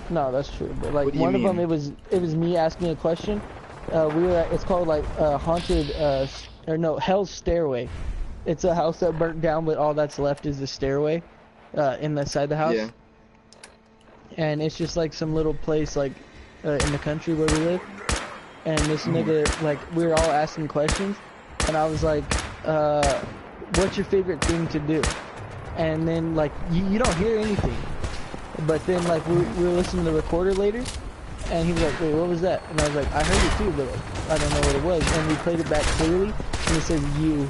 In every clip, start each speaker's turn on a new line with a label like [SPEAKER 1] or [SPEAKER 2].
[SPEAKER 1] No, that's true. But like
[SPEAKER 2] What do you
[SPEAKER 1] one of them,
[SPEAKER 2] mean?
[SPEAKER 1] it was me asking a question. We were at, it's called like haunted or no, Hell's Stairway. It's a house that burnt down, but all that's left is the stairway in the side of the
[SPEAKER 2] Yeah.
[SPEAKER 1] house. And it's just like some little place like in the country where we live. And this nigga, like, we were all asking questions, and I was like, what's your favorite thing to do? And then like you don't hear anything. But then, like, we were listening to the recorder later, and he was like, wait, what was that? And I was like, I heard it too, but like, I don't know what it was. And we played it back clearly, and it said, you.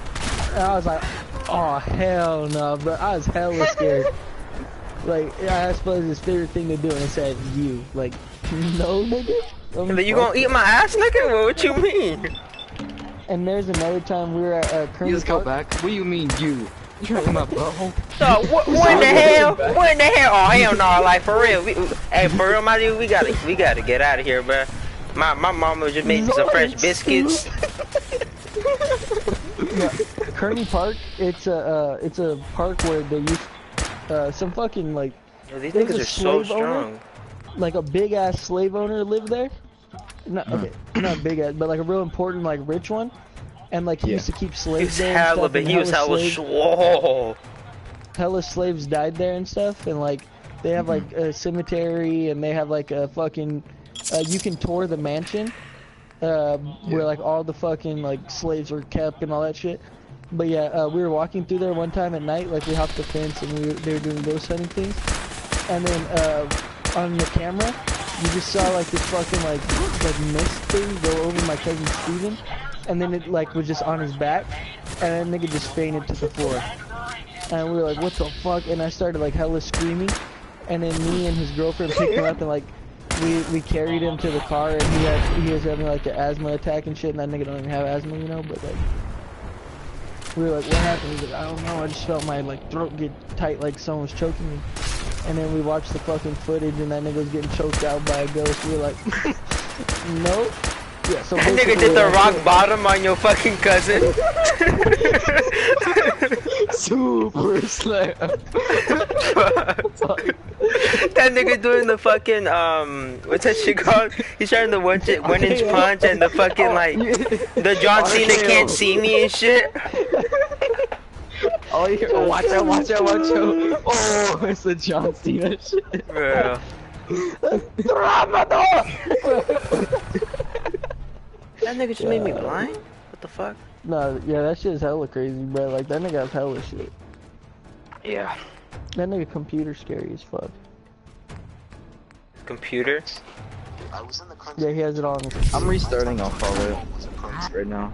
[SPEAKER 1] And I was like, oh, hell no, bro. I was hella scared. Like, I asked Buzz his favorite thing to do, and it said, you. Like, no, nigga?
[SPEAKER 3] You gonna eat my ass, nigga? What you mean?
[SPEAKER 1] And there's another time we were at Kearney
[SPEAKER 2] You just go
[SPEAKER 1] Park.
[SPEAKER 2] back. What do you mean, you? You trying to my butthole?
[SPEAKER 3] So, what in the hell? What in the hell? Oh, hell no, like, for real. Hey, for real, my dude, we gotta get out of here, bro. My mama just made me some fresh biscuits.
[SPEAKER 1] Yeah, Kearney Park, it's a park where they used some fucking like
[SPEAKER 3] Yo, these
[SPEAKER 1] there's
[SPEAKER 3] niggas
[SPEAKER 1] a
[SPEAKER 3] are so
[SPEAKER 1] slave owner,
[SPEAKER 3] strong.
[SPEAKER 1] like a big ass slave owner lived there. Not okay, not big ass, but like a real important like rich one, and like he used to keep
[SPEAKER 3] He
[SPEAKER 1] slaves
[SPEAKER 3] was
[SPEAKER 1] there and
[SPEAKER 3] hella,
[SPEAKER 1] stuff,
[SPEAKER 3] but
[SPEAKER 1] and
[SPEAKER 3] he was hella
[SPEAKER 1] slaves,
[SPEAKER 3] swole.
[SPEAKER 1] hella slaves died there and stuff, and like they have like a cemetery, and they have like a fucking you can tour the mansion where like all the fucking like slaves were kept and all that shit. But yeah, we were walking through there one time at night, like we hopped the fence and they were doing ghost hunting things. And then on the camera, you just saw like this fucking like mist thing go over my cousin Steven, and then it like was just on his back, and that nigga just fainted to the floor. And we were like, what the fuck? And I started like hella screaming, and then me and his girlfriend picked him up and like we carried him to the car, and he was having like an asthma attack and shit, and that nigga don't even have asthma, you know, but like. We were like, what happened? He's like, I don't know, I just felt my like throat get tight like someone was choking me. And then we watched the fucking footage and that nigga was getting choked out by a ghost. We were like, no. Yeah, so
[SPEAKER 3] That nigga did the
[SPEAKER 1] like,
[SPEAKER 3] rock bottom on your fucking cousin.
[SPEAKER 2] Super slam.
[SPEAKER 3] That nigga doing the fucking what's that shit called? He's trying the one inch punch and the fucking like the John Cena can't see me and shit.
[SPEAKER 2] Oh, you hear, watch out, watch out, watch out. Oh, it's the John Cena shit.
[SPEAKER 3] Bro. That nigga just made me blind? What the fuck?
[SPEAKER 1] no, yeah, that shit is hella crazy, bro. Like that nigga has hella shit.
[SPEAKER 3] Yeah.
[SPEAKER 1] That nigga computer scary as fuck.
[SPEAKER 3] Computer?
[SPEAKER 1] Yeah, he has it on.
[SPEAKER 2] I'm restarting off Fallout right now.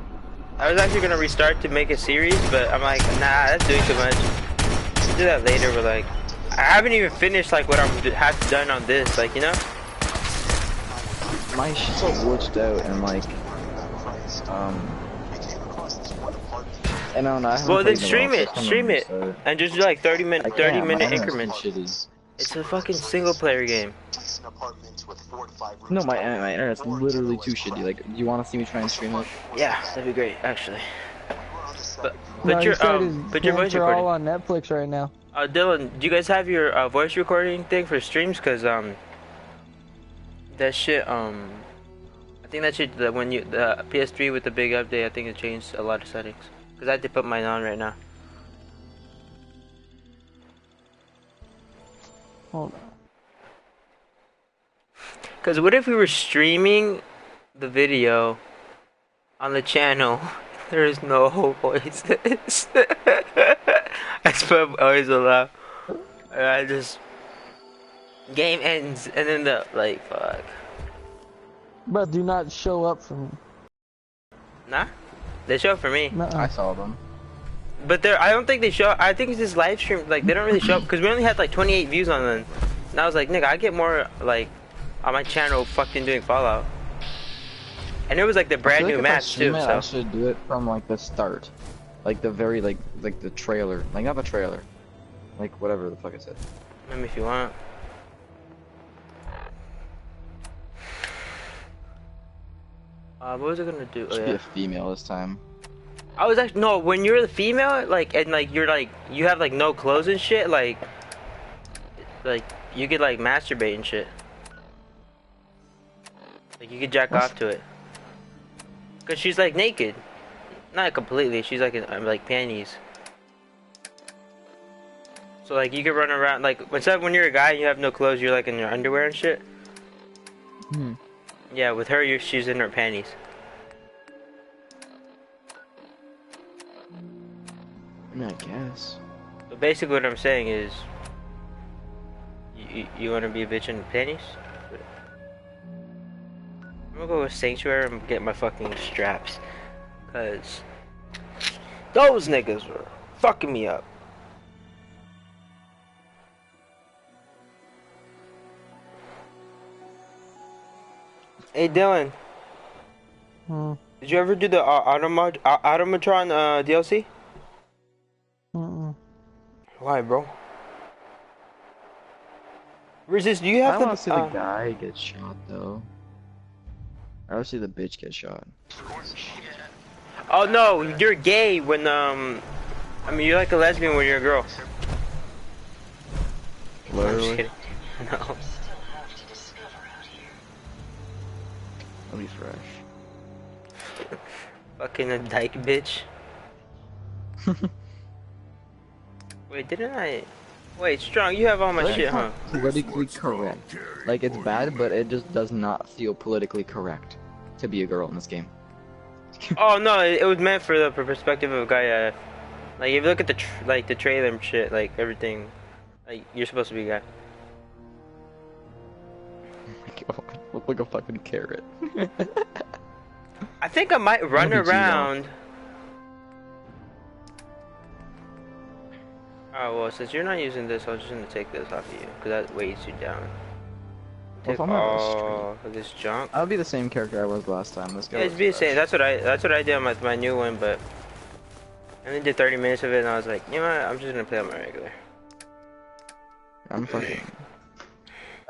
[SPEAKER 3] I was actually gonna restart to make a series, but I'm like, nah, that's doing too much. Let's do that later, but like, I haven't even finished like what I'm have done on this, like, you know?
[SPEAKER 2] My shit's all glitched out and like, and I don't know. I haven't
[SPEAKER 3] Well, then
[SPEAKER 2] played in a
[SPEAKER 3] stream
[SPEAKER 2] while,
[SPEAKER 3] it,
[SPEAKER 2] so
[SPEAKER 3] stream it,
[SPEAKER 2] so
[SPEAKER 3] and just do like 30
[SPEAKER 2] I
[SPEAKER 3] minute
[SPEAKER 2] can't, my internet's
[SPEAKER 3] increments.
[SPEAKER 2] shitty.
[SPEAKER 3] It's a fucking single player game.
[SPEAKER 2] No, my internet's literally too shitty. Like, do you want to see me try and stream it?
[SPEAKER 3] Yeah, that'd be great, actually. But
[SPEAKER 1] No,
[SPEAKER 3] your
[SPEAKER 1] he said his
[SPEAKER 3] but your voice
[SPEAKER 1] games are all
[SPEAKER 3] recording.
[SPEAKER 1] on Netflix right now.
[SPEAKER 3] Dylan, do you guys have your voice recording thing for streams? Cause that shit I think that shit when you the PS3 with the big update, I think it changed a lot of settings. Cause I had to put mine on right now.
[SPEAKER 1] Hold on.
[SPEAKER 3] Cause what if we were streaming the video on the channel? There is no voices. I spent always allow. I just game ends and then the like fuck.
[SPEAKER 1] Bro, do not show up for me.
[SPEAKER 3] Nah, they show up for me.
[SPEAKER 1] Nuh-uh.
[SPEAKER 2] I saw them.
[SPEAKER 3] But I don't think they show. I think it's this live stream. Like they don't really show up because we only had like 28 views on them. And I was like, nigga, I get more like on my channel fucking doing Fallout. And it was like the brand new map too.
[SPEAKER 2] I
[SPEAKER 3] So
[SPEAKER 2] should do it from like the start, like the very like the trailer, like not the trailer, like whatever the fuck it said.
[SPEAKER 3] let me if you want. What was I gonna do? Oh,
[SPEAKER 2] Should be
[SPEAKER 3] yeah.
[SPEAKER 2] a female this time.
[SPEAKER 3] I was actually no. When you're the female, like and like you're like you have like no clothes and shit, like you could like masturbate and shit. Like you could jack
[SPEAKER 2] What?
[SPEAKER 3] off to it. Cause she's like naked, not completely. She's like in like panties. So like you could run around like except when you're a guy and you have no clothes, you're like in your underwear and shit.
[SPEAKER 2] Hmm.
[SPEAKER 3] Yeah, with her, she's in her panties.
[SPEAKER 2] I mean, I guess.
[SPEAKER 3] So basically, what I'm saying is, you want to be a bitch in panties? I'm gonna go with Sanctuary and get my fucking straps, cause those niggas were fucking me up. Hey Dylan,
[SPEAKER 1] Hmm.
[SPEAKER 3] did you ever do the Automatron DLC?
[SPEAKER 1] Mm-mm.
[SPEAKER 3] Why, bro? Resist, do you
[SPEAKER 2] I
[SPEAKER 3] have
[SPEAKER 2] want to see the
[SPEAKER 3] to?
[SPEAKER 2] guy get shot though. I want to see the bitch get shot.
[SPEAKER 3] Oh no, you're gay when I mean you're like a lesbian when you're a girl. No, I'm just
[SPEAKER 2] Literally.
[SPEAKER 3] kidding. No.
[SPEAKER 2] That'll be fresh.
[SPEAKER 3] Fucking a dyke bitch. Wait, didn't I? Wait, Strong, you have all my
[SPEAKER 2] Like,
[SPEAKER 3] shit,
[SPEAKER 2] it's
[SPEAKER 3] huh?
[SPEAKER 2] not politically correct. Like it's bad, but it just does not feel politically correct to be a girl in this game.
[SPEAKER 3] Oh no, it was meant for the perspective of a guy. Like if you look at the like the trailer and shit, like everything, like you're supposed to be a guy.
[SPEAKER 2] Look like a fucking carrot.
[SPEAKER 3] I think I might run
[SPEAKER 2] Maybe G-Lo.
[SPEAKER 3] around. Oh well, since you're not using this, I'm just gonna take this off of you, cause that weighs you down.
[SPEAKER 2] Well,
[SPEAKER 3] Take
[SPEAKER 2] if I'm not
[SPEAKER 3] all of this junk.
[SPEAKER 2] I'll be the same character I was last time. This guy
[SPEAKER 3] Yeah,
[SPEAKER 2] was
[SPEAKER 3] it's be the same.
[SPEAKER 2] fresh.
[SPEAKER 3] That's what I did with my new one, but I only did 30 minutes of it, and I was like, you know what? I'm just gonna play on my regular.
[SPEAKER 2] I'm fucking.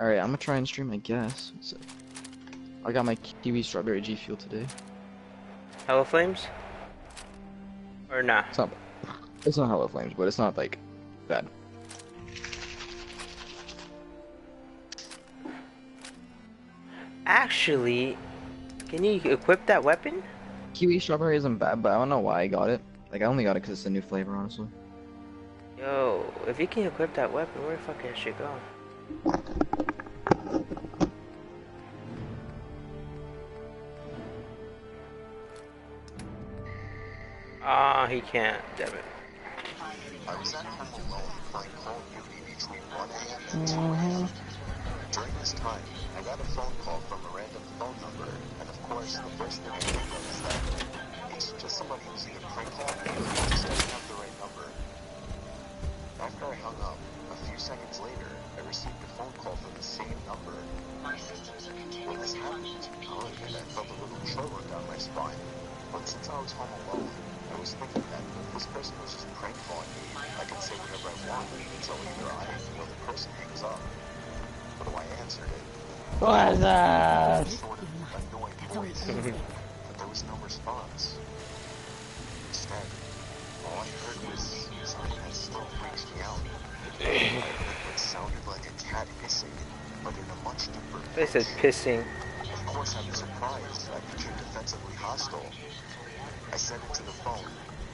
[SPEAKER 2] Alright, I'm gonna try and stream, I guess. So, I got my Kiwi Strawberry G Fuel today.
[SPEAKER 3] Hello Flames? Or nah?
[SPEAKER 2] It's not Hello Flames, but it's not like bad.
[SPEAKER 3] Actually, can you equip that weapon?
[SPEAKER 2] Kiwi Strawberry isn't bad, but I don't know why I got it. Like, I only got it because it's a new flavor, honestly.
[SPEAKER 3] Yo, if you can equip that weapon, where the fuck that shit go? Ah, he can't. Damn it.
[SPEAKER 4] I was at home alone playing Call of Duty between 1 a.m. and 2 a.m. During this time, I got a phone call from a random phone number, and of course, the first thing I think of is that it's just somebody who's either prank calling me or just doesn't have the right number. After I hung up, a few seconds later, I received a phone call from the same number. When this happened, and I felt a little chill run down my spine. But since I was home alone, I was thinking that if this person was just prank calling me, I could say whatever I want until either I or the person hangs up. So I answered it.
[SPEAKER 1] What's up?
[SPEAKER 4] Sort of annoying voice, but there was no response. Instead, all I heard was something that still freaks me out. I heard what sounded like a cat hissing, but in a much deeper
[SPEAKER 3] They said
[SPEAKER 4] voice.
[SPEAKER 3] pissing.
[SPEAKER 4] Of course, I was surprised. I became defensively hostile. I said it to the phone.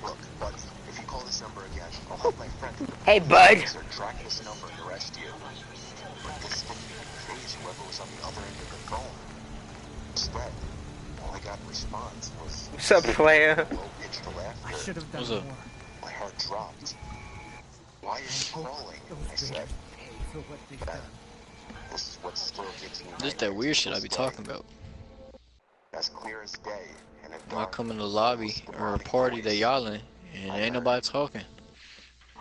[SPEAKER 4] Look, buddy, if you call this number again, I'll have my friend
[SPEAKER 3] Hey, bud.
[SPEAKER 4] or track this number and arrest you. But this didn't even faze whoever was on the other end of the phone. Instead, all I got in response was
[SPEAKER 3] What's up, player?
[SPEAKER 4] low-pitched laughter.
[SPEAKER 5] I should have done
[SPEAKER 6] What's up?
[SPEAKER 5] more.
[SPEAKER 4] My heart dropped. Why are you calling? I said.
[SPEAKER 5] Pay for what they've
[SPEAKER 4] But
[SPEAKER 5] done.
[SPEAKER 4] this is what still gives me
[SPEAKER 6] This that weird shit I be talking about.
[SPEAKER 4] As clear as day. In a
[SPEAKER 6] When I
[SPEAKER 4] dark,
[SPEAKER 6] come in the lobby or a party, they yelling, and ain't nobody talking.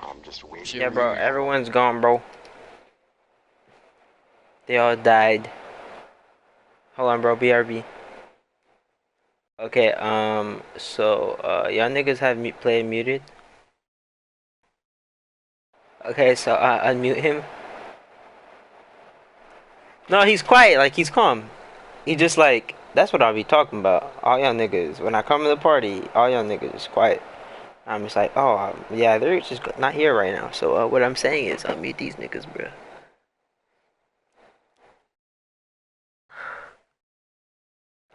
[SPEAKER 4] I'm just waiting.
[SPEAKER 6] Shit
[SPEAKER 3] Yeah, bro.
[SPEAKER 6] weird.
[SPEAKER 3] Everyone's gone, bro. They all died. Hold on, bro. BRB. Okay. So, y'all niggas have play muted. Okay, so unmute him. No, he's quiet. Like he's calm. He just like that's what I'll be talking about. All y'all niggas. When I come to the party, all y'all niggas is quiet. I'm just like, oh yeah, they're just not here right now. So what I'm saying is, unmute these niggas, bruh.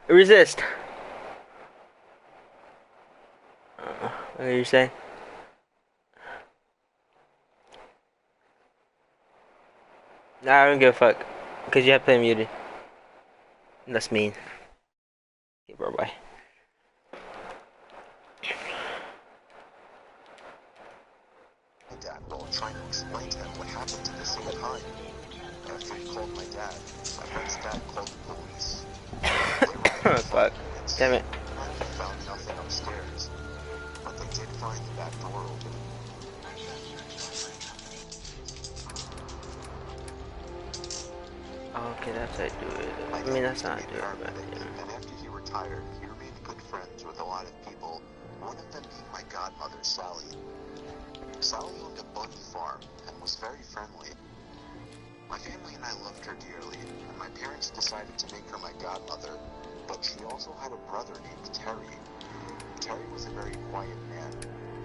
[SPEAKER 3] Resist. What are you saying? Nah, I don't give a fuck. Cause you have play muted. That's mean. Okay, bro, bye.
[SPEAKER 4] My dad while trying to explain to him what happened at the same time. After he called my dad, my friend's dad called the police. They were there for
[SPEAKER 3] Fuck.
[SPEAKER 4] 5 minutes.
[SPEAKER 3] Damn it.
[SPEAKER 4] They found nothing upstairs, but they did find the back door open.
[SPEAKER 3] Okay, that's how I do it.
[SPEAKER 4] My
[SPEAKER 3] I
[SPEAKER 4] dad
[SPEAKER 3] mean,
[SPEAKER 4] used
[SPEAKER 3] that's
[SPEAKER 4] to
[SPEAKER 3] not
[SPEAKER 4] be
[SPEAKER 3] how I
[SPEAKER 4] a
[SPEAKER 3] do it, but
[SPEAKER 4] paramedic,
[SPEAKER 3] yeah.
[SPEAKER 4] and after he retired, he remained good friends with a lot of people, one of them being my godmother, Sally. Sally owned a bunny farm and was very friendly. My family and I loved her dearly, and my parents decided to make her my godmother, but she also had a brother named Terry. Terry was a very quiet man.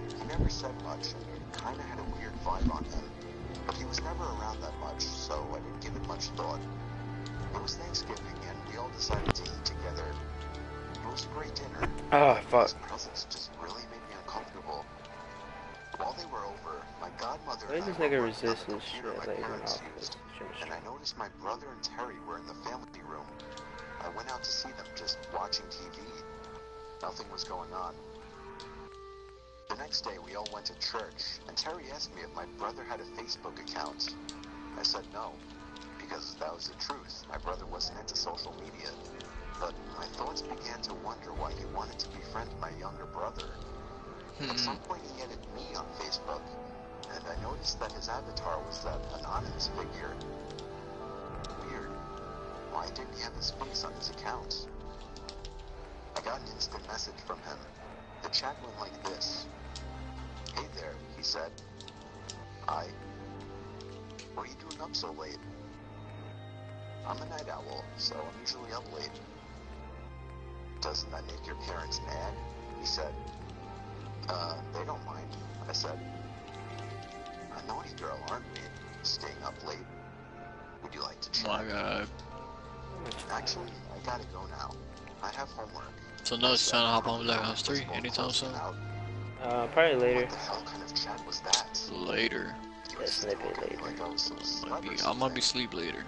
[SPEAKER 4] He never said much and kinda had a weird vibe on him, but he was never around that much, so I didn't give it much thought. It was Thanksgiving, and we all decided to eat together. It was a great dinner.
[SPEAKER 3] Oh, fuck.
[SPEAKER 4] His presence just really made me uncomfortable. While they were over, my godmother
[SPEAKER 3] Why
[SPEAKER 4] and I
[SPEAKER 3] does
[SPEAKER 4] were
[SPEAKER 3] nigga
[SPEAKER 4] working on
[SPEAKER 3] resist
[SPEAKER 4] the
[SPEAKER 3] this shit
[SPEAKER 4] computer my
[SPEAKER 3] like went
[SPEAKER 4] parents
[SPEAKER 3] off
[SPEAKER 4] used,
[SPEAKER 3] this
[SPEAKER 4] and I noticed my brother and Terry were in the family room. I went out to see them just watching TV. Nothing was going on. The next day, we all went to church, and Terry asked me if my brother had a Facebook account. I said no, because that was the truth. My brother wasn't into social media. But my thoughts began to wonder why he wanted to befriend my younger brother. At some point, he added me on Facebook, and I noticed that his avatar was that anonymous figure. Weird. Why didn't he have his face on his account? I got an instant message from him. The chat went like this. Hey there, he said. Hi. What are you doing up so late? I'm a night owl, so I'm usually up late. Doesn't that make your parents mad? He said. They don't mind, I said. A naughty girl, aren't we? Staying up late. Would you like to chat?
[SPEAKER 6] Oh my god.
[SPEAKER 4] Actually, I gotta go now. I have homework.
[SPEAKER 6] So no, it's trying to hop on Black Ops 3 anytime soon.
[SPEAKER 3] probably later.
[SPEAKER 4] What the hell kind of chat was that?
[SPEAKER 6] Later.
[SPEAKER 4] He
[SPEAKER 3] Yeah,
[SPEAKER 4] was just
[SPEAKER 3] snippet
[SPEAKER 4] looking at me
[SPEAKER 3] later.
[SPEAKER 4] like I was some slut or
[SPEAKER 6] I might
[SPEAKER 4] something.
[SPEAKER 6] be sleep later.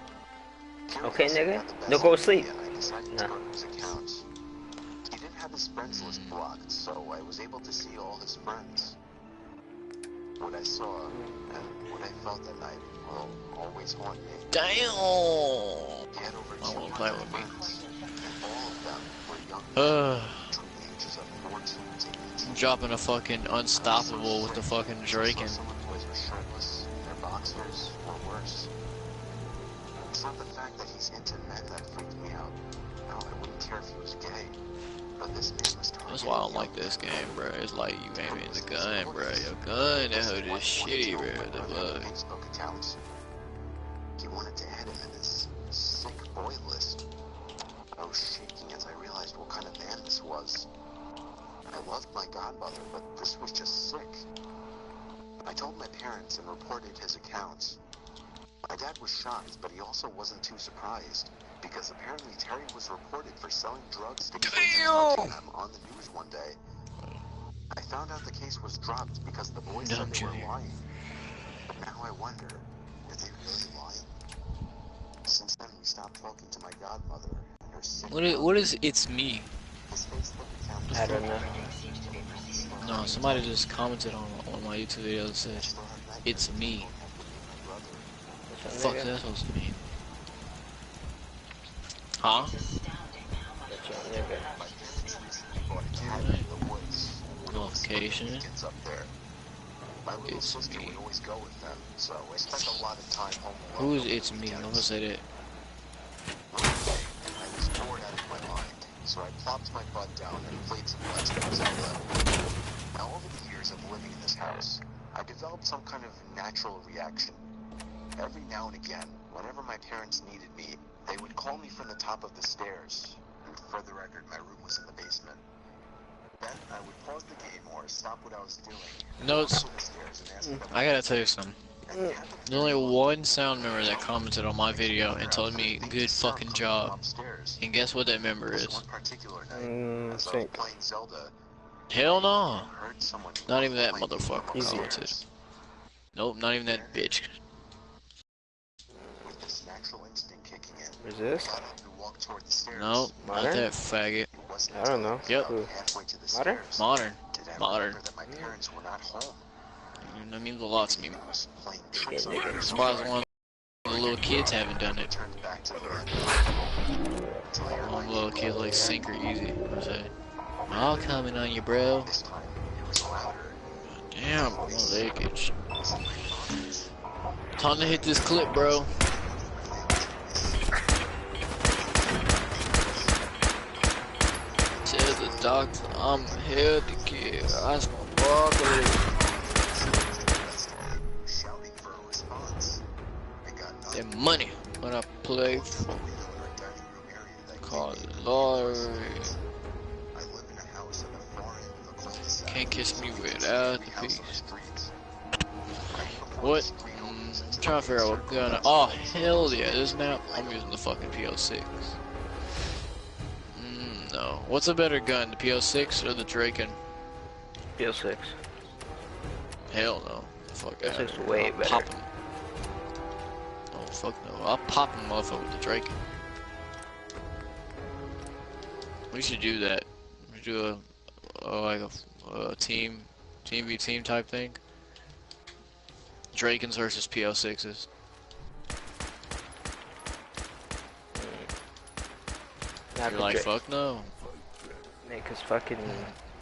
[SPEAKER 3] Okay,
[SPEAKER 4] Curiosity
[SPEAKER 3] nigga?
[SPEAKER 4] got the best
[SPEAKER 3] No, go
[SPEAKER 4] of me,
[SPEAKER 3] sleep.
[SPEAKER 4] and I decided
[SPEAKER 3] Nah.
[SPEAKER 4] to go to his account. He didn't have his friends list blocked, so I was able to see all his friends. What I saw and what I felt that night will always haunt me.
[SPEAKER 6] Damn!
[SPEAKER 4] He had over
[SPEAKER 6] I won't
[SPEAKER 4] 200
[SPEAKER 6] play with me.
[SPEAKER 4] friends, and all of them were young men between the ages of 14 to 18.
[SPEAKER 6] Dropping a fucking unstoppable with the fucking Drake and
[SPEAKER 4] Some of the boys were shirtless, in their boxers, or worse. It's not the fact that he's into men that freaked me out. No, I wouldn't care if he was gay. But this man was targeting
[SPEAKER 6] that's why I don't like
[SPEAKER 4] young
[SPEAKER 6] this
[SPEAKER 4] men.
[SPEAKER 6] game, bro. It's like you aiming the gun, bro. Your gun, that hood is shitty, bro. What the fuck?
[SPEAKER 4] Facebook account. He wanted to add him in his sick boy list. I was shaking as I realized what kind of man this was. I loved my godmother, but this was just sick. I told my parents and reported his account. My dad was shocked, but he also wasn't too surprised, because apparently Terry was reported for selling drugs to kids and touching them on the news one day. I found out the case was dropped because the boys said they were
[SPEAKER 6] Junior.
[SPEAKER 4] lying. But now I wonder, are they really lying? Since then, we stopped talking to my godmother and her sick
[SPEAKER 6] What is it's me?
[SPEAKER 4] His Facebook account was
[SPEAKER 3] I don't know.
[SPEAKER 6] No, somebody just commented on my YouTube video that said it's me. Fuck that supposed to mean? Huh?
[SPEAKER 3] That's your nigga.
[SPEAKER 4] My parents recently bought a cabin in the woods.
[SPEAKER 6] Notification.
[SPEAKER 4] Kids up there. My little
[SPEAKER 6] It's
[SPEAKER 4] sister
[SPEAKER 6] me.
[SPEAKER 4] would always go with them, so I spent a lot of time home alone.
[SPEAKER 6] Who's
[SPEAKER 4] over the
[SPEAKER 6] it's me? I'm gonna
[SPEAKER 4] weekends.
[SPEAKER 6] say that.
[SPEAKER 4] One day, I was bored out of my mind, so I plopped my butt down and played some Legend of Zelda. Now, over the years of living in this house, I developed some kind of natural reaction. Every now and again, whenever my parents needed me, they would call me from the top of the stairs. And for the record, my room was in the basement. Then I would pause the game or stop what I was doing.
[SPEAKER 6] Notes.
[SPEAKER 4] walk to the stairs and ask them
[SPEAKER 6] I gotta tell you something.
[SPEAKER 4] and it happened
[SPEAKER 6] There's only
[SPEAKER 4] very often.
[SPEAKER 6] one sound member that commented on my video and told me, "Good fucking job."
[SPEAKER 4] stairs.
[SPEAKER 6] And guess what that member
[SPEAKER 4] This
[SPEAKER 6] is?
[SPEAKER 4] one particular night, as I was
[SPEAKER 3] Sync.
[SPEAKER 4] playing Zelda,
[SPEAKER 6] Hell no.
[SPEAKER 4] I heard someone
[SPEAKER 6] Not even that
[SPEAKER 4] playing
[SPEAKER 6] motherfucker.
[SPEAKER 3] Easy.
[SPEAKER 6] Talented. Nope, not even that bitch.
[SPEAKER 4] with this natural instinct kicking in.
[SPEAKER 3] Resist?
[SPEAKER 4] I got up and walked toward the stairs.
[SPEAKER 6] Nope, not
[SPEAKER 3] Modern?
[SPEAKER 6] that faggot.
[SPEAKER 4] It wasn't
[SPEAKER 3] I don't
[SPEAKER 4] until
[SPEAKER 3] know.
[SPEAKER 4] was
[SPEAKER 6] Yep.
[SPEAKER 4] about halfway to the
[SPEAKER 3] Modern?
[SPEAKER 4] stairs
[SPEAKER 6] Modern.
[SPEAKER 4] did I
[SPEAKER 6] Modern.
[SPEAKER 4] remember that my parents were not home.
[SPEAKER 6] That means a lot to me.
[SPEAKER 4] I was playing tricks on them.
[SPEAKER 6] Surprised one of the little kids haven't done it.
[SPEAKER 4] Turned back to the bed. Until I heard
[SPEAKER 6] All
[SPEAKER 4] my
[SPEAKER 6] the little
[SPEAKER 4] name
[SPEAKER 6] kids
[SPEAKER 4] called
[SPEAKER 6] like
[SPEAKER 4] again.
[SPEAKER 6] Sink or Easy. What's that? I'll coming on you, bro.
[SPEAKER 4] This time it was louder.
[SPEAKER 6] Damn, my leg itch.
[SPEAKER 4] It's in my pockets.
[SPEAKER 6] Time to hit this clip, bro. Tell the doctor I'm healthy, kid. I smoke broccoli.
[SPEAKER 4] Shouting for a response. I got nothing.
[SPEAKER 6] That money when I play
[SPEAKER 4] Window in our dining room area that
[SPEAKER 6] call
[SPEAKER 4] gave me
[SPEAKER 6] it
[SPEAKER 4] the
[SPEAKER 6] lottery.
[SPEAKER 4] I live in a house at the far end of the cul-de-sac.
[SPEAKER 6] Can't kiss me without the
[SPEAKER 4] Every house
[SPEAKER 6] peace.
[SPEAKER 4] on the streets. Right before
[SPEAKER 6] What?
[SPEAKER 4] the street opens into
[SPEAKER 6] I'm trying to figure out what gun. Oh hell yeah! This map. I'm using the fucking PO6. No. What's a better gun, the PO6 or the Draken?
[SPEAKER 3] PO6.
[SPEAKER 6] Hell no. Fuck that.
[SPEAKER 3] PO6 is way
[SPEAKER 6] I'll
[SPEAKER 3] better.
[SPEAKER 6] Pop him. Oh fuck no. I'll pop him motherfucker with the Draken. We should do that. We should do a team v team type thing. Drakens versus PO6s.
[SPEAKER 3] Not
[SPEAKER 6] You're
[SPEAKER 3] the
[SPEAKER 6] like
[SPEAKER 3] Drake.
[SPEAKER 6] fuck no.
[SPEAKER 3] Mate, cause fucking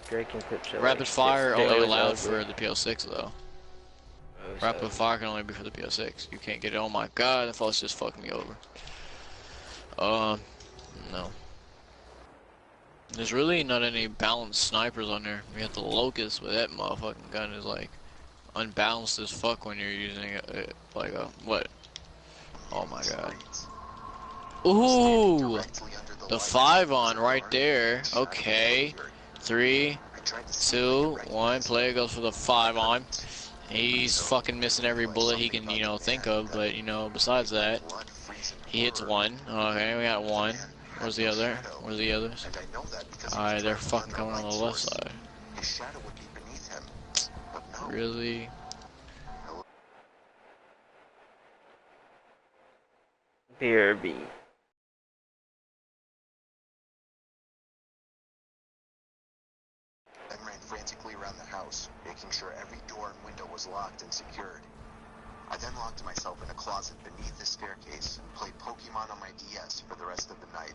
[SPEAKER 3] Drake and clips are
[SPEAKER 6] Rapid
[SPEAKER 3] like,
[SPEAKER 6] fire
[SPEAKER 3] they
[SPEAKER 6] only
[SPEAKER 3] always
[SPEAKER 6] allowed
[SPEAKER 3] ugly.
[SPEAKER 6] for the PO6 though.
[SPEAKER 3] Always
[SPEAKER 6] Rapid
[SPEAKER 3] ugly.
[SPEAKER 6] fire can only be for the PO6. You can't get it. Oh my god, that false just fucked me over. No. There's really not any balanced snipers on there. We have the Locust, but that motherfucking gun is like unbalanced as fuck when you're using it like a what? Oh my god. Ooh,
[SPEAKER 4] Directly under
[SPEAKER 6] the
[SPEAKER 4] light
[SPEAKER 6] 5 on
[SPEAKER 4] of the
[SPEAKER 6] right
[SPEAKER 4] barn,
[SPEAKER 6] there.
[SPEAKER 4] shouting
[SPEAKER 6] Okay,
[SPEAKER 4] anger.
[SPEAKER 6] 3,
[SPEAKER 4] I tried to see
[SPEAKER 6] 2,
[SPEAKER 4] if I
[SPEAKER 6] 1.
[SPEAKER 4] recognized
[SPEAKER 6] Player
[SPEAKER 4] him.
[SPEAKER 6] goes for the 5 on. He's fucking missing every bullet he can, you know, think of. But you know, besides that,
[SPEAKER 4] Blood freezing
[SPEAKER 6] he hits
[SPEAKER 4] horror.
[SPEAKER 6] 1. Okay, we got 1. Where's the other? Where's the others?
[SPEAKER 4] And I know that because he
[SPEAKER 6] Alright,
[SPEAKER 4] was
[SPEAKER 6] they're
[SPEAKER 4] directly
[SPEAKER 6] fucking
[SPEAKER 4] under
[SPEAKER 6] coming on
[SPEAKER 4] light
[SPEAKER 6] the left
[SPEAKER 4] source.
[SPEAKER 6] side.
[SPEAKER 4] His shadow would be beneath him. But no.
[SPEAKER 6] Really?
[SPEAKER 3] BRB.
[SPEAKER 4] Then ran frantically around the house, making sure every door and window was locked and secured. I then locked myself in a closet beneath the staircase and played Pokemon on my DS for the rest of the night.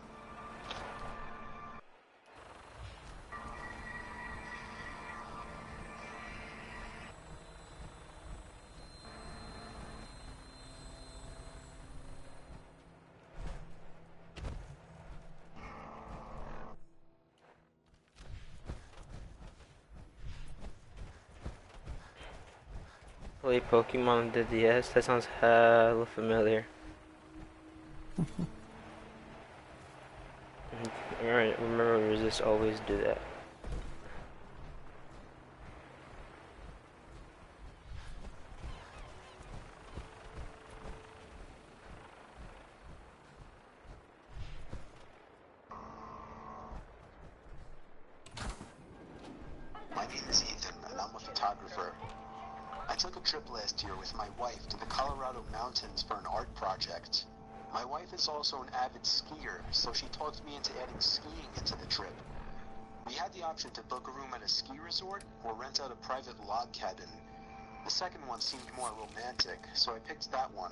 [SPEAKER 3] Play Pokemon on the DS? That sounds hella familiar. Remember Resist always do that.
[SPEAKER 4] My name is Ethan, and I'm a photographer. I took a trip last year with my wife to the Colorado mountains for an art project. My wife is also an avid skier, so she talked me into adding skiing into the trip. We had the option to book a room at a ski resort or rent out a private log cabin. The second one seemed more romantic, so I picked that one.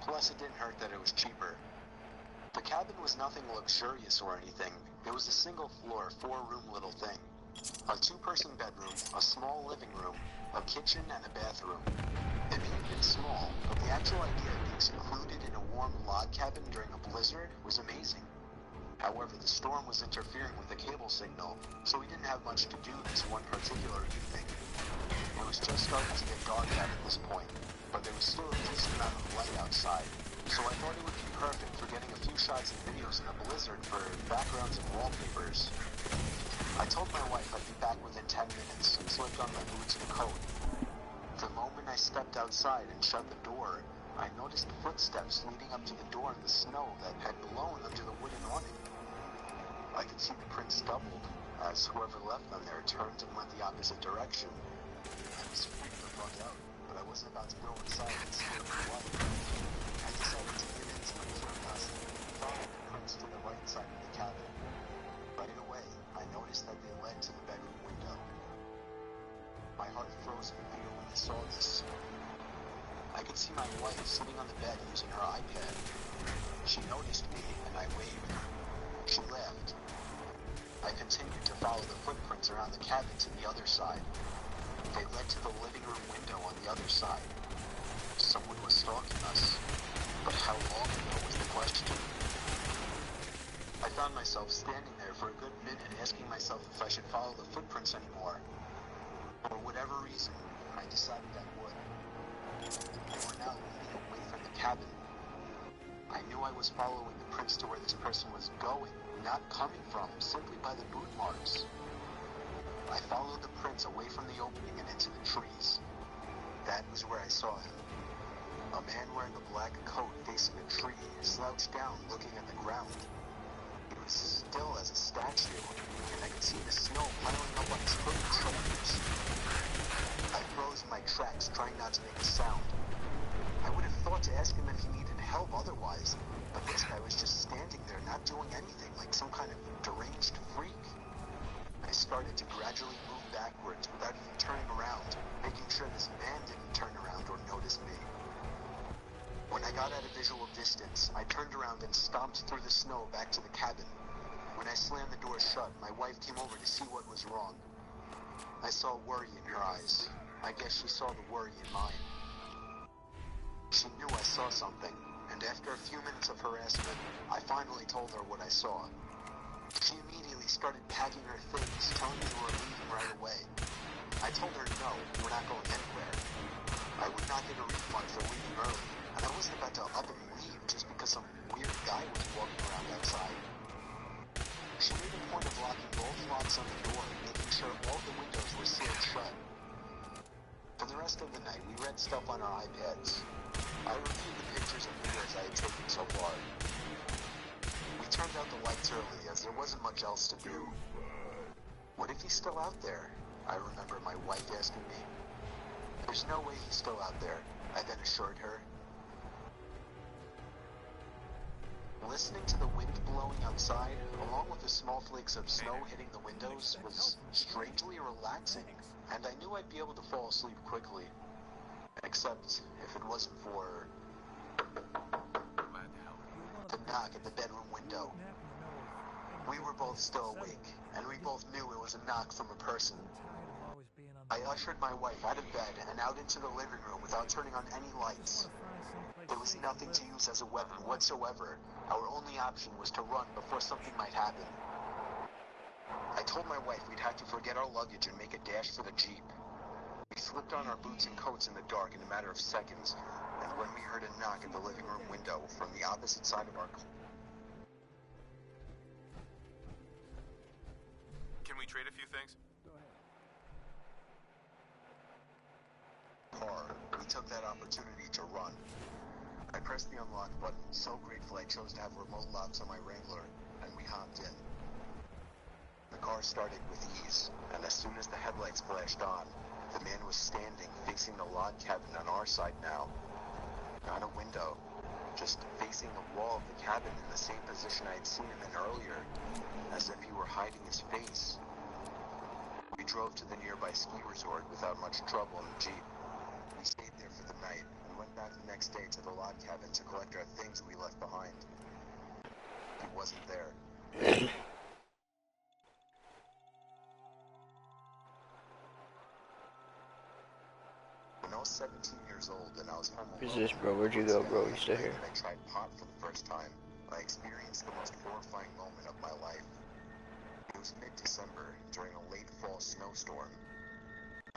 [SPEAKER 4] Plus, it didn't hurt that it was cheaper. The cabin was nothing luxurious or anything. It was a single floor, 4-room little thing. A 2-person bedroom, a small living room, a kitchen, and a bathroom. It may have been small, but the actual idea of being secluded in a warm log cabin during a blizzard was amazing. However, the storm was interfering with the cable signal, so we didn't have much to do this one particular evening. It was just starting to get dark out at this point, but there was still a decent amount of light outside, so I thought it would be perfect for getting a few shots and videos in a blizzard for backgrounds and wallpapers. I told my wife I'd be back within 10 minutes and slipped on my boots and coat. The moment I stepped outside and shut the door, I noticed footsteps leading up to the door in the snow that had blown under the wooden awning. doubled as whoever left them there turned and went the opposite direction. I was freaked the fuck out, but I wasn't about to go inside and scare my wife. I decided to give in to my curiosity and followed the prints to the right side of the cabin. Right away, I noticed that they led to the bedroom window. My heart froze in fear when I saw this. I could see my wife sitting on the bed using her iPad. She noticed me, and I waved. She laughed. I continued to follow the footprints around the cabin to the other side. They led to the living room window on the other side. Someone was stalking us. But how long ago was the question? I found myself standing there for a good minute asking myself if I should follow the footprints anymore. For whatever reason, I decided I would. They were now leading away from the cabin. I knew I was following the prints to where this person was going, not coming from, simply by the boot marks. I followed the prints away from the opening and into the trees. That was where I saw him. A man wearing a black coat facing a tree, slouched down looking at the ground. He was still as a statue, and I could see the snow piling up on his foot and shoulders. I froze in my tracks, trying not to make a sound. I would have thought to ask him if he needed help otherwise, but this guy was just standing there not doing anything, like some kind of deranged freak. I started to gradually move backwards without even turning around, making sure this man didn't turn around or notice me. When I got at a visual distance, I turned around and stomped through the snow back to the cabin. When I slammed the door shut, my wife came over to see what was wrong. I saw worry in her eyes. I guess she saw the worry in mine. She knew I saw something, and after a few minutes of harassment, I finally told her what I saw. She immediately started packing her things, telling me we were leaving right away. I told her no, we're not going anywhere. I would not get a refund for leaving early, and I wasn't about to up and leave just because some weird guy was walking around outside. She made a point of locking both locks on the door and making sure all the windows were sealed shut. For the rest of the night, we read stuff on our iPads. I reviewed the pictures and videos I had taken so far. We turned out the lights early, as there wasn't much else to do. What if he's still out there? I remember my wife asking me. There's no way he's still out there, I then assured her. Listening to the wind blowing outside, along with the small flakes of snow hitting the windows, was strangely relaxing, and I knew I'd be able to fall asleep quickly. Except if it wasn't for the knock at the bedroom window. We were both still awake, and we both knew it was a knock from a person. I ushered my wife out of bed and out into the living room without turning on any lights. There was nothing to use as a weapon whatsoever. Our only option was to run before something might happen. I told my wife we'd have to forget our luggage and make a dash for the Jeep. We slipped on our boots and coats in the dark in a matter of seconds, and when we heard a knock at the living room window from the opposite side of our
[SPEAKER 5] Can we trade a few things?
[SPEAKER 4] car, we took that opportunity to run. I pressed the unlock button, so grateful I chose to have remote locks on my Wrangler, and we hopped in. The car started with ease, and as soon as the headlights flashed on, the man was standing facing the log cabin on our side now. Not a window, just facing the wall of the cabin in the same position I had seen him in earlier, as if he were hiding his face. We drove to the nearby ski resort without much trouble in the Jeep. We stayed there for the night and went back the next day to the log cabin to collect our things we left behind. He wasn't there. When I was 17 years old and I was home alone,
[SPEAKER 3] Who's this, bro? Where'd you go, bro? You still here?
[SPEAKER 4] I tried pot for the first time. I experienced the most horrifying moment of my life. It was mid-December, during a late fall snowstorm.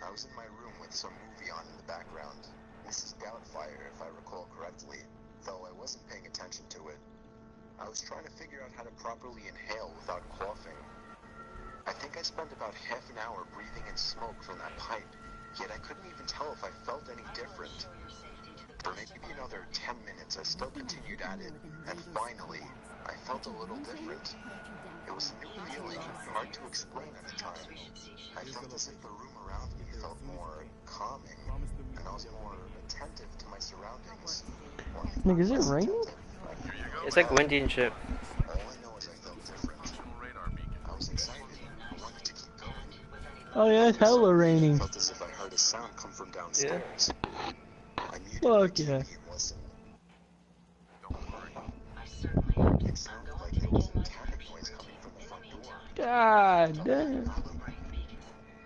[SPEAKER 4] I was in my room with some movie on in the background. Mrs. Doubtfire, if I recall correctly, though I wasn't paying attention to it. I was trying to figure out how to properly inhale without coughing. I think I spent about half an hour breathing in smoke from that pipe, yet I couldn't even tell if I felt any different. For maybe another 10 minutes, I still continued at it, and finally, I felt a little different. It was a new feeling, hard to explain at the time. I felt as if the room around me felt more calming, and I was more attentive to my surroundings.
[SPEAKER 1] Nigga, is it raining?
[SPEAKER 3] It's like windy and shit.
[SPEAKER 4] All I know is I felt different. I was excited. I wanted to keep going.
[SPEAKER 1] Oh yeah, it's hella
[SPEAKER 4] I
[SPEAKER 1] raining.
[SPEAKER 4] felt as if I heard a sound come from downstairs. I needed
[SPEAKER 1] Fuck
[SPEAKER 4] to
[SPEAKER 1] yeah.
[SPEAKER 4] and listen. It sounded like there was a tapping noise coming from the front door.
[SPEAKER 1] God damn.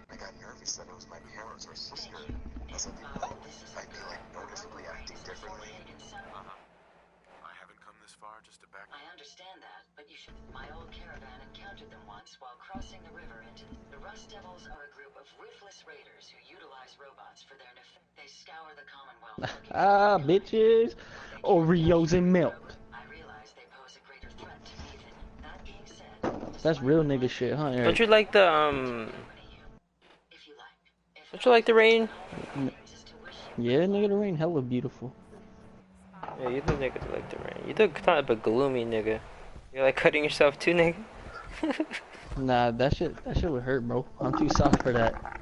[SPEAKER 4] I got nervous that it was my parents or sister, as I'd be like noticeably acting differently.
[SPEAKER 5] I haven't come this far just to back.
[SPEAKER 7] I understand that, but you should. My old caravan encountered them once while crossing the river into the Rust Devils are a group of ruthless raiders who utilize robots for their They scour the Commonwealth.
[SPEAKER 1] Ah, bitches. Oreos and milk.
[SPEAKER 7] I realize they pose a greater threat to Ethan. That being said,
[SPEAKER 1] That's real nigga shit, huh, Eric?
[SPEAKER 3] Don't you like the
[SPEAKER 7] if you like,
[SPEAKER 3] Don't you like the rain?
[SPEAKER 1] Yeah, nigga, the rain hella beautiful.
[SPEAKER 3] Yeah, you the nigga that like the rain. You the type of gloomy nigga. You're like cutting yourself too, nigga.
[SPEAKER 1] Nah, that shit would hurt, bro. I'm too soft for that.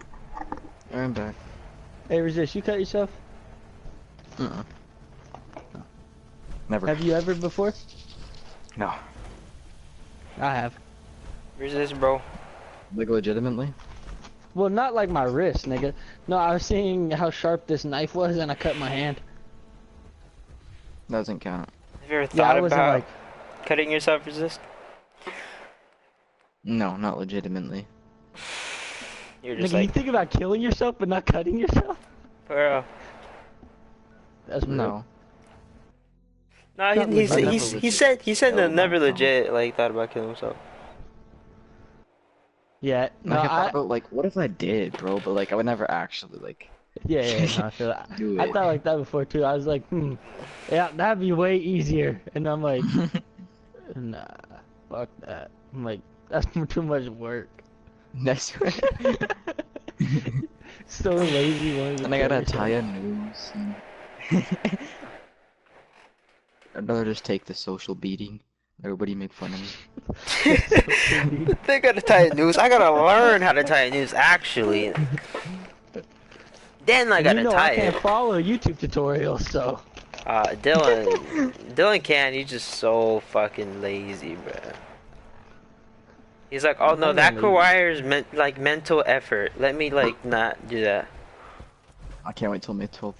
[SPEAKER 2] I'm back.
[SPEAKER 1] Hey, Resist, you cut yourself?
[SPEAKER 2] Never.
[SPEAKER 1] Have you ever before?
[SPEAKER 2] No.
[SPEAKER 1] I have.
[SPEAKER 3] Where's this, bro?
[SPEAKER 2] Like legitimately?
[SPEAKER 1] Well, not like my wrist, nigga. No, I was seeing how sharp this knife was, and I cut my hand.
[SPEAKER 2] Doesn't count.
[SPEAKER 3] Have you ever
[SPEAKER 1] Yeah, I
[SPEAKER 3] thought
[SPEAKER 1] wasn't
[SPEAKER 3] about
[SPEAKER 1] like,
[SPEAKER 3] cutting yourself, Resist?
[SPEAKER 2] No, not legitimately.
[SPEAKER 3] You're just
[SPEAKER 1] nigga, you
[SPEAKER 3] like,
[SPEAKER 1] think about killing yourself but not cutting yourself?
[SPEAKER 3] bro.
[SPEAKER 1] That's real.
[SPEAKER 2] No.
[SPEAKER 3] No,
[SPEAKER 1] Not
[SPEAKER 3] he
[SPEAKER 1] legit.
[SPEAKER 3] he said
[SPEAKER 2] No,
[SPEAKER 3] that never
[SPEAKER 2] no.
[SPEAKER 3] legit like thought about killing himself.
[SPEAKER 1] Yeah, no,
[SPEAKER 2] Like, I thought about, like, what if I did, bro? But, like, I would never actually, like,
[SPEAKER 1] yeah, no, I feel that.
[SPEAKER 2] do
[SPEAKER 1] I
[SPEAKER 2] it.
[SPEAKER 1] thought like that before too. I was like, yeah, that'd be way easier. And I'm like, nah, fuck that. I'm like, that's too much work.
[SPEAKER 2] Next
[SPEAKER 1] So lazy. wanting to
[SPEAKER 2] And I
[SPEAKER 1] kill
[SPEAKER 2] gotta
[SPEAKER 1] yourself.
[SPEAKER 2] tie a noose. I'd rather just take the social beating. Everybody make fun of me.
[SPEAKER 3] They gotta tie a noose. I gotta learn how to tie a noose, actually. Then I
[SPEAKER 1] And
[SPEAKER 3] gotta
[SPEAKER 1] you know
[SPEAKER 3] tie
[SPEAKER 1] I can't
[SPEAKER 3] it.
[SPEAKER 1] follow YouTube tutorials, so.
[SPEAKER 3] Dylan can. He's just so fucking lazy, bruh. He's like, oh no,
[SPEAKER 1] I'm
[SPEAKER 3] that
[SPEAKER 1] not lazy.
[SPEAKER 3] requires mental effort. Let me like not do that.
[SPEAKER 2] I can't wait till May 12th.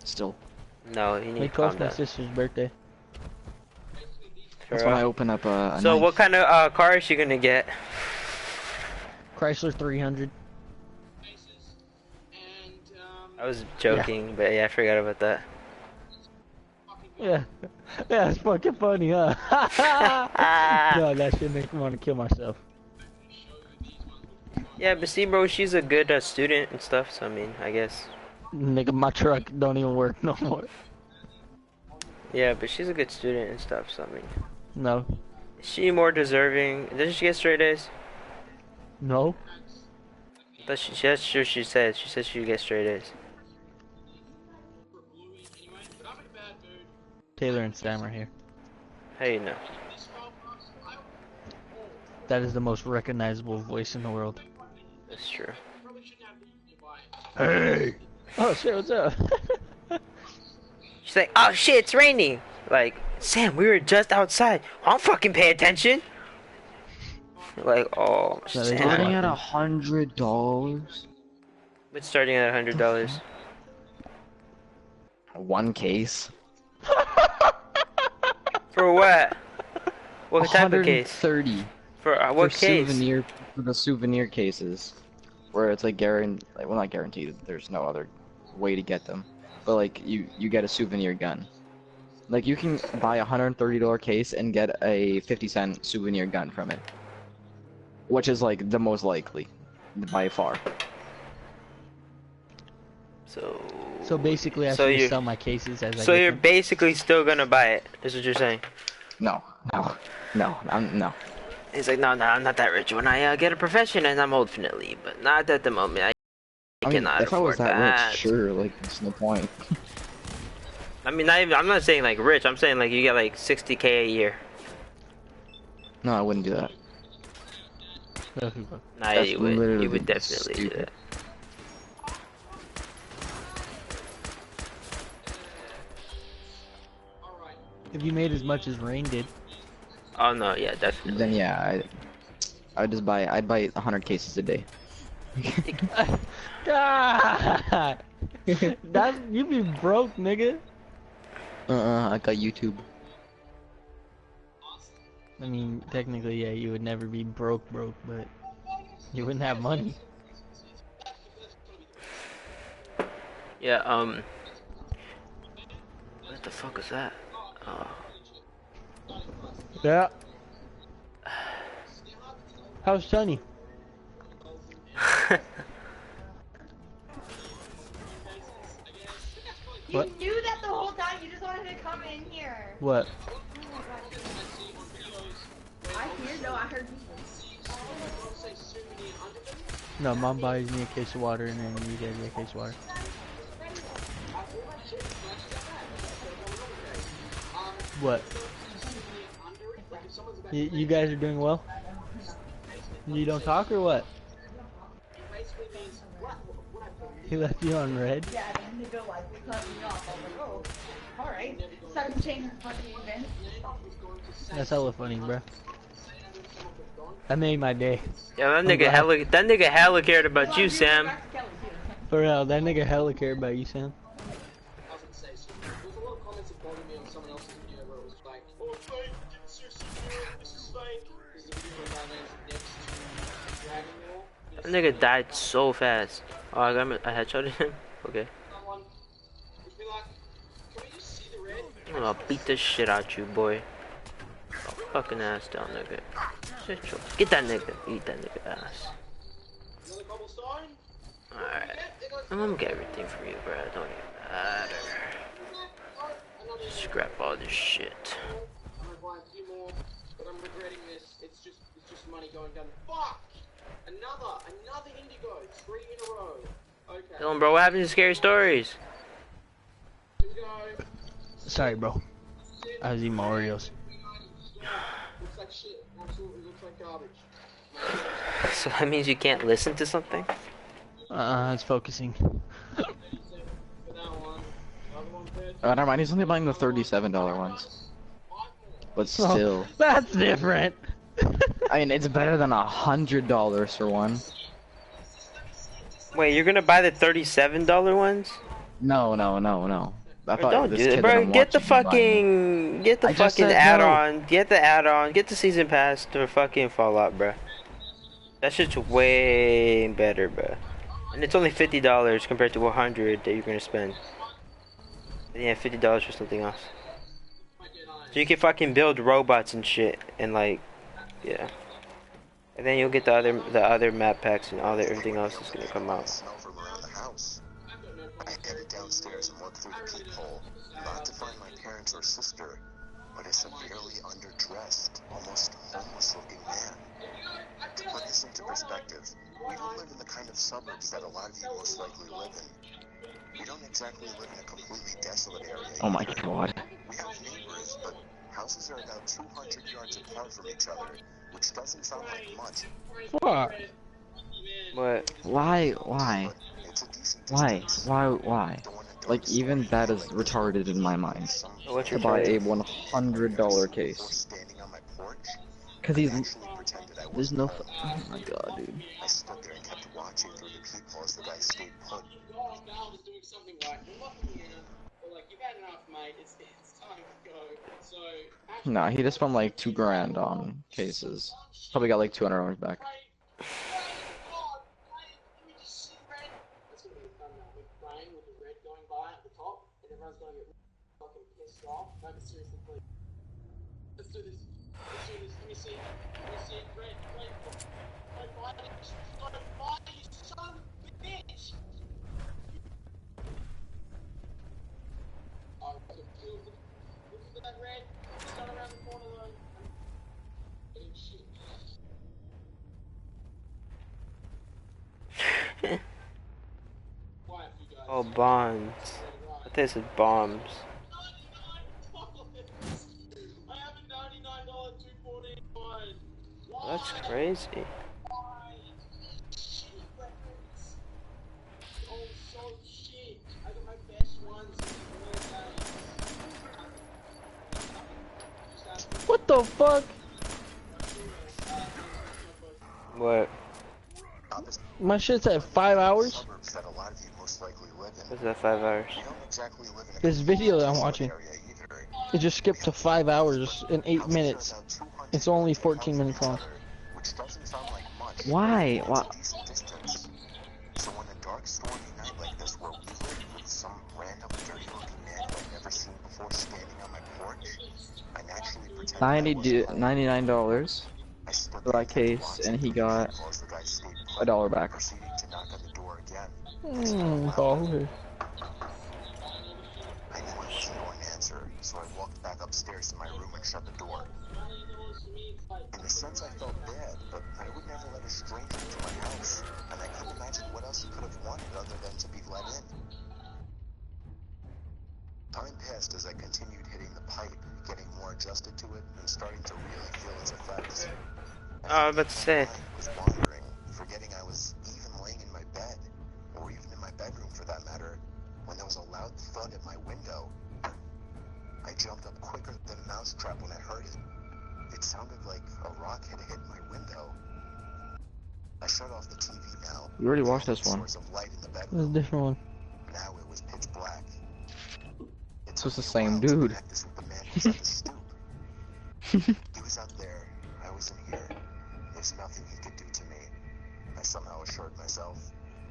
[SPEAKER 2] Still.
[SPEAKER 3] No, you need
[SPEAKER 1] May
[SPEAKER 3] to calm
[SPEAKER 1] 12th, my
[SPEAKER 3] down.
[SPEAKER 1] sister's birthday.
[SPEAKER 2] That's
[SPEAKER 3] For
[SPEAKER 2] when I
[SPEAKER 3] real.
[SPEAKER 2] open up a
[SPEAKER 3] So
[SPEAKER 2] knife.
[SPEAKER 3] what kind of car is you gonna get?
[SPEAKER 1] Chrysler 300.
[SPEAKER 3] I was joking, but yeah, I forgot about that.
[SPEAKER 1] Yeah. Yeah, it's fucking funny, huh? No, that shit makes me want to kill myself.
[SPEAKER 3] Yeah, but see, bro, she's a good student and stuff. So I mean, I guess.
[SPEAKER 1] Nigga, my truck don't even work no more.
[SPEAKER 3] Yeah, but she's a good student and stuff. So I mean,
[SPEAKER 1] No.
[SPEAKER 3] is she more deserving? Doesn't she get straight A's?
[SPEAKER 1] No.
[SPEAKER 3] That's sure she said. She said she'd get straight A's.
[SPEAKER 1] Taylor and Sam are here.
[SPEAKER 3] How you know?
[SPEAKER 1] That is the most recognizable voice in the world.
[SPEAKER 3] That's true.
[SPEAKER 1] Hey! Oh shit, what's up?
[SPEAKER 3] She's like, oh shit, it's raining. Like, Sam, we were just outside. I don't fucking pay attention. Like, oh,
[SPEAKER 1] No, they
[SPEAKER 2] Starting
[SPEAKER 3] Sam.
[SPEAKER 2] at $100.
[SPEAKER 3] It's starting at $100.
[SPEAKER 2] One case.
[SPEAKER 3] For what? What type of case?
[SPEAKER 2] 130
[SPEAKER 3] For what
[SPEAKER 2] for
[SPEAKER 3] case?
[SPEAKER 2] for the souvenir cases, where it's like like, well, not guaranteed. There's no other way to get them, but like you get a souvenir gun. Like you can buy a $130 case and get a 50-cent souvenir gun from it, which is like the most likely, by far.
[SPEAKER 1] So basically, I
[SPEAKER 3] So
[SPEAKER 1] should
[SPEAKER 3] you-
[SPEAKER 1] sell my cases as I
[SPEAKER 3] So
[SPEAKER 1] get
[SPEAKER 3] you're
[SPEAKER 1] them.
[SPEAKER 3] basically still gonna buy it, is what you're saying?
[SPEAKER 2] No. No.
[SPEAKER 3] He's like, no, I'm not that rich. When I get a profession and I'm old finally, but not at the moment. I
[SPEAKER 2] I mean,
[SPEAKER 3] cannot
[SPEAKER 2] if I was
[SPEAKER 3] afford
[SPEAKER 2] that
[SPEAKER 3] that.
[SPEAKER 2] rich, sure. Like, there's no point.
[SPEAKER 3] I mean, I'm not saying like rich. I'm saying like you get like 60K a year.
[SPEAKER 2] No, I wouldn't do that.
[SPEAKER 1] Okay.
[SPEAKER 3] Nah,
[SPEAKER 2] That's
[SPEAKER 3] you
[SPEAKER 2] literally
[SPEAKER 3] would definitely do
[SPEAKER 2] stupid.
[SPEAKER 3] that.
[SPEAKER 1] If you made as much as Rain did.
[SPEAKER 3] Oh no, yeah, definitely.
[SPEAKER 2] Then yeah, I'd buy 100 cases a day.
[SPEAKER 1] God! That's you be broke, nigga.
[SPEAKER 2] I got YouTube.
[SPEAKER 1] I mean, technically, yeah, you would never be broke, but you wouldn't have money.
[SPEAKER 3] Yeah, what the fuck is that?
[SPEAKER 1] Yeah. How's Sunny?
[SPEAKER 8] You knew that the whole time. You just wanted to come in here.
[SPEAKER 1] What?
[SPEAKER 8] I hear. No, I heard people.
[SPEAKER 1] No, Mom buys me a case of water and then you get me a case of water. What? You guys are doing well? You don't talk or what? He left you on red?
[SPEAKER 8] Yeah, and they go like, cut me off. I was like, oh, alright. Started changing fucking events.
[SPEAKER 1] That's hella funny, bro. That made my day.
[SPEAKER 3] Yeah, that nigga hella cared about you, Sam.
[SPEAKER 1] For real, that nigga hella cared about you, Sam.
[SPEAKER 3] That nigga died so fast. Oh, I headshotted him? Okay. I'm gonna beat the shit out you, boy. Oh, fucking ass down, nigga. Get that nigga. Eat that nigga ass. Alright. I'm gonna get everything from you, bro. Don't even matter. Scrap all this shit.
[SPEAKER 9] Another Indigo, 3 in a row. Okay.
[SPEAKER 3] Dylan, bro, what happened to scary stories?
[SPEAKER 1] Sorry, bro. I was eating my Oreos.
[SPEAKER 9] Looks like shit. Absolutely looks like garbage.
[SPEAKER 3] So that means you can't listen to something?
[SPEAKER 1] It's focusing.
[SPEAKER 2] Never mind, he's only buying the $37 ones. But still.
[SPEAKER 1] That's different.
[SPEAKER 2] I mean, it's better than $100 for one.
[SPEAKER 3] Wait, you're gonna buy the $37 ones?
[SPEAKER 2] No. I thought
[SPEAKER 3] Don't
[SPEAKER 2] this
[SPEAKER 3] do it,
[SPEAKER 2] kid
[SPEAKER 3] bro.
[SPEAKER 2] that I'm
[SPEAKER 3] Get the
[SPEAKER 2] watching
[SPEAKER 3] fucking, get the
[SPEAKER 2] I just
[SPEAKER 3] fucking
[SPEAKER 2] said
[SPEAKER 3] add-on. Get the add-on. Get the season pass to fucking Fallout, bro. That shit's way better, bro. And it's only $50 compared to $100 that you're gonna spend. Yeah, $50 for something else. So you can fucking build robots and shit, and like, yeah. And then you'll get the other map packs and all that. Everything else is gonna come out.
[SPEAKER 4] Smell from around the house. I headed downstairs and looked through the peephole, not to find my parents or sister, but a severely underdressed, almost homeless-looking man. To put this into perspective, we don't live in the kind of suburbs that a lot of you most likely live in. We don't exactly live in a completely desolate area.
[SPEAKER 2] Oh my god.
[SPEAKER 4] We have neighbors, but houses are about 200 yards apart from each other, which doesn't sound like much.
[SPEAKER 1] What?
[SPEAKER 3] What?
[SPEAKER 2] Why?
[SPEAKER 4] It's a decent
[SPEAKER 2] Why?
[SPEAKER 4] distance.
[SPEAKER 2] Why? Like, even that is retarded in my mind.
[SPEAKER 3] What's
[SPEAKER 2] To
[SPEAKER 3] your
[SPEAKER 2] buy a
[SPEAKER 3] choice?
[SPEAKER 2] $100 case.
[SPEAKER 4] Standing on my porch,
[SPEAKER 2] Cause he's,
[SPEAKER 4] actually pretended I
[SPEAKER 2] there's
[SPEAKER 4] wasn't
[SPEAKER 2] no,
[SPEAKER 4] home.
[SPEAKER 2] oh my god, dude.
[SPEAKER 4] I stood there and kept watching through the peephole as the guy stayed put.
[SPEAKER 2] Nah, he just spent like $2,000 on cases. Probably got like $200 back.
[SPEAKER 9] Let's do this. Let me see. Red. Don't buy, you son of a bitch! Oh, look at that red. It's not around the corner though. Shit. Quiet, you guys.
[SPEAKER 3] Oh, bonds. I think it said bombs.
[SPEAKER 9] $99. I have a $99 214 coin.
[SPEAKER 3] That's crazy.
[SPEAKER 9] Oh, so shit. I got my best ones.
[SPEAKER 1] What the fuck?
[SPEAKER 3] What?
[SPEAKER 1] My shit's at 5 hours.
[SPEAKER 4] Suburbs that a lot of you most likely live in.
[SPEAKER 3] What's that, 5 hours?
[SPEAKER 4] We don't exactly live in a
[SPEAKER 1] This video that I'm
[SPEAKER 4] convenient
[SPEAKER 1] watching,
[SPEAKER 4] area either.
[SPEAKER 1] it just skipped to 5 hours and 8 minutes. It's only 14 minutes long.
[SPEAKER 4] Which doesn't sound like much.
[SPEAKER 2] Why?
[SPEAKER 4] But
[SPEAKER 2] Why?
[SPEAKER 4] it's a decent distance. So on a dark, stormy night like this where we live with some random dirty-looking man who I've never seen before standing on my porch, I naturally pretended I wasn't lying.
[SPEAKER 2] $99
[SPEAKER 4] I stood
[SPEAKER 2] for
[SPEAKER 4] there
[SPEAKER 2] that case, and he got
[SPEAKER 4] as the guy stayed
[SPEAKER 2] a dollar back.
[SPEAKER 4] proceeding to knock on the door again.
[SPEAKER 1] Baller.
[SPEAKER 4] I knew I wasn't going to answer, so I walked back upstairs to my room and shut the door. In a sense, I felt bad, but I would never let a stranger into my house, and I couldn't imagine what else he could have wanted other than to be let in. Time passed as I continued hitting the pipe, getting more adjusted to it, and starting to really feel its effects.
[SPEAKER 3] I was about to say.
[SPEAKER 4] I was wandering, forgetting I was even laying in my bed, or even in my bedroom for that matter, when there was a loud thud at my window. I jumped up quicker than a mousetrap when I heard it. It sounded like a rock had hit my window. I shut off the TV now.
[SPEAKER 2] We already watched this one.
[SPEAKER 4] Source of light in the
[SPEAKER 1] This is a
[SPEAKER 4] bedroom.
[SPEAKER 1] different one.
[SPEAKER 4] Now it was pitch black. It
[SPEAKER 2] So it's
[SPEAKER 4] took
[SPEAKER 2] the
[SPEAKER 4] me a
[SPEAKER 2] same
[SPEAKER 4] while to
[SPEAKER 2] dude.
[SPEAKER 4] connect this with the man who's at the stoop. He was out there. I was in here. There's nothing he could do to me. I somehow assured myself.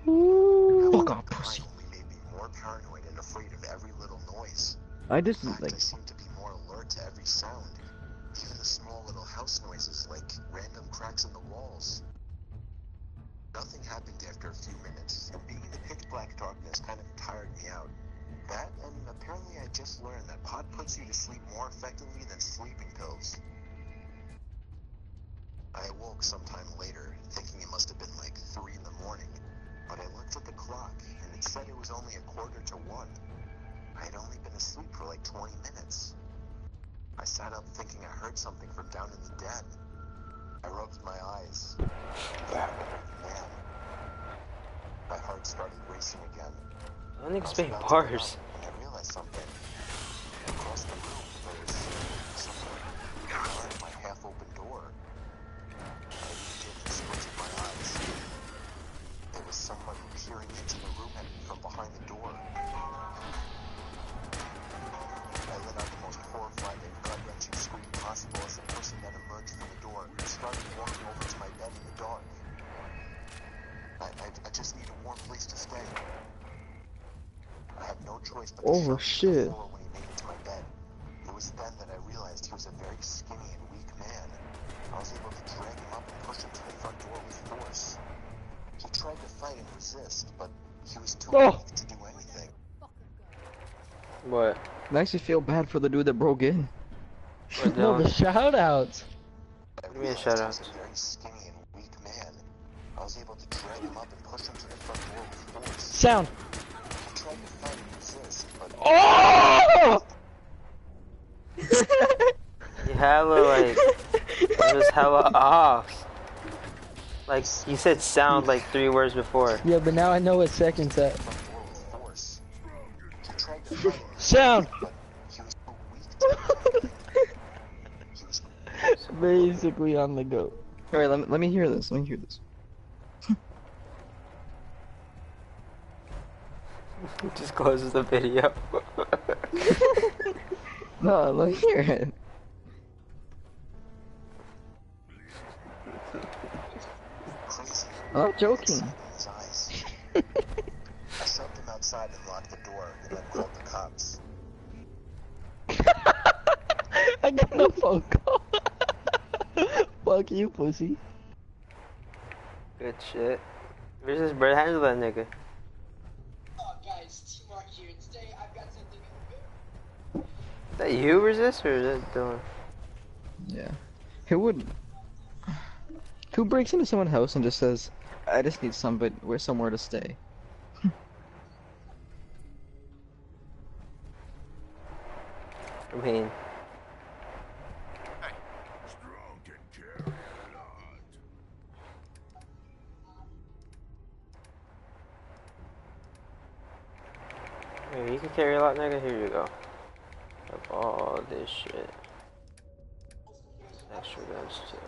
[SPEAKER 2] Fuck off,
[SPEAKER 4] The
[SPEAKER 2] pussy.
[SPEAKER 4] night only made me more paranoid and afraid of every little noise.
[SPEAKER 2] I just
[SPEAKER 4] In fact,
[SPEAKER 2] like
[SPEAKER 4] I seemed to be more alert to every sound. Even the small little house noises like random cracks in the walls. Nothing happened after a few minutes, and being in the pitch black darkness kind of tired me out. That, and apparently I just learned that pot puts you to sleep more effectively than sleeping pills. I awoke sometime later, thinking it must have been like 3 in the morning, but I looked at the clock, and it said it was only 1:45. I had only been asleep for like 20 minutes. I sat up thinking I heard something from down in the den. I rubbed my eyes. Man. My heart started racing again.
[SPEAKER 3] I don't think it's being
[SPEAKER 4] I was about to
[SPEAKER 3] bars.
[SPEAKER 4] get up when I realized something. Across the room, there's someone behind my half-open door. I did and squinted my eyes. There was someone peering into the room at me from behind the door. I let out the most horrified and gut-wrenching scream possible as the person that emerged from the door started walking over to my bed in the dark. I just need a warm place to stay. I had no choice but to
[SPEAKER 2] Oh,
[SPEAKER 4] shove him to the
[SPEAKER 2] shit.
[SPEAKER 4] floor when he made it to my bed. It was then that I realized he was a very skinny and weak man. I was able to drag him up and push him to the front door with force. He tried to fight and resist, but he was too
[SPEAKER 1] Oh.
[SPEAKER 4] weak to do anything.
[SPEAKER 3] What?
[SPEAKER 2] it makes me feel bad for the dude that broke in.
[SPEAKER 3] What,
[SPEAKER 1] No, the
[SPEAKER 3] Dylan?
[SPEAKER 1] shout outs.
[SPEAKER 4] I
[SPEAKER 3] Give me a
[SPEAKER 4] realized
[SPEAKER 3] shout
[SPEAKER 4] he
[SPEAKER 3] out.
[SPEAKER 4] was a very skinny and weak man. I was able to drag him up and push him to the front door with force.
[SPEAKER 1] Sound.
[SPEAKER 4] He tried to fight and resist, but
[SPEAKER 1] Oh!
[SPEAKER 3] You hella like, it was hella off. Like, you said sound like 3 words before.
[SPEAKER 1] Yeah, but now I know what second's at.
[SPEAKER 4] front door with force. He tried to fight and
[SPEAKER 1] Sound.
[SPEAKER 4] but he was too weak to do anything. He was
[SPEAKER 1] Basically on the go.
[SPEAKER 2] Alright, let me hear this. Let me hear this.
[SPEAKER 3] Just closes the video.
[SPEAKER 2] No, let me hear it.
[SPEAKER 4] crazy.
[SPEAKER 2] I'm not joking.
[SPEAKER 4] In his eyes. I shoved him outside and locked the door, and then called the cops.
[SPEAKER 1] I got no phone call. Fuck you, pussy.
[SPEAKER 3] Good shit. Where's this bird? Handle that nigga.
[SPEAKER 9] Oh, guys, T-Mark here. Today I've got something
[SPEAKER 3] Is that you, Resist, or is that Dylan?
[SPEAKER 2] Yeah. Who breaks into someone's house and just says, I just need somewhere to stay?
[SPEAKER 3] I mean, Here, you can carry a lot, nigga. Here you go. Of all this shit. Extra guns too.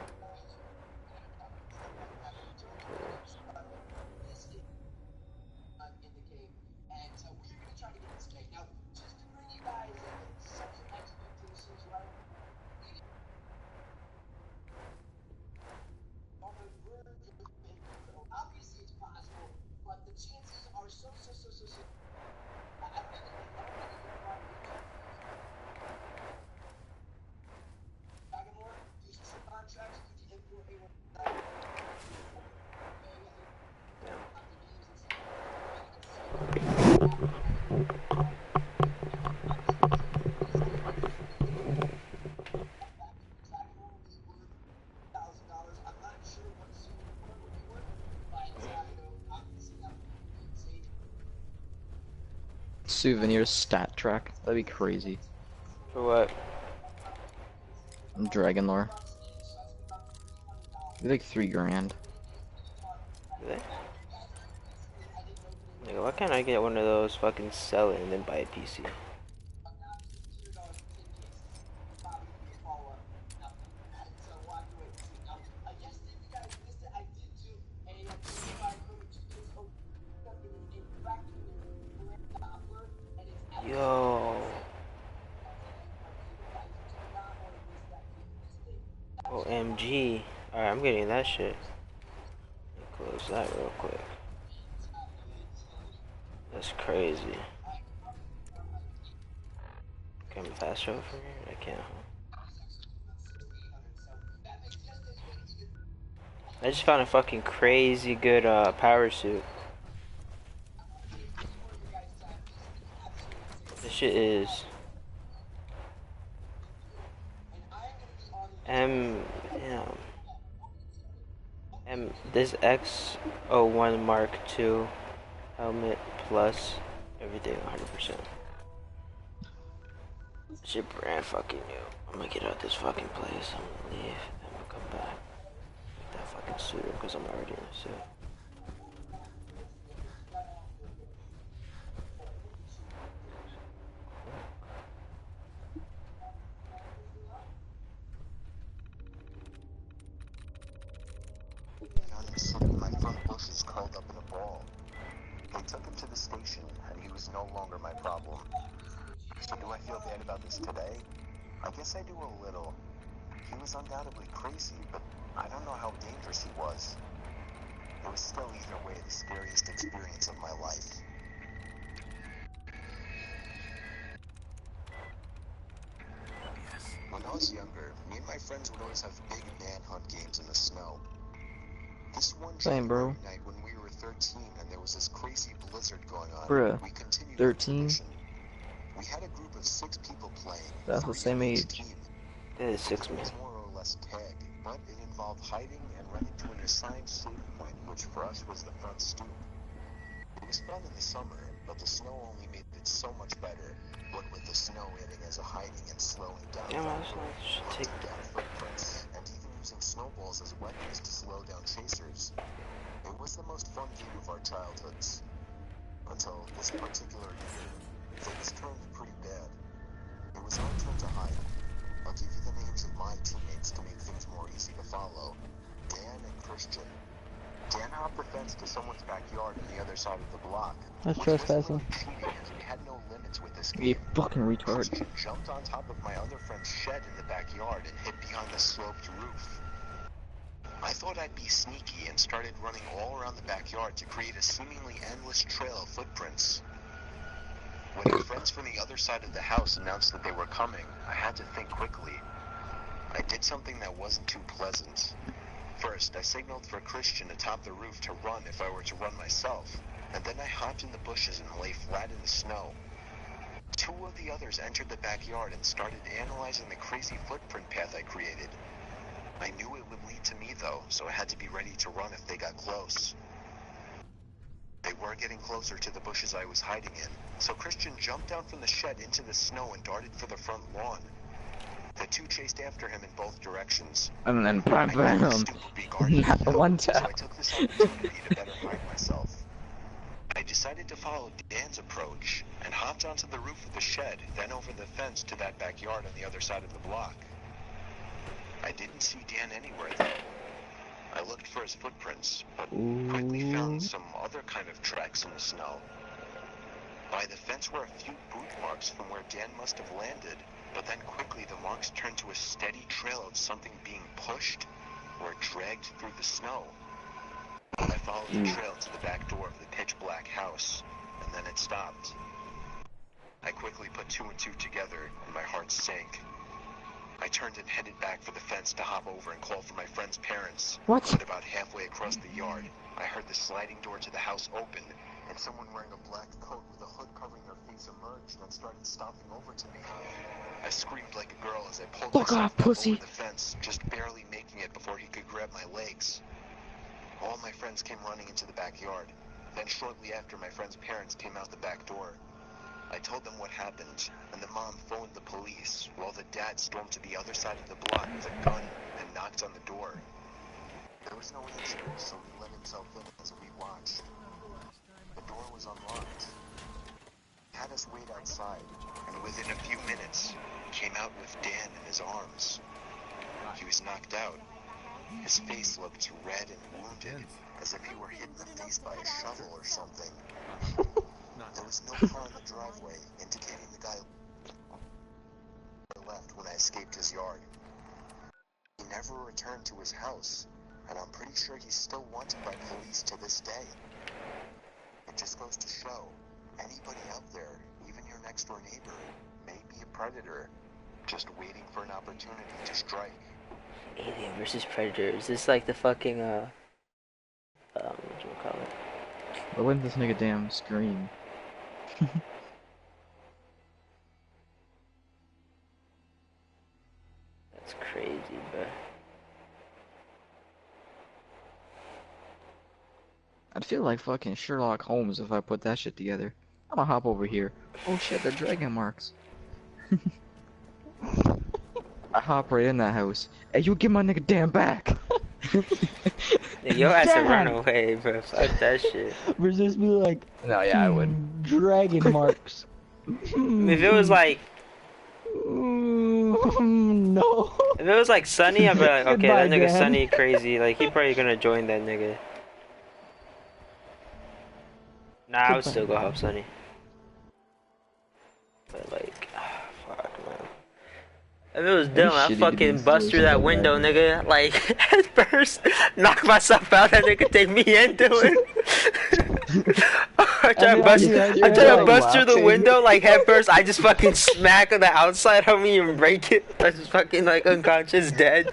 [SPEAKER 2] Souvenir stat track. That'd be crazy.
[SPEAKER 3] For what?
[SPEAKER 2] Dragon lore. It'd be like $3 grand.
[SPEAKER 3] Really? Nigga, why can't I get one of those, fucking sell it and then buy a PC? Yo. OMG. Alright, I'm getting that shit. Close that real quick. That's crazy. Can I fast travel from here? I can't. I just found a fucking crazy good power suit. This shit is this X01 Mark II helmet plus everything 100%. Shit brand fucking new. I'm gonna get out this fucking place. I'm gonna leave. I'm gonna come back. Get that fucking suit because I'm already in a suit.
[SPEAKER 4] My front bush is curled up in a ball. They took him to the station, and he was no longer my problem. So do I feel bad about this today? I guess I do a little. He was undoubtedly crazy, but I don't know how dangerous he was. It was still either way the scariest experience of my life. When I was younger, me and my friends would always have big manhunt games in the snow. This one
[SPEAKER 2] Same, bro.
[SPEAKER 4] night when we were 13 and there was this crazy blizzard going on,
[SPEAKER 2] Bruh,
[SPEAKER 4] we continued
[SPEAKER 2] 13?
[SPEAKER 4] We had a group of 6 people playing.
[SPEAKER 2] That's the
[SPEAKER 4] 3
[SPEAKER 2] same
[SPEAKER 4] on each
[SPEAKER 2] age.
[SPEAKER 4] team.
[SPEAKER 3] It is 6
[SPEAKER 4] It
[SPEAKER 3] man.
[SPEAKER 4] was more or less tag, but it involved hiding and running to an assigned safe point, which for us was the front stoop. It was fun in the summer, but the snow only made it so much better. What with the snow hitting as a hiding and slowing down,
[SPEAKER 3] Yeah, man, I should take
[SPEAKER 4] hunting down footprints, and even using snowballs as weapons to slow down chasers. It was the most fun game of our childhoods. Until this particular year, things turned pretty bad. It was our turn to hide. I'll give you the names of my teammates to make things more easy to follow. Dan and Christian. Dan hopped the fence to someone's backyard on the other side of the block.
[SPEAKER 1] That's
[SPEAKER 4] which wasn't
[SPEAKER 1] trespassing.
[SPEAKER 4] really cheating, as we had no limits with this
[SPEAKER 2] You
[SPEAKER 4] game.
[SPEAKER 2] fucking retard.
[SPEAKER 4] Christian jumped on top of my other friend's shed in the backyard and hid behind the sloped roof. I thought I'd be sneaky and started running all around the backyard to create a seemingly endless trail of footprints. When our friends from the other side of the house announced that they were coming, I had to think quickly. I did something that wasn't too pleasant. First, I signaled for Christian atop the roof to run if I were to run myself, and then I hopped in the bushes and lay flat in the snow. 2 of the others entered the backyard and started analyzing the crazy footprint path I created. I knew it would lead to me though, so I had to be ready to run if they got close. They were getting closer to the bushes I was hiding in, so Christian jumped down from the shed into the snow and darted for the front lawn. The 2 chased after him in both directions.
[SPEAKER 2] And then
[SPEAKER 4] I knew the
[SPEAKER 2] bam,
[SPEAKER 4] stoop would be guarded,
[SPEAKER 2] not one
[SPEAKER 4] so I
[SPEAKER 2] tap.
[SPEAKER 4] took this opportunity to better hide myself. I decided to to follow Dan's approach and hopped onto the roof of the shed, then over the fence to that backyard on the other side of the block. I didn't see Dan anywhere though. I looked for his footprints, but quickly found some other kind of tracks in the snow. By the fence were a few boot marks from where Dan must have landed, but then quickly the marks turned to a steady trail of something being pushed or dragged through the snow. I followed the trail to the back door of the pitch black house, and then it stopped. I quickly put two and two together, and my heart sank. I turned and headed back for the fence to hop over and call for my friend's parents.
[SPEAKER 2] What?
[SPEAKER 4] But about halfway across the yard, I heard the sliding door to the house open, and someone wearing a black coat with a hood covering their face emerged and started stomping over to me. I screamed like a girl as I pulled myself up over the fence, just barely making it before he could grab my legs. All my friends came running into the backyard. Then shortly after, my friend's parents came out the back door. I told them what happened, and the mom phoned the police, while the dad stormed to the other side of the block with a gun and knocked on the door. There was no answer, so he let himself in as we watched. The door was unlocked. He had us wait outside, and within a few minutes, came out with Dan in his arms. He was knocked out. His face looked red and wounded, as if he were hit in the face by a shovel or something. There was no car in the driveway, indicating the guy left when I escaped his yard. He never returned to his house, and I'm pretty sure he's still wanted by police to this day. It just goes to show, anybody out there, even your next door neighbor, may be a predator, just waiting for an opportunity to strike.
[SPEAKER 3] Alien versus Predator. Is this like the fucking what you call it?
[SPEAKER 2] But when this nigga damn scream?
[SPEAKER 3] That's crazy, bro.
[SPEAKER 2] I'd feel like fucking Sherlock Holmes if I put that shit together. I'm gonna hop over here. Oh shit, they're dragon marks. I hop right in that house. Hey, you get my nigga damn back!
[SPEAKER 3] Yeah, your ass to run away, bro. Fuck that shit.
[SPEAKER 1] Resist be like,
[SPEAKER 2] No, yeah, I would.
[SPEAKER 1] dragon marks.
[SPEAKER 3] If it was like,
[SPEAKER 1] no.
[SPEAKER 3] if it was like Sunny, I'd be like, okay,
[SPEAKER 1] Goodbye,
[SPEAKER 3] that nigga
[SPEAKER 1] Dan.
[SPEAKER 3] Sunny crazy. Like, he probably gonna join that nigga. Nah, I would still go help Sunny. But like, fuck, man. If it was Dylan, I'd
[SPEAKER 2] shitty to
[SPEAKER 3] fucking
[SPEAKER 2] be
[SPEAKER 3] bust through that
[SPEAKER 2] so
[SPEAKER 3] window,
[SPEAKER 2] bad.
[SPEAKER 3] nigga. Like, at first, knock myself out, that nigga take me in, Dylan. I try to bust through the window, like, head first, I just fucking smack on the outside of me and break it. I just fucking, like, unconscious, dead.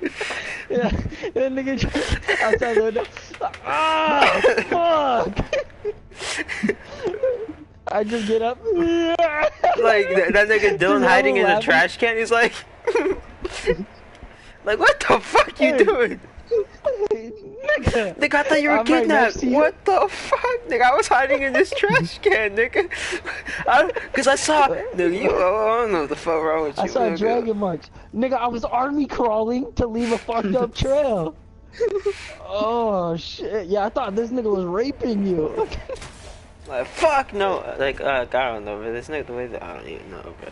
[SPEAKER 1] Yeah, that nigga just outside the window. Ah, fuck! I just get up.
[SPEAKER 3] Like, that nigga Dylan hiding in the trash can, he's like... like, what the fuck you doing?
[SPEAKER 1] Nigga,
[SPEAKER 3] Nigga, I thought you were
[SPEAKER 1] I'm right next
[SPEAKER 3] kidnapped.
[SPEAKER 1] to you.
[SPEAKER 3] What the fuck? Nigga, I was hiding in this trash can, nigga. Cause I saw... Nigga, you... I don't know what the fuck wrong with you.
[SPEAKER 1] I saw
[SPEAKER 3] nigga.
[SPEAKER 1] dragon marks. Nigga, I was army crawling to leave a fucked up trail. Oh shit! Yeah, I thought this nigga was raping you.
[SPEAKER 3] Like, fuck no. Like, I don't know, but this nigga, the way that... I don't even know, bro.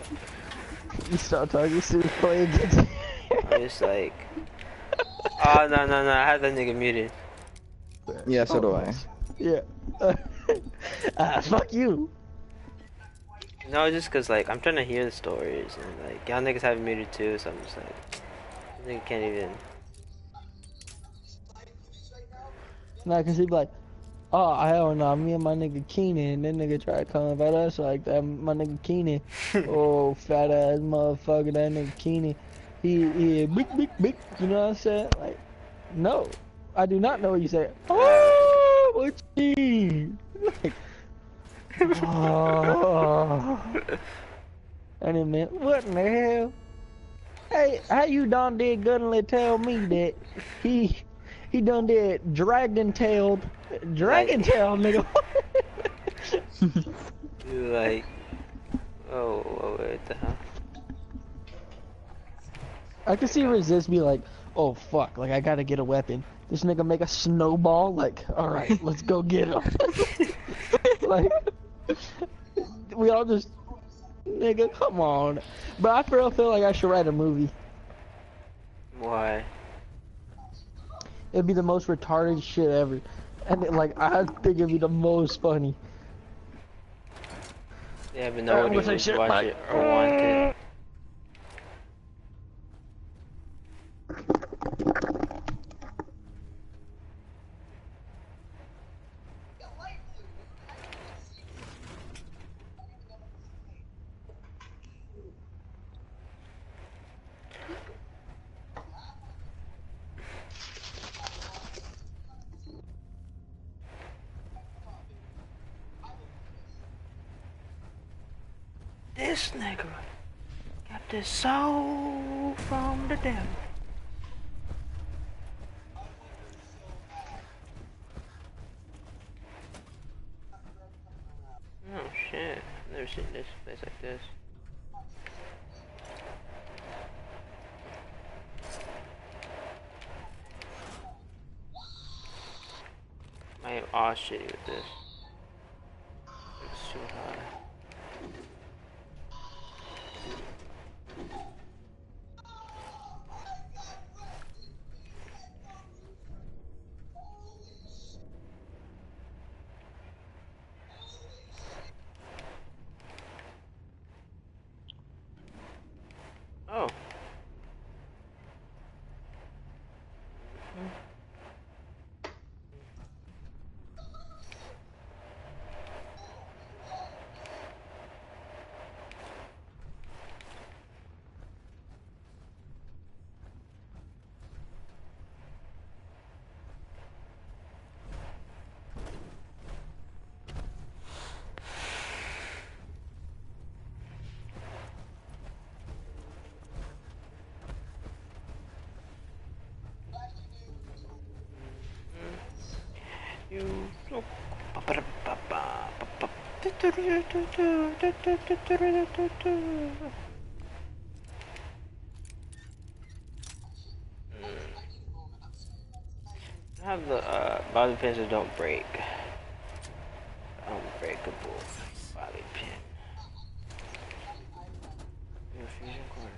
[SPEAKER 1] You start talking to play against.
[SPEAKER 3] I'm just like... Oh, no, I had that nigga muted.
[SPEAKER 2] Yeah, so do I.
[SPEAKER 1] Yeah. Fuck you.
[SPEAKER 3] No, just cause, like, I'm trying to hear the stories, and, like, y'all niggas have it muted too, so I'm just like... This nigga can't even...
[SPEAKER 1] Nah, cause he be like, oh, I don't know, me and my nigga Keenan, that nigga try to come about us like that, my nigga Keenan. Oh, fat ass motherfucker, that nigga Keenan. He big, you know what I'm saying? Like, no, I do not know what you said. Oh, what you mean? Like, oh. And then, man, what in the hell? Hey, how you done did gonna tell me that he done did dragon-tailed, nigga.
[SPEAKER 3] You're like... Oh, what the hell?
[SPEAKER 1] I can see Resist be like, oh fuck, like I gotta get a weapon. This nigga make a snowball, like, alright, let's go get him. Like, We all just, nigga, come on. But I for real feel like I should write a movie.
[SPEAKER 3] Why?
[SPEAKER 1] It'd be the most retarded shit ever. And I think it'd be the most funny.
[SPEAKER 3] Yeah, but nobody would watch it or want it. This nigga got this soul from the devil. Oh shit, I've never seen this place like this. I am all shitty with this. It's too high. Oh. You have the bobby pins that don't break. Unbreakable bobby pin. Fusion cord.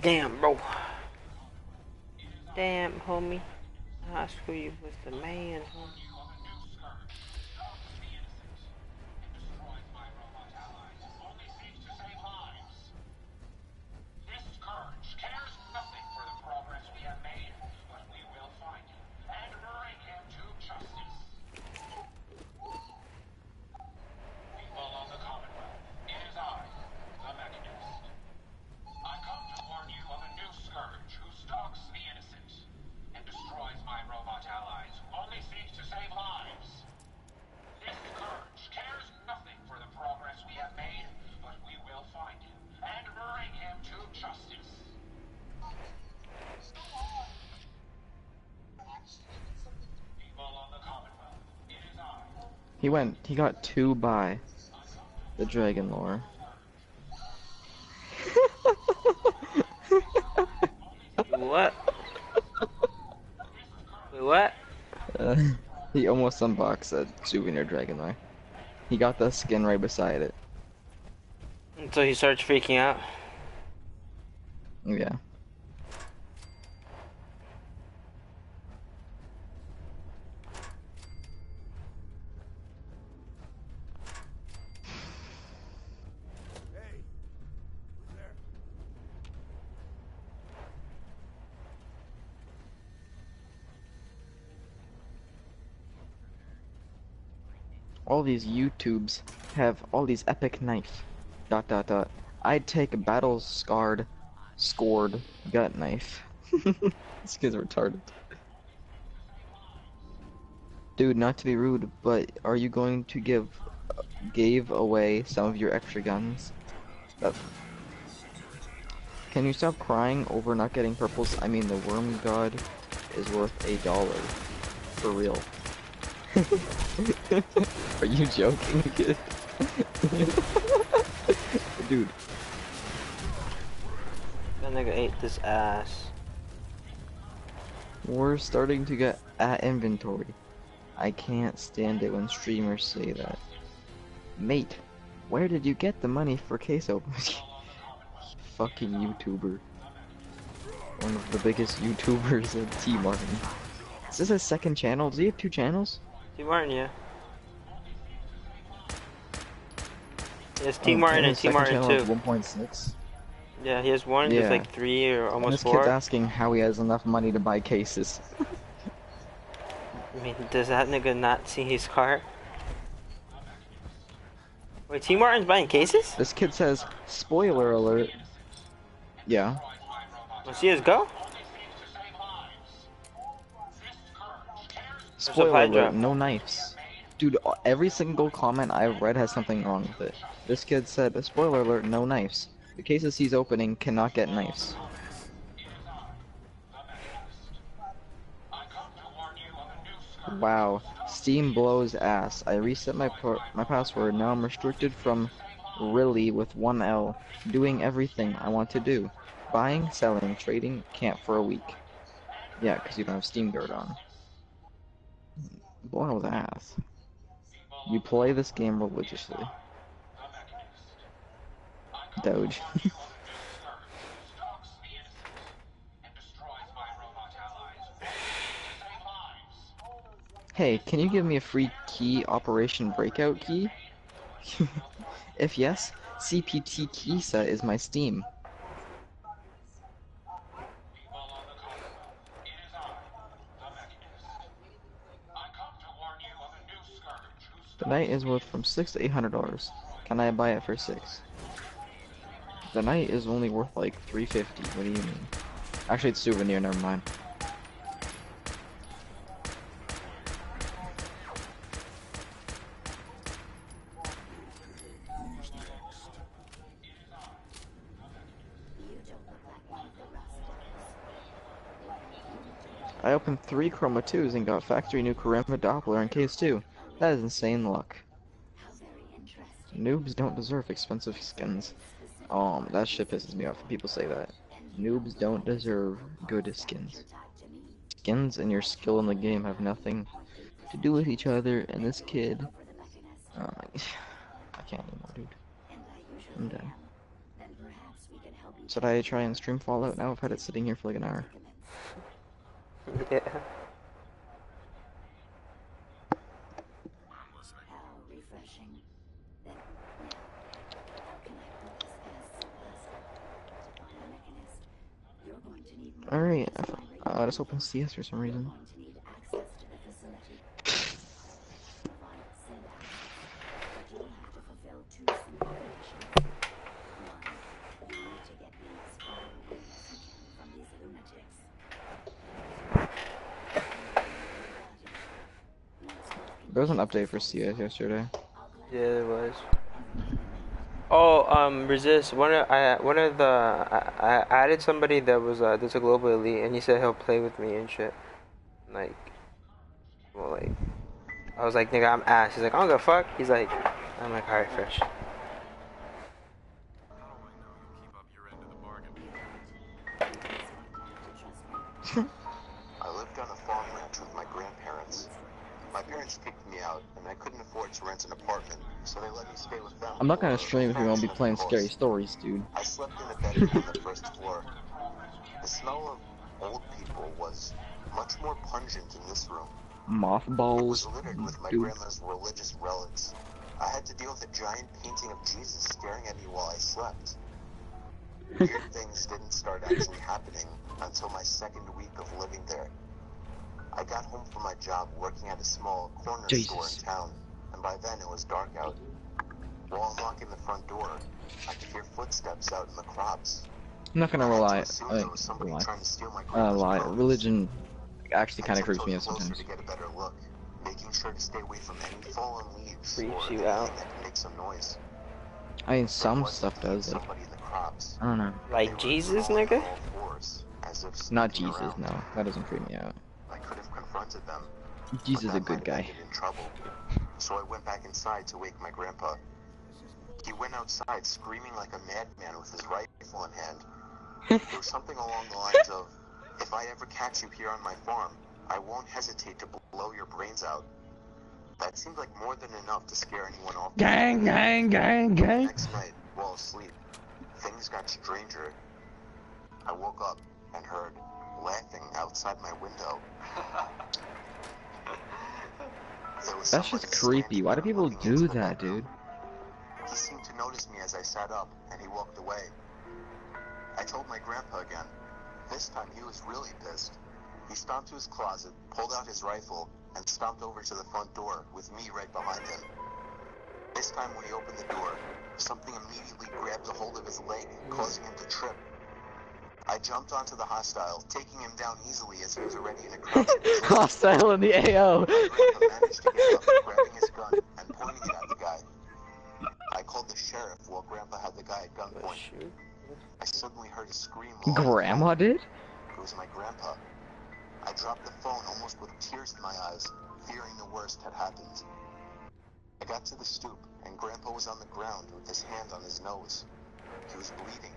[SPEAKER 3] Damn, bro. Damn, homie. High school you was the man, homie.
[SPEAKER 2] He got 2 by the Dragon Lore.
[SPEAKER 3] What? Wait, what?
[SPEAKER 2] He almost unboxed a souvenir Dragon Lore. He got the skin right beside it.
[SPEAKER 3] So he starts freaking out.
[SPEAKER 2] Yeah. All these YouTubes have all these epic knife. ... I'd take a battle-scored gut knife. This kid's retarded. Dude, not to be rude, but are you going to gave away some of your extra guns? Can you stop crying over not getting purples? I mean, the worm god is worth $1. For real. Are you joking, kid? Dude.
[SPEAKER 3] That nigga ate this ass.
[SPEAKER 2] We're starting to get at inventory. I can't stand it when streamers say that. Mate, where did you get the money for queso? Fucking YouTuber. One of the biggest YouTubers in T Martin. Is this his second channel? Does he have 2 channels?
[SPEAKER 3] T Martin, yeah. Yes, T Martin and T Martin 2.
[SPEAKER 2] 1.6.
[SPEAKER 3] Yeah, he has one. There's like 3 or
[SPEAKER 2] And
[SPEAKER 3] almost
[SPEAKER 2] this
[SPEAKER 3] 4.
[SPEAKER 2] kid's asking how he has enough money to buy cases.
[SPEAKER 3] I mean, does that nigga not see his car? Wait, T Martin's buying cases?
[SPEAKER 2] This kid says, spoiler alert. Yeah.
[SPEAKER 3] Let's see his go.
[SPEAKER 2] Spoiler alert, no knives. Dude, every single comment I've read has something wrong with it. This kid said, spoiler alert, no knives. The cases he's opening cannot get knives. Wow, Steam blows ass. I reset my password, now I'm restricted from really with 1 L, doing everything I want to do. Buying, selling, trading, can't for a week. Yeah, because you don't have Steam Guard on. Blows ass. You play this game religiously. Doge. Hey, can you give me a free key, Operation Breakout key? If yes, CPT key set is my Steam. The night is worth from $600 to $800. Can I buy it for $6? The night is only worth like $350. What do you mean? Actually, it's souvenir. Never mind. I opened 3 Chroma 2s and got factory new Karamba Doppler in case 2. That is insane luck. Noobs don't deserve expensive skins. That shit pisses me off when people say that. Noobs don't deserve good skins. Skins and your skill in the game have nothing to do with each other, and this kid... I can't anymore, dude. I'm done. Should I try and stream Fallout now? I've had it sitting here for like an hour.
[SPEAKER 3] Yeah.
[SPEAKER 2] Alright, I just opened CS for some reason. There was an update for CS yesterday.
[SPEAKER 3] Yeah, there was. Oh, resist. I added somebody that was that's a global elite, and he said he'll play with me and shit. Like, well, like, I was like, nigga, I'm ass. He's like, I don't give a fuck. He's like, I'm like, alright, fresh.
[SPEAKER 4] I lived on a farm ranch with my grandparents. My parents kicked me out, and I couldn't afford to rent an apartment, so they let me stay with them.
[SPEAKER 2] I'm not gonna stream if you won't be playing scary stories, dude.
[SPEAKER 4] I slept in a bedroom on the first floor. The smell of old people was much more pungent in this room. It
[SPEAKER 2] Mothballs,
[SPEAKER 4] was littered with my
[SPEAKER 2] dude.
[SPEAKER 4] grandma's religious relics. I had to deal with a giant painting of Jesus staring at me while I slept. Weird things didn't start actually happening until my second week of living there. I got home from my job working at a small corner store in town, and by then it was dark out. While unlocking the front door, I could hear footsteps out in the crops.
[SPEAKER 2] I'm not gonna
[SPEAKER 4] I had to
[SPEAKER 2] rely.
[SPEAKER 4] assume there was somebody trying to steal my
[SPEAKER 2] Lie.
[SPEAKER 4] grandpa's produce.
[SPEAKER 2] Religion actually
[SPEAKER 4] I
[SPEAKER 2] kind of creeps
[SPEAKER 4] tiptoed
[SPEAKER 2] me out
[SPEAKER 4] closer
[SPEAKER 2] sometimes.
[SPEAKER 4] to get a better look, making sure to stay away from any fallen leaves
[SPEAKER 3] Creeps
[SPEAKER 4] or
[SPEAKER 3] you
[SPEAKER 4] anything
[SPEAKER 3] out.
[SPEAKER 4] that could make some noise.
[SPEAKER 2] I mean,
[SPEAKER 4] There
[SPEAKER 2] some
[SPEAKER 4] was
[SPEAKER 2] stuff
[SPEAKER 4] indeed
[SPEAKER 2] does. Like,
[SPEAKER 4] somebody in the crops.
[SPEAKER 2] I don't know.
[SPEAKER 4] They
[SPEAKER 3] Like
[SPEAKER 4] were
[SPEAKER 3] Jesus,
[SPEAKER 4] crawling
[SPEAKER 3] nigga?
[SPEAKER 4] on all fours, as if
[SPEAKER 2] Not
[SPEAKER 4] sneaking
[SPEAKER 2] Jesus.
[SPEAKER 4] around.
[SPEAKER 2] No, that doesn't freak me out.
[SPEAKER 4] I could have confronted them,
[SPEAKER 2] Jesus
[SPEAKER 4] but
[SPEAKER 2] is a
[SPEAKER 4] that
[SPEAKER 2] good
[SPEAKER 4] might have
[SPEAKER 2] guy.
[SPEAKER 4] ended in trouble. So I went back inside to wake my grandpa. He went outside screaming like a madman with his rifle in hand. It was something along the lines of, "If I ever catch you here on my farm, I won't hesitate to blow your brains out." That seemed like more than enough to scare anyone off.
[SPEAKER 1] Gang, gang, gang,
[SPEAKER 4] The
[SPEAKER 1] gang.
[SPEAKER 4] next night, while asleep, things got stranger. I woke up and heard laughing outside my window. There was
[SPEAKER 2] That's
[SPEAKER 4] somebody
[SPEAKER 2] just creepy.
[SPEAKER 4] standing
[SPEAKER 2] Why do
[SPEAKER 4] there
[SPEAKER 2] people
[SPEAKER 4] looking into
[SPEAKER 2] do
[SPEAKER 4] the
[SPEAKER 2] that,
[SPEAKER 4] bedroom.
[SPEAKER 2] dude?
[SPEAKER 4] He seemed to notice me as I sat up, and he walked away. I told my grandpa again. This time he was really pissed. He stomped to his closet, pulled out his rifle, and stomped over to the front door, with me right behind him. This time when he opened the door, something immediately grabbed a hold of his leg, causing him to trip. I jumped onto the hostile, taking him down easily as he was already in a crouching position.
[SPEAKER 2] Hostile in the AO.
[SPEAKER 4] My grandpa managed to get up, grabbing his gun and pointing it at the guy. I called the sheriff while Grandpa had the guy at gunpoint. I suddenly heard a scream. along the
[SPEAKER 2] Grandma
[SPEAKER 4] phone.
[SPEAKER 2] did?
[SPEAKER 4] It was my grandpa. I dropped the phone almost with tears in my eyes, fearing the worst had happened. I got to the stoop, and Grandpa was on the ground with his hand on his nose. He was bleeding.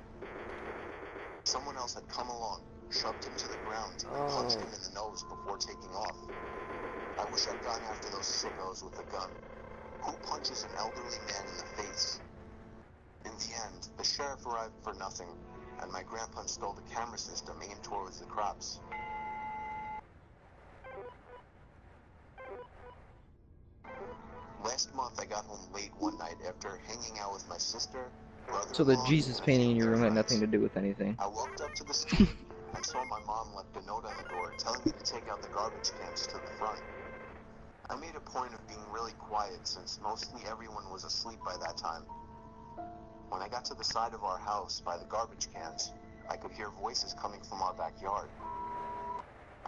[SPEAKER 4] Someone else had come along, shoved him to the ground, and punched him in the nose before taking off. I wish I'd gone after those sickos with a gun. Who punches an elderly man in the face? In the end, the sheriff arrived for nothing, and my grandpa installed a camera system aimed towards the crops. Last month, I got home late one night after hanging out with my sister, brother-in-law,
[SPEAKER 2] So the Jesus
[SPEAKER 4] and a
[SPEAKER 2] painting
[SPEAKER 4] few
[SPEAKER 2] in your
[SPEAKER 4] of
[SPEAKER 2] room
[SPEAKER 4] their
[SPEAKER 2] had nothing
[SPEAKER 4] friends.
[SPEAKER 2] to do with anything.
[SPEAKER 4] I walked up to the stoop and saw my mom left a note on the door telling me to take out the garbage cans to the front. I made a point of being really quiet since mostly everyone was asleep by that time. When I got to the side of our house by the garbage cans, I could hear voices coming from our backyard.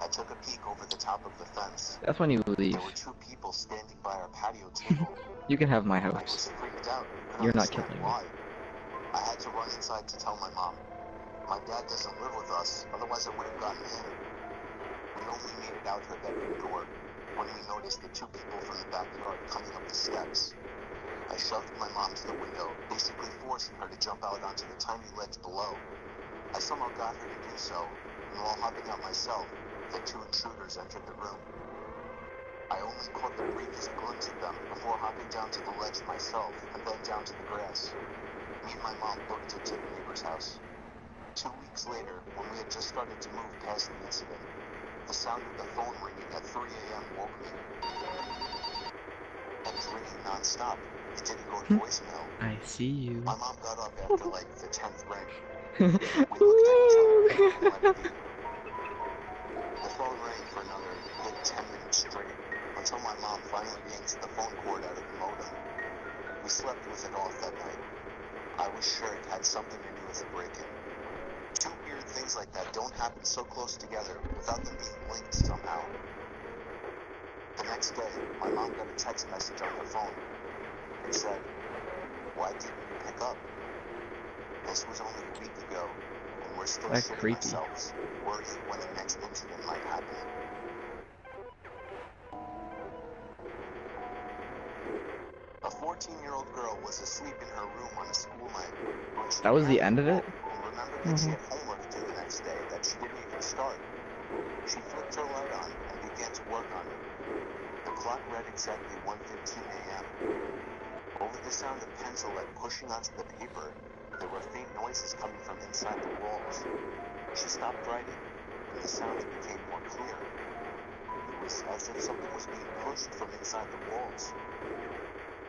[SPEAKER 4] I took a peek over the top of the fence.
[SPEAKER 2] That's when you leave.
[SPEAKER 4] There were two people standing by our patio table.
[SPEAKER 2] You can have my
[SPEAKER 4] I was
[SPEAKER 2] house.
[SPEAKER 4] freaked out. Couldn't
[SPEAKER 2] You're not
[SPEAKER 4] understand
[SPEAKER 2] killing me.
[SPEAKER 4] why. I had to run inside to tell my mom. My dad doesn't live with us, otherwise I would have gotten in. We only made it out her bedroom door when we noticed the two people from the backyard coming up the steps. I shoved my mom to the window, basically forcing her to jump out onto the tiny ledge below. I somehow got her to do so, and while hopping out myself, the two intruders entered the room. I only caught the briefest glimpse of them before hopping down to the ledge myself and then down to the grass. Me and my mom booked it to the neighbor's house. 2 weeks later, when we had just started to move past the incident, the sound of the phone ringing at 3 a.m. woke me. It was ringing non-stop. It didn't go to voicemail.
[SPEAKER 2] I see you.
[SPEAKER 4] My mom got up after like the 10th ring. We looked at each other and let it be. The phone rang for another good 10 minutes straight, until my mom finally yanked the phone cord out of the modem. We slept with it off that night. I was sure it had something to do with the break-in. Two weird things like that don't happen so close together without them being linked somehow. The next day, my mom got a text message on her phone. It said, "Why didn't you pick up?" This was only a week ago, and we're still
[SPEAKER 2] That's
[SPEAKER 4] shitting
[SPEAKER 2] creepy.
[SPEAKER 4] ourselves, worrying when the next incident might happen. A 14-year-old girl was asleep in her room on a school night when she
[SPEAKER 2] That was the
[SPEAKER 4] barely
[SPEAKER 2] end of it?
[SPEAKER 4] woke and remembered that she had homework due the next day that she didn't even start. She flipped her light on and began to work on it. The clock read exactly 1:15 a.m. Over the sound of pencil lead pushing onto the paper, there were faint noises coming from inside the walls. She stopped writing, and the sounds became more clear. It was as if something was being pushed from inside the walls.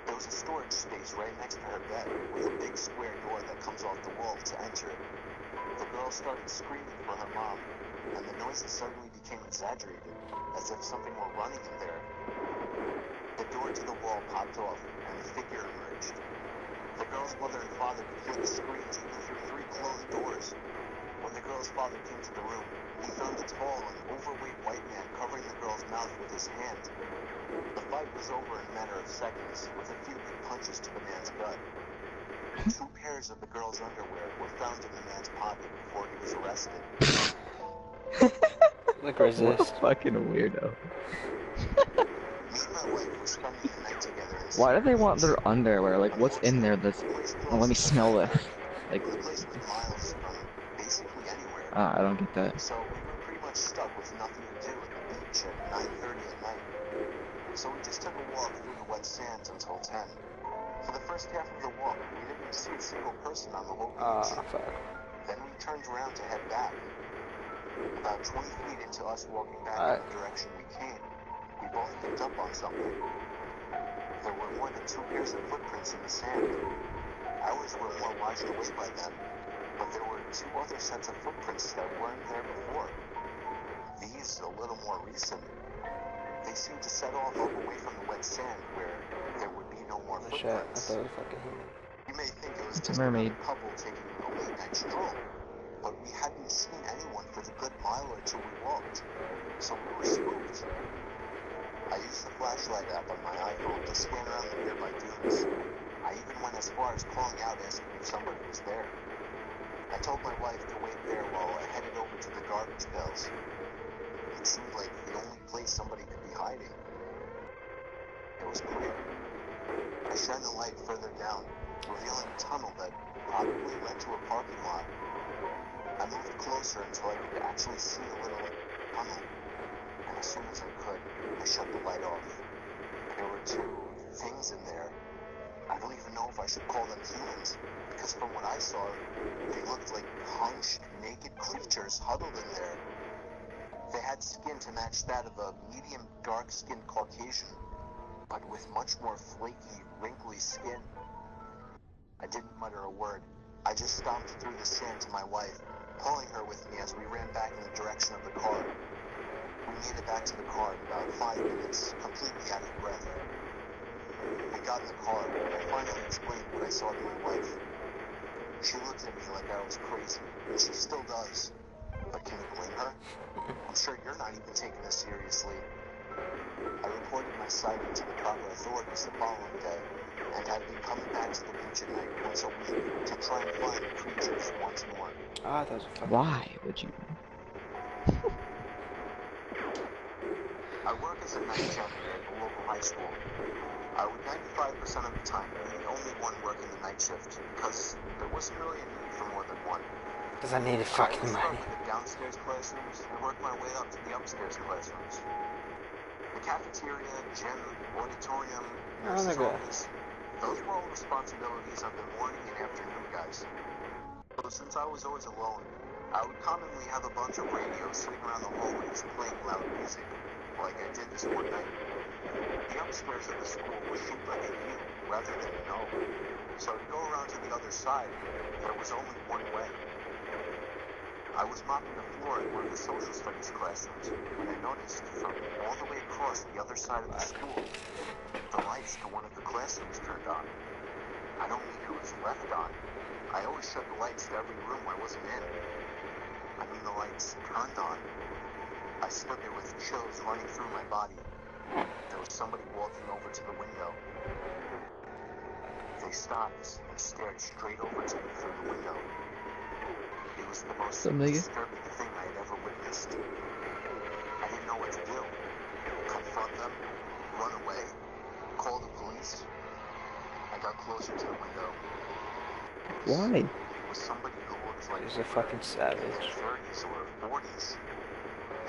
[SPEAKER 4] There was a storage space right next to her bed, with a big square door that comes off the wall to enter. The girl started screaming for her mom, and the noises suddenly became exaggerated, as if something were running in there. The door to the wall popped off, and a figure emerged. The girl's mother and father could hear the screams even through 3 closed doors. When the girl's father came to the room, he found a tall and overweight white man covering the girl's mouth with his hand. The fight was over in a matter of seconds, with a few big punches to the man's gut. 2 pairs of the girl's underwear were found in the man's pocket before he was arrested.
[SPEAKER 3] Look,
[SPEAKER 2] What a
[SPEAKER 3] resist.
[SPEAKER 2] fucking weirdo.
[SPEAKER 4] Me and my wife were spending the night together in
[SPEAKER 2] Why do they
[SPEAKER 4] St.
[SPEAKER 2] want
[SPEAKER 4] Louis.
[SPEAKER 2] their underwear? Like, what's in there that's... Oh, let me smell this. Like,
[SPEAKER 4] The place was miles from basically anywhere.
[SPEAKER 2] I don't get that.
[SPEAKER 4] So we were pretty much stuck with nothing to do at the beach at 9:30 at night. So we just took a walk through the wet sands until 10. For the first half of the walk, we didn't see a single person on the whole beach.
[SPEAKER 3] Fuck.
[SPEAKER 4] Then we turned around to head back. About 20 feet into us walking back in the direction we came, we both picked up on something. There were more than 2 pairs of footprints in the sand. Ours were more washed away by them, but there were 2 other sets of footprints that weren't there before. These, a little more recent. They seemed to set off up away from the wet sand where there would be no more
[SPEAKER 3] Oh, shit. I
[SPEAKER 4] footprints.
[SPEAKER 3] thought it was fucking human.
[SPEAKER 4] You may think it was
[SPEAKER 2] It's a
[SPEAKER 4] just
[SPEAKER 2] mermaid.
[SPEAKER 4] another couple taking a late night stroll, but we hadn't seen anyone for the good mile or 2 we walked, so we were spooked. I used the flashlight app on my iPhone to scan around the nearby dunes. I even went as far as calling out asking if somebody was there. I told my wife to wait there while I headed over to the garbage pails. It seemed like the only place somebody could be hiding. It was clear. I shined the light further down, revealing a tunnel that probably led to a parking lot. I moved closer until I could actually see a little tunnel, and as soon as I could, I shut the light off. There were 2 things in there. I don't even know if I should call them humans, because from what I saw, they looked like hunched, naked creatures huddled in there. They had skin to match that of a medium dark-skinned Caucasian, but with much more flaky, wrinkly skin. I didn't mutter a word. I just stomped through the sand to my wife, pulling her with me as we ran back in the direction of the car. We made it back to the car in about 5 minutes, completely out of breath. We got in the car, and I finally explained what I saw to my wife. She looked at me like I was crazy, and she still does. But can you blame her? I'm sure you're not even taking this seriously. I reported my sighting to the proper authorities the following day, and had been coming back to the beach at night once a week to try and find the creatures once more.
[SPEAKER 3] Ah, that was fucking.
[SPEAKER 2] Why would you?
[SPEAKER 4] I work as a night janitor at the local high school. I would 95% of the time be the only one working the night shift, because there wasn't really a need for more than one.
[SPEAKER 3] Because I needed
[SPEAKER 4] I
[SPEAKER 3] fucking
[SPEAKER 4] would start
[SPEAKER 3] money.
[SPEAKER 4] with the downstairs classrooms and work my way up to the upstairs classrooms. The cafeteria, gym, auditorium,
[SPEAKER 3] Oh,
[SPEAKER 4] nurse's
[SPEAKER 3] they're good.
[SPEAKER 4] office, those were all responsibilities of the morning and afternoon guys. So since I was always alone, I would commonly have a bunch of radios sitting around the hallways playing loud music, like I did this one night. The upstairs of the school was shaped like a U rather than an O, so to go around to the other side, there was only one way. I was mopping the floor in one of the social studies classrooms when I noticed from all the way across the other side of the school, the lights to one of the classrooms turned on. I don't mean it was left on. I always shut the lights to every room I wasn't in. I mean the lights turned on. I stood there with chills running through my body. There was somebody walking over to the window. They stopped and stared straight over to me through the window. It was the most
[SPEAKER 2] Some nigga.
[SPEAKER 4] disturbing thing I had ever witnessed. I didn't know what to do. Confront them? Run away? Call the police? I got closer to the window.
[SPEAKER 2] Why?
[SPEAKER 4] It was somebody who looked like
[SPEAKER 3] He's a fucking
[SPEAKER 4] in
[SPEAKER 3] savage.
[SPEAKER 4] their 30s or 40s.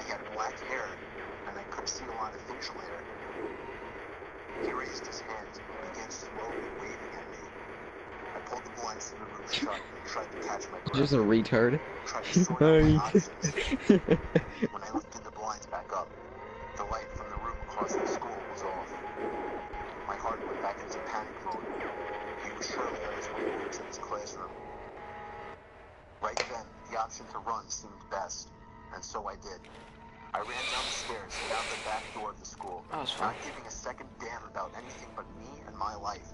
[SPEAKER 4] He had black hair, and I could see a lot of facial hair. He raised his hand and began slowly waving at me. I pulled the blinds to the room shut and tried to catch my breath.
[SPEAKER 2] Just a retard.
[SPEAKER 4] Tried to sort out my options. When I lifted the blinds back up, the light from the room across the school was off. My heart went back into panic mode. He was surely on his way over to his classroom. Right then, the option to run seemed best, and so I did. I ran down the stairs and out the back door of the school,
[SPEAKER 3] That was fun.
[SPEAKER 4] not giving a second damn about anything but me and my life.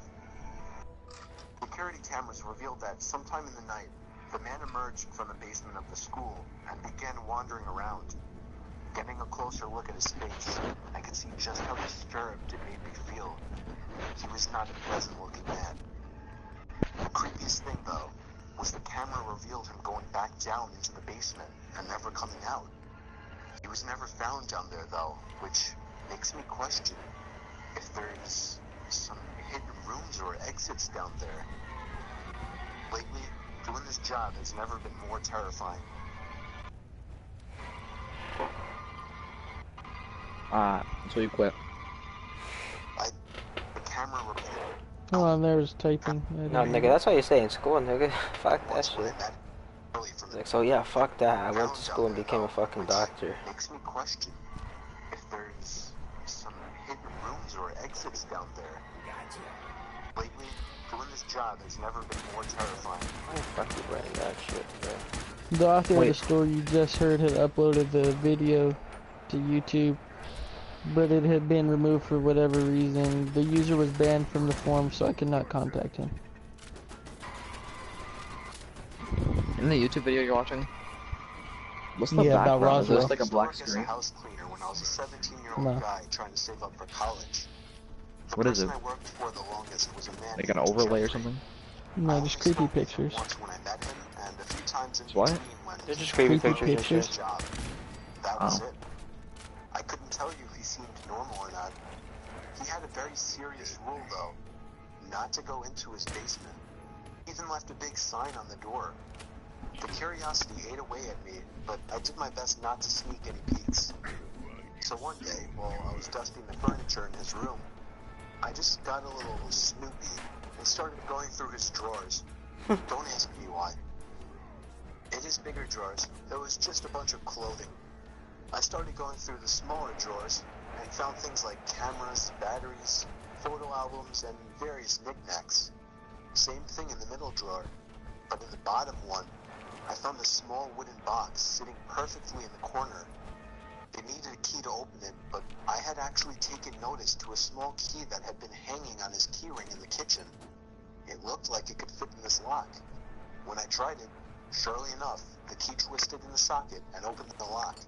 [SPEAKER 4] Security cameras revealed that sometime in the night, the man emerged from the basement of the school and began wandering around. Getting a closer look at his face, I could see just how disturbed it made me feel. He was not a pleasant-looking man. The creepiest thing, though, was the camera revealed him going back down into the basement and never coming out. He was never found down there, though, which makes me question if there's some hidden rooms or exits down there. Lately, doing this job has never been more terrifying.
[SPEAKER 2] So you quit.
[SPEAKER 4] The camera revealed.
[SPEAKER 1] Hold on, there was typing.
[SPEAKER 3] No, nigga, that's why you stay in school, nigga. Fuck that shit. Like, so yeah, fuck that. I went to school and became a fucking doctor.
[SPEAKER 4] Makes me question if there's some hidden rooms or exits down there. Lately, doing this job has never been more terrifying.
[SPEAKER 3] Why the fuck you writing that shit, bro?
[SPEAKER 1] The author
[SPEAKER 2] Wait.
[SPEAKER 1] of the story you just heard had uploaded the video to YouTube, but it had been removed for whatever reason. The user was banned from the forum, so I could not contact him.
[SPEAKER 2] In the YouTube video you're watching? What's the
[SPEAKER 1] Yeah, about
[SPEAKER 2] background? Is
[SPEAKER 1] Roswell.
[SPEAKER 2] this like a black
[SPEAKER 4] As a
[SPEAKER 2] screen?
[SPEAKER 4] house cleaner when I was a 17-year-old
[SPEAKER 1] No.
[SPEAKER 4] guy trying to save up for college. The
[SPEAKER 2] What is
[SPEAKER 4] person
[SPEAKER 2] it?
[SPEAKER 4] I worked for the longest was a man
[SPEAKER 2] Like an
[SPEAKER 4] named
[SPEAKER 2] overlay or
[SPEAKER 4] Jeffrey.
[SPEAKER 2] something?
[SPEAKER 1] No,
[SPEAKER 4] I
[SPEAKER 1] just
[SPEAKER 4] only
[SPEAKER 1] creepy
[SPEAKER 4] spoke with him
[SPEAKER 1] pictures.
[SPEAKER 4] once when I met him, and a few times in
[SPEAKER 2] What?
[SPEAKER 4] between when
[SPEAKER 3] They're just
[SPEAKER 4] he
[SPEAKER 3] creepy
[SPEAKER 4] told me
[SPEAKER 1] pictures and
[SPEAKER 4] his
[SPEAKER 1] shit.
[SPEAKER 4] job. That was
[SPEAKER 2] Oh.
[SPEAKER 4] it. I couldn't tell you he seemed normal or not. He had a very serious rule, though, not to go into his basement. He even left a big sign on the door. The curiosity ate away at me, but I did my best not to sneak any peeks. So one day, while I was dusting the furniture in his room, I just got a little snoopy and started going through his drawers. Don't ask me why. In his bigger drawers, there was just a bunch of clothing. I started going through the smaller drawers and found things like cameras, batteries, photo albums, and various knickknacks. Same thing in the middle drawer, but in the bottom one, I found a small wooden box sitting perfectly in the corner. It needed a key to open it, but I had actually taken notice to a small key that had been hanging on his keyring in the kitchen. It looked like it could fit in this lock. When I tried it, surely enough, the key twisted in the socket and opened the lock.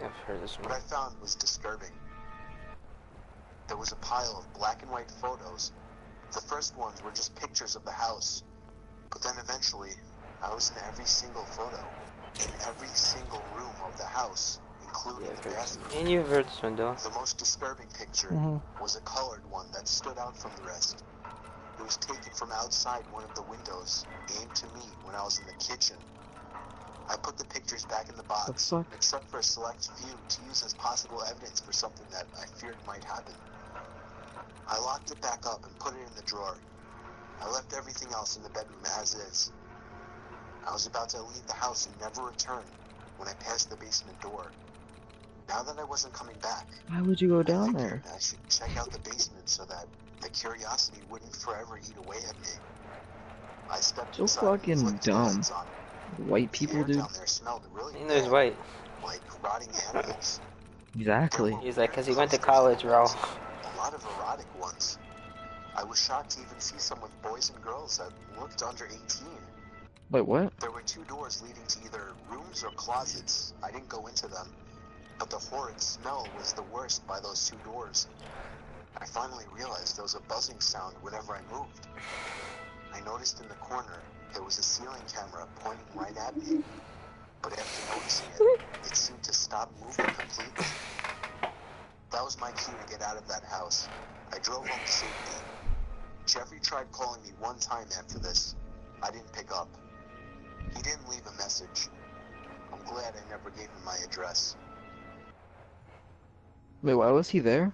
[SPEAKER 3] I've heard this
[SPEAKER 4] What
[SPEAKER 3] one.
[SPEAKER 4] I found was disturbing. There was a pile of black and white photos. The first ones were just pictures of the house. But then eventually, I was in every single photo, in every single room of the house, including
[SPEAKER 3] Yeah,
[SPEAKER 4] the bathroom.
[SPEAKER 3] and you've heard this one, though.
[SPEAKER 4] The most disturbing picture
[SPEAKER 1] Mhm.
[SPEAKER 4] was a colored one that stood out from the rest. It was taken from outside one of the windows, aimed to me when I was in the kitchen. I put the pictures back in the box,
[SPEAKER 2] fuck?
[SPEAKER 4] except for a select few to use as possible evidence for something that I feared might happen. I locked it back up and put it in the drawer. I left everything else in the bedroom as is. I was about to leave the house and never return when I passed the basement door. Now that I wasn't coming back,
[SPEAKER 2] Why would you go
[SPEAKER 4] I
[SPEAKER 2] down
[SPEAKER 4] figured
[SPEAKER 2] there?
[SPEAKER 4] I should check out the basement so that the curiosity wouldn't forever eat away at me. I stepped
[SPEAKER 2] So
[SPEAKER 4] inside and
[SPEAKER 2] fucking
[SPEAKER 4] flicked the
[SPEAKER 2] dumb.
[SPEAKER 4] lights on.
[SPEAKER 2] White
[SPEAKER 4] The
[SPEAKER 2] people,
[SPEAKER 4] air
[SPEAKER 2] dude.
[SPEAKER 4] down there smelled really
[SPEAKER 3] And there's
[SPEAKER 4] bad,
[SPEAKER 3] white.
[SPEAKER 4] like rotting animals.
[SPEAKER 2] Exactly.
[SPEAKER 3] He's like, 'cause he went to college, bro.
[SPEAKER 4] A lot of erotic ones. I was shocked to even see some with boys and girls that looked under 18.
[SPEAKER 2] Wait, what?
[SPEAKER 4] There were two doors leading to either rooms or closets. I didn't go into them, but the horrid smell was the worst by those two doors. I finally realized there was a buzzing sound whenever I moved. I noticed in the corner there was a ceiling camera pointing right at me, but after noticing it, it seemed to stop moving completely. That was my cue to get out of that house. I drove home to safety. Jeffrey tried calling me one time after this. I didn't pick up. He didn't leave a message. I'm glad I never gave him my address.
[SPEAKER 2] Wait, why was he there?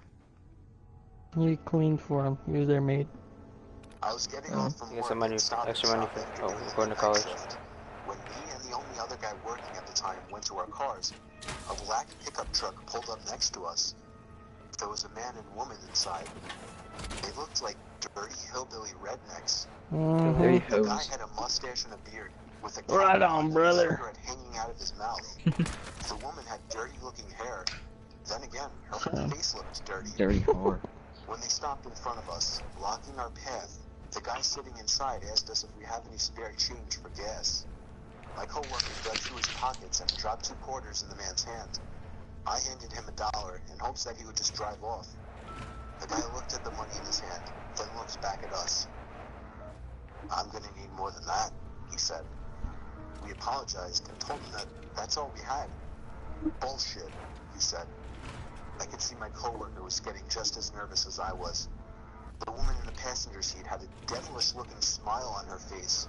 [SPEAKER 1] He cleaned for him. He was their maid.
[SPEAKER 4] I was getting
[SPEAKER 2] Oh.
[SPEAKER 4] off from
[SPEAKER 3] You get
[SPEAKER 4] work
[SPEAKER 3] some money,
[SPEAKER 4] at Stop and
[SPEAKER 3] extra money
[SPEAKER 4] Shop
[SPEAKER 3] for
[SPEAKER 4] after doing the
[SPEAKER 3] going to
[SPEAKER 4] midnight
[SPEAKER 3] college.
[SPEAKER 4] shift. When me and the only other guy working at the time went to our cars, a black pickup truck pulled up next to us. There was a man and woman inside. They looked like dirty hillbilly rednecks.
[SPEAKER 1] Mhm.
[SPEAKER 2] There he
[SPEAKER 4] The guy
[SPEAKER 2] goes.
[SPEAKER 4] had a mustache and a beard, with a
[SPEAKER 1] Right
[SPEAKER 4] cap
[SPEAKER 1] on,
[SPEAKER 4] and a
[SPEAKER 1] brother.
[SPEAKER 4] cigarette hanging out of his mouth. The woman had dirty-looking hair. Then again, her whole face looked dirty.
[SPEAKER 2] Dirty whore.
[SPEAKER 4] When they stopped in front of us, blocking our path, the guy sitting inside asked us if we have any spare change for gas. My coworker dug through his pockets and dropped 2 quarters in the man's hand. I handed him $1 in hopes that he would just drive off. The guy looked at the money in his hand, then looked back at us. "I'm gonna need more than that," he said. We apologized and told him that that's all we had. "Bullshit," he said. I could see my coworker was getting just as nervous as I was. The woman in the passenger seat had a devilish-looking smile on her face.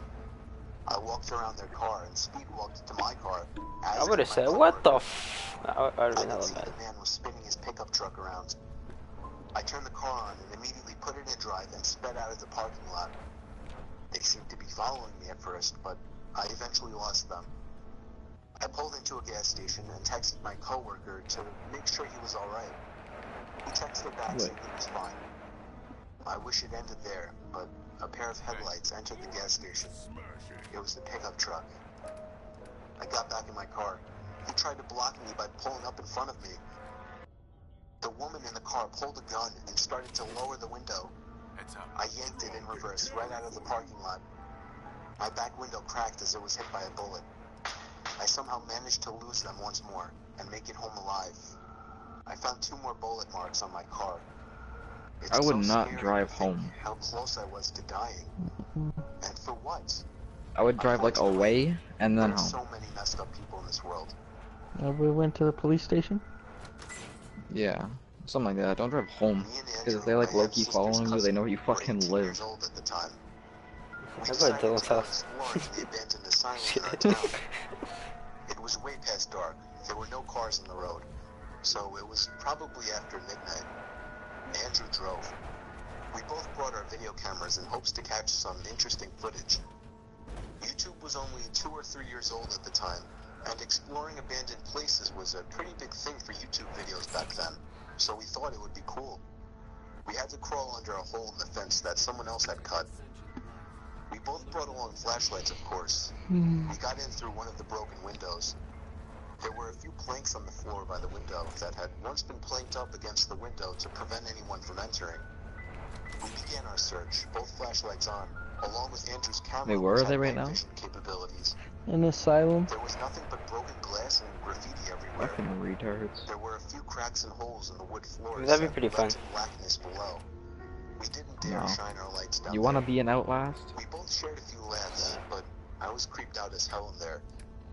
[SPEAKER 4] I walked around their car and speed-walked to my car.
[SPEAKER 3] I would have said, what the f... I would have been hella
[SPEAKER 4] The
[SPEAKER 3] mad.
[SPEAKER 4] man was spinning his pickup truck around. I turned the car on and immediately put it in drive and sped out of the parking lot. They seemed to be following me at first, but I eventually lost them. I pulled into a gas station and texted my coworker to make sure he was alright. He texted back saying he was fine. I wish it ended there, but a pair of headlights entered the gas station. It was the pickup truck. I got back in my car. He tried to block me by pulling up in front of me. The woman in the car pulled a gun and started to lower the window. I yanked it in reverse right out of the parking lot. My back window cracked as it was hit by a bullet. I somehow managed to lose them once more and make it home alive. I found 2 more bullet marks on my car. It's
[SPEAKER 2] I would
[SPEAKER 4] so
[SPEAKER 2] not
[SPEAKER 4] scary
[SPEAKER 2] drive
[SPEAKER 4] to think
[SPEAKER 2] home.
[SPEAKER 4] How close I was to dying. And for what?
[SPEAKER 2] I would drive like away and then
[SPEAKER 4] There are
[SPEAKER 2] home.
[SPEAKER 4] so many messed up people in this world.
[SPEAKER 1] We went to the police station.
[SPEAKER 2] Yeah, something like that. Don't drive home.
[SPEAKER 4] Me and
[SPEAKER 2] Because
[SPEAKER 4] Andrew,
[SPEAKER 2] if they like
[SPEAKER 4] my
[SPEAKER 2] low-key
[SPEAKER 4] half-sister's
[SPEAKER 2] following you, they
[SPEAKER 4] cousin,
[SPEAKER 2] know where you
[SPEAKER 4] were
[SPEAKER 2] fucking
[SPEAKER 4] 18
[SPEAKER 2] live.
[SPEAKER 4] years old at the time. We
[SPEAKER 3] I go to
[SPEAKER 4] decided
[SPEAKER 3] Dylan's
[SPEAKER 4] to go
[SPEAKER 3] house.
[SPEAKER 4] exploring the abandoned asylum in our town. It was way past dark. There were no cars on the road, so it was probably after midnight. Andrew drove. We both brought our video cameras in hopes to catch some interesting footage. YouTube was only 2 or 3 years old at the time, and exploring abandoned places was a pretty big thing for YouTube videos back then, so we thought it would be cool. We had to crawl under a hole in the fence that someone else had cut. We both brought along flashlights, of course. We got in through one of the broken windows. There were a few planks on the floor by the window that had once been planked up against the window to prevent anyone from entering. We began our search, both flashlights on, along with Andrew's camera.
[SPEAKER 2] Wait, where
[SPEAKER 4] which
[SPEAKER 2] are they
[SPEAKER 4] had
[SPEAKER 2] right
[SPEAKER 4] night
[SPEAKER 2] now?
[SPEAKER 4] vision capabilities.
[SPEAKER 1] An asylum.
[SPEAKER 4] There was nothing but broken glass and graffiti everywhere.
[SPEAKER 2] Fucking retards.
[SPEAKER 4] There were a few cracks and holes in the wood floors.
[SPEAKER 3] That'd be
[SPEAKER 4] that
[SPEAKER 3] pretty
[SPEAKER 4] led
[SPEAKER 3] fun.
[SPEAKER 4] to blackness below. We didn't dare
[SPEAKER 2] No.
[SPEAKER 4] shine our lights down
[SPEAKER 2] You
[SPEAKER 4] there.
[SPEAKER 2] wanna be an Outlast?
[SPEAKER 4] We both shared a few laughs, but I was creeped out as hell in there.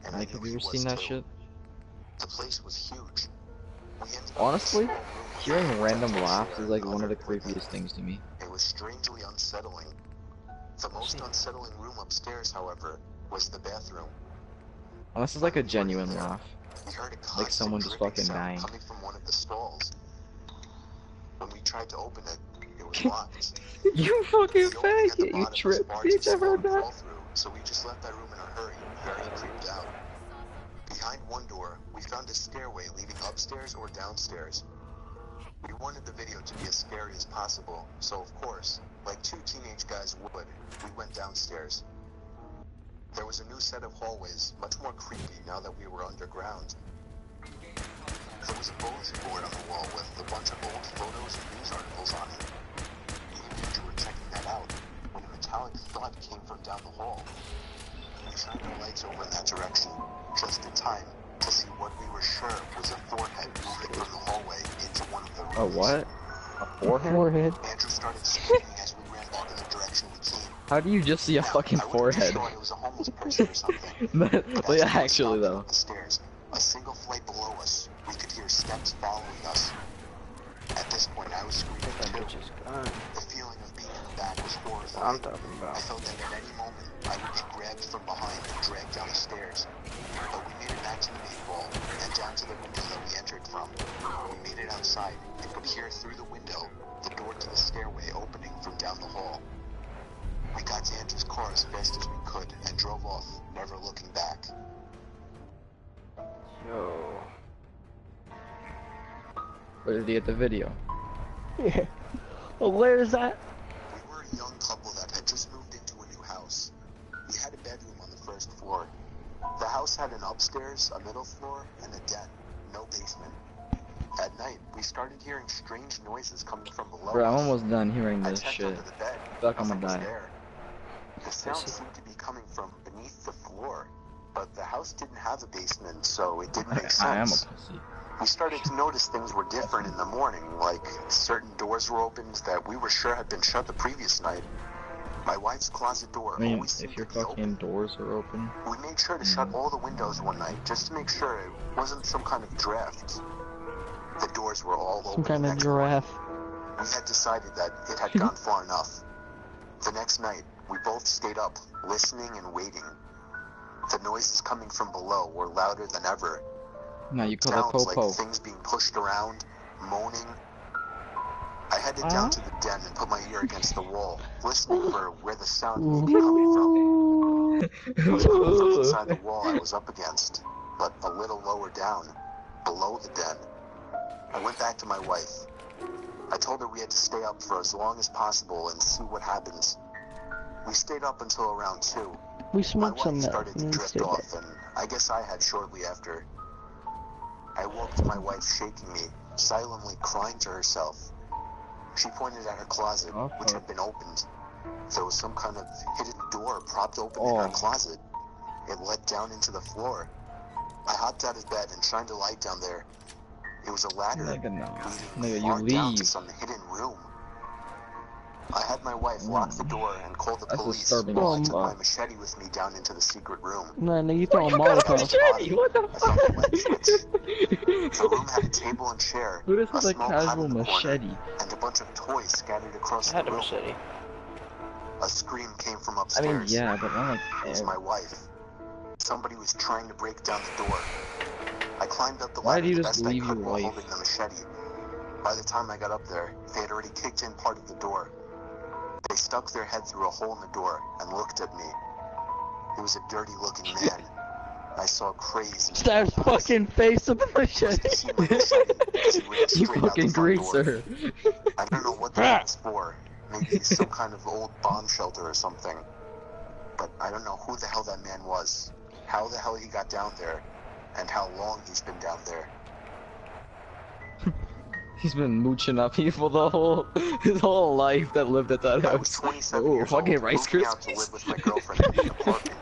[SPEAKER 4] And
[SPEAKER 2] Like,
[SPEAKER 4] I
[SPEAKER 2] have
[SPEAKER 4] knew
[SPEAKER 2] you
[SPEAKER 4] he
[SPEAKER 2] ever
[SPEAKER 4] was
[SPEAKER 2] seen that
[SPEAKER 4] too.
[SPEAKER 2] shit?
[SPEAKER 4] The place was huge. We ended up in a
[SPEAKER 2] Honestly,
[SPEAKER 4] small room with
[SPEAKER 2] hearing
[SPEAKER 4] a
[SPEAKER 2] random
[SPEAKER 4] dental
[SPEAKER 2] laughs
[SPEAKER 4] chair
[SPEAKER 2] is like
[SPEAKER 4] and
[SPEAKER 2] one of the
[SPEAKER 4] other equipment.
[SPEAKER 2] creepiest things to me.
[SPEAKER 4] It was strangely unsettling. The most unsettling room upstairs, however, was the bathroom.
[SPEAKER 2] Unless it's like a genuine laugh.
[SPEAKER 4] We heard a constant
[SPEAKER 2] someone just
[SPEAKER 4] dripping
[SPEAKER 2] fucking
[SPEAKER 4] sound
[SPEAKER 2] dying.
[SPEAKER 4] coming from one of the stalls. When we tried to open it, it was locked.
[SPEAKER 2] You fucking
[SPEAKER 4] The opening at the
[SPEAKER 2] faggot, you
[SPEAKER 4] bottom was
[SPEAKER 2] trip,
[SPEAKER 4] barred to
[SPEAKER 2] bitch, I
[SPEAKER 4] slow
[SPEAKER 2] heard
[SPEAKER 4] and
[SPEAKER 2] that.
[SPEAKER 4] fall through, so we just left that room in a hurry, very creeped out. Behind one door, we found a stairway leading upstairs or downstairs. We wanted the video to be as scary as possible, so of course, like 2 teenage guys would, we went downstairs. There was a new set of hallways, much more creepy now that we were underground. There was a bulletin board on the wall with a bunch of old photos and news articles on it. Me and Andrew were checking that out when a metallic thud came from down the hall. We shined our lights over in that direction, just in time to see what we were sure was a forehead moving from the hallway into one of the rooms.
[SPEAKER 2] A what? A forehead?
[SPEAKER 1] Forehead.
[SPEAKER 4] Andrew started screaming as we ran back in the direction we came.
[SPEAKER 2] How do you just see a
[SPEAKER 4] Now,
[SPEAKER 2] fucking
[SPEAKER 4] I wouldn't
[SPEAKER 2] forehead?
[SPEAKER 4] have thought it was a homeless person or something.
[SPEAKER 2] But
[SPEAKER 4] But as we were
[SPEAKER 2] actually
[SPEAKER 4] stopping
[SPEAKER 2] though.
[SPEAKER 4] up the stairs, a single flight below us, we could hear steps following us. At this point, I was screaming
[SPEAKER 3] That
[SPEAKER 4] too.
[SPEAKER 3] bitch is gone.
[SPEAKER 4] The feeling of being in the back was horrifying.
[SPEAKER 3] I'm talking
[SPEAKER 4] I
[SPEAKER 3] about.
[SPEAKER 4] felt that at any moment, I would get grabbed from behind and dragged down the stairs. But we made it back to the main hall, and down to the window that we entered from. We made it outside, and could hear through the window, the door to the stairway opening from down the hall. We got to Andrew's car as fast as we could, and drove off, never looking back.
[SPEAKER 3] Yo.
[SPEAKER 2] Where did he get the video?
[SPEAKER 1] Yeah. Well, where is that?
[SPEAKER 4] We were a young couple that had just moved into a new house. We had a bedroom on the first floor. The house had had an upstairs, a middle floor, and a den. No basement. At night, we started hearing strange noises coming from below
[SPEAKER 2] Bro, I'm
[SPEAKER 4] us.
[SPEAKER 2] almost done hearing
[SPEAKER 4] I
[SPEAKER 2] this
[SPEAKER 4] checked
[SPEAKER 2] shit.
[SPEAKER 4] under the bed.
[SPEAKER 2] I feel like I'm
[SPEAKER 4] Nothing
[SPEAKER 2] gonna
[SPEAKER 4] was
[SPEAKER 2] die.
[SPEAKER 4] there. The sound seemed to be coming from beneath the floor, but the house didn't have a basement, so it didn't make
[SPEAKER 2] I am a
[SPEAKER 4] sense.
[SPEAKER 2] pussy.
[SPEAKER 4] We started to notice things were different in the morning, like certain doors were opened that we were sure had been shut the previous night. My wife's closet door
[SPEAKER 2] I mean,
[SPEAKER 4] always seemed
[SPEAKER 2] if your
[SPEAKER 4] to be open.
[SPEAKER 2] fucking doors are open.
[SPEAKER 4] We made sure to shut all the windows one night just to make sure it wasn't some kind of draft. The doors were all
[SPEAKER 1] Some
[SPEAKER 4] open.
[SPEAKER 1] kind
[SPEAKER 4] the
[SPEAKER 1] of
[SPEAKER 4] next
[SPEAKER 1] giraffe.
[SPEAKER 4] morning. We had decided that it had gone far enough. The next night, we both stayed up, listening and waiting. The noises coming from below were louder than ever.
[SPEAKER 2] Now you call that
[SPEAKER 4] Sounds like
[SPEAKER 2] po-po.
[SPEAKER 4] things being pushed around, moaning. I headed down to the den and put my ear against the wall, listening for where the sound may be coming from. It was coming from inside the wall I was up against, but a little lower down, below the den. I went back to my wife. I told her we had to stay up for as long as possible and see what happens. We stayed up until around 2.
[SPEAKER 1] We
[SPEAKER 4] My
[SPEAKER 1] smoked some
[SPEAKER 4] wife
[SPEAKER 1] that
[SPEAKER 4] started
[SPEAKER 1] and
[SPEAKER 4] to
[SPEAKER 1] then
[SPEAKER 4] drift
[SPEAKER 1] stayed back.
[SPEAKER 4] off, and I guess I had shortly after. I woke to my wife shaking me, silently crying to herself. She pointed at her closet, which had been opened. There was some kind of hidden door propped open in her closet. It led down into the floor. I hopped out of bed and shined a light down there. It was a ladder leading far down to some hidden room. I had my wife lock the door and call the police
[SPEAKER 2] disturbing
[SPEAKER 4] while I
[SPEAKER 2] as
[SPEAKER 4] took my
[SPEAKER 2] fuck.
[SPEAKER 4] machete with me down into the secret room.
[SPEAKER 1] No, you throw a
[SPEAKER 2] You got a
[SPEAKER 1] Molotov.
[SPEAKER 2] machete? What the
[SPEAKER 4] I found the light switch.
[SPEAKER 2] fuck?
[SPEAKER 4] The room had a table and chair,
[SPEAKER 2] Who does
[SPEAKER 4] a
[SPEAKER 2] have a
[SPEAKER 4] small cot
[SPEAKER 2] casual
[SPEAKER 4] in the corner,
[SPEAKER 2] machete?
[SPEAKER 4] and a bunch of toys scattered across
[SPEAKER 3] I
[SPEAKER 4] the
[SPEAKER 3] had a
[SPEAKER 4] room.
[SPEAKER 3] machete.
[SPEAKER 4] A scream came from
[SPEAKER 2] I
[SPEAKER 4] upstairs.
[SPEAKER 2] mean, yeah, but I'm
[SPEAKER 4] It was
[SPEAKER 2] like,
[SPEAKER 4] my wife. Somebody was trying to break down the door. I climbed up the
[SPEAKER 2] Why
[SPEAKER 4] ladder
[SPEAKER 2] do you
[SPEAKER 4] the
[SPEAKER 2] just
[SPEAKER 4] best I
[SPEAKER 2] leave
[SPEAKER 4] could
[SPEAKER 2] your
[SPEAKER 4] while
[SPEAKER 2] wife?
[SPEAKER 4] holding the machete. By the time I got up there, they had already kicked in part of the door. They stuck their head through a hole in the door and looked at me. He was a dirty-looking man. I saw crazy.
[SPEAKER 1] Stab his fucking face with a machete.
[SPEAKER 4] See my machete as he ran
[SPEAKER 2] you
[SPEAKER 4] straight out the
[SPEAKER 2] fucking
[SPEAKER 4] front door.
[SPEAKER 2] greaser.
[SPEAKER 4] I don't know what that was for. Maybe some kind of old bomb shelter or something. But I don't know who the hell that man was, how the hell he got down there, and how long he's been down there.
[SPEAKER 2] He's been mooching up people his whole life that lived at that
[SPEAKER 4] I was
[SPEAKER 2] house.
[SPEAKER 4] 27
[SPEAKER 2] Oh,
[SPEAKER 4] years
[SPEAKER 2] fucking
[SPEAKER 4] old,
[SPEAKER 2] Rice
[SPEAKER 4] moving out to
[SPEAKER 2] Krispies.
[SPEAKER 4] live with my girlfriend in an apartment.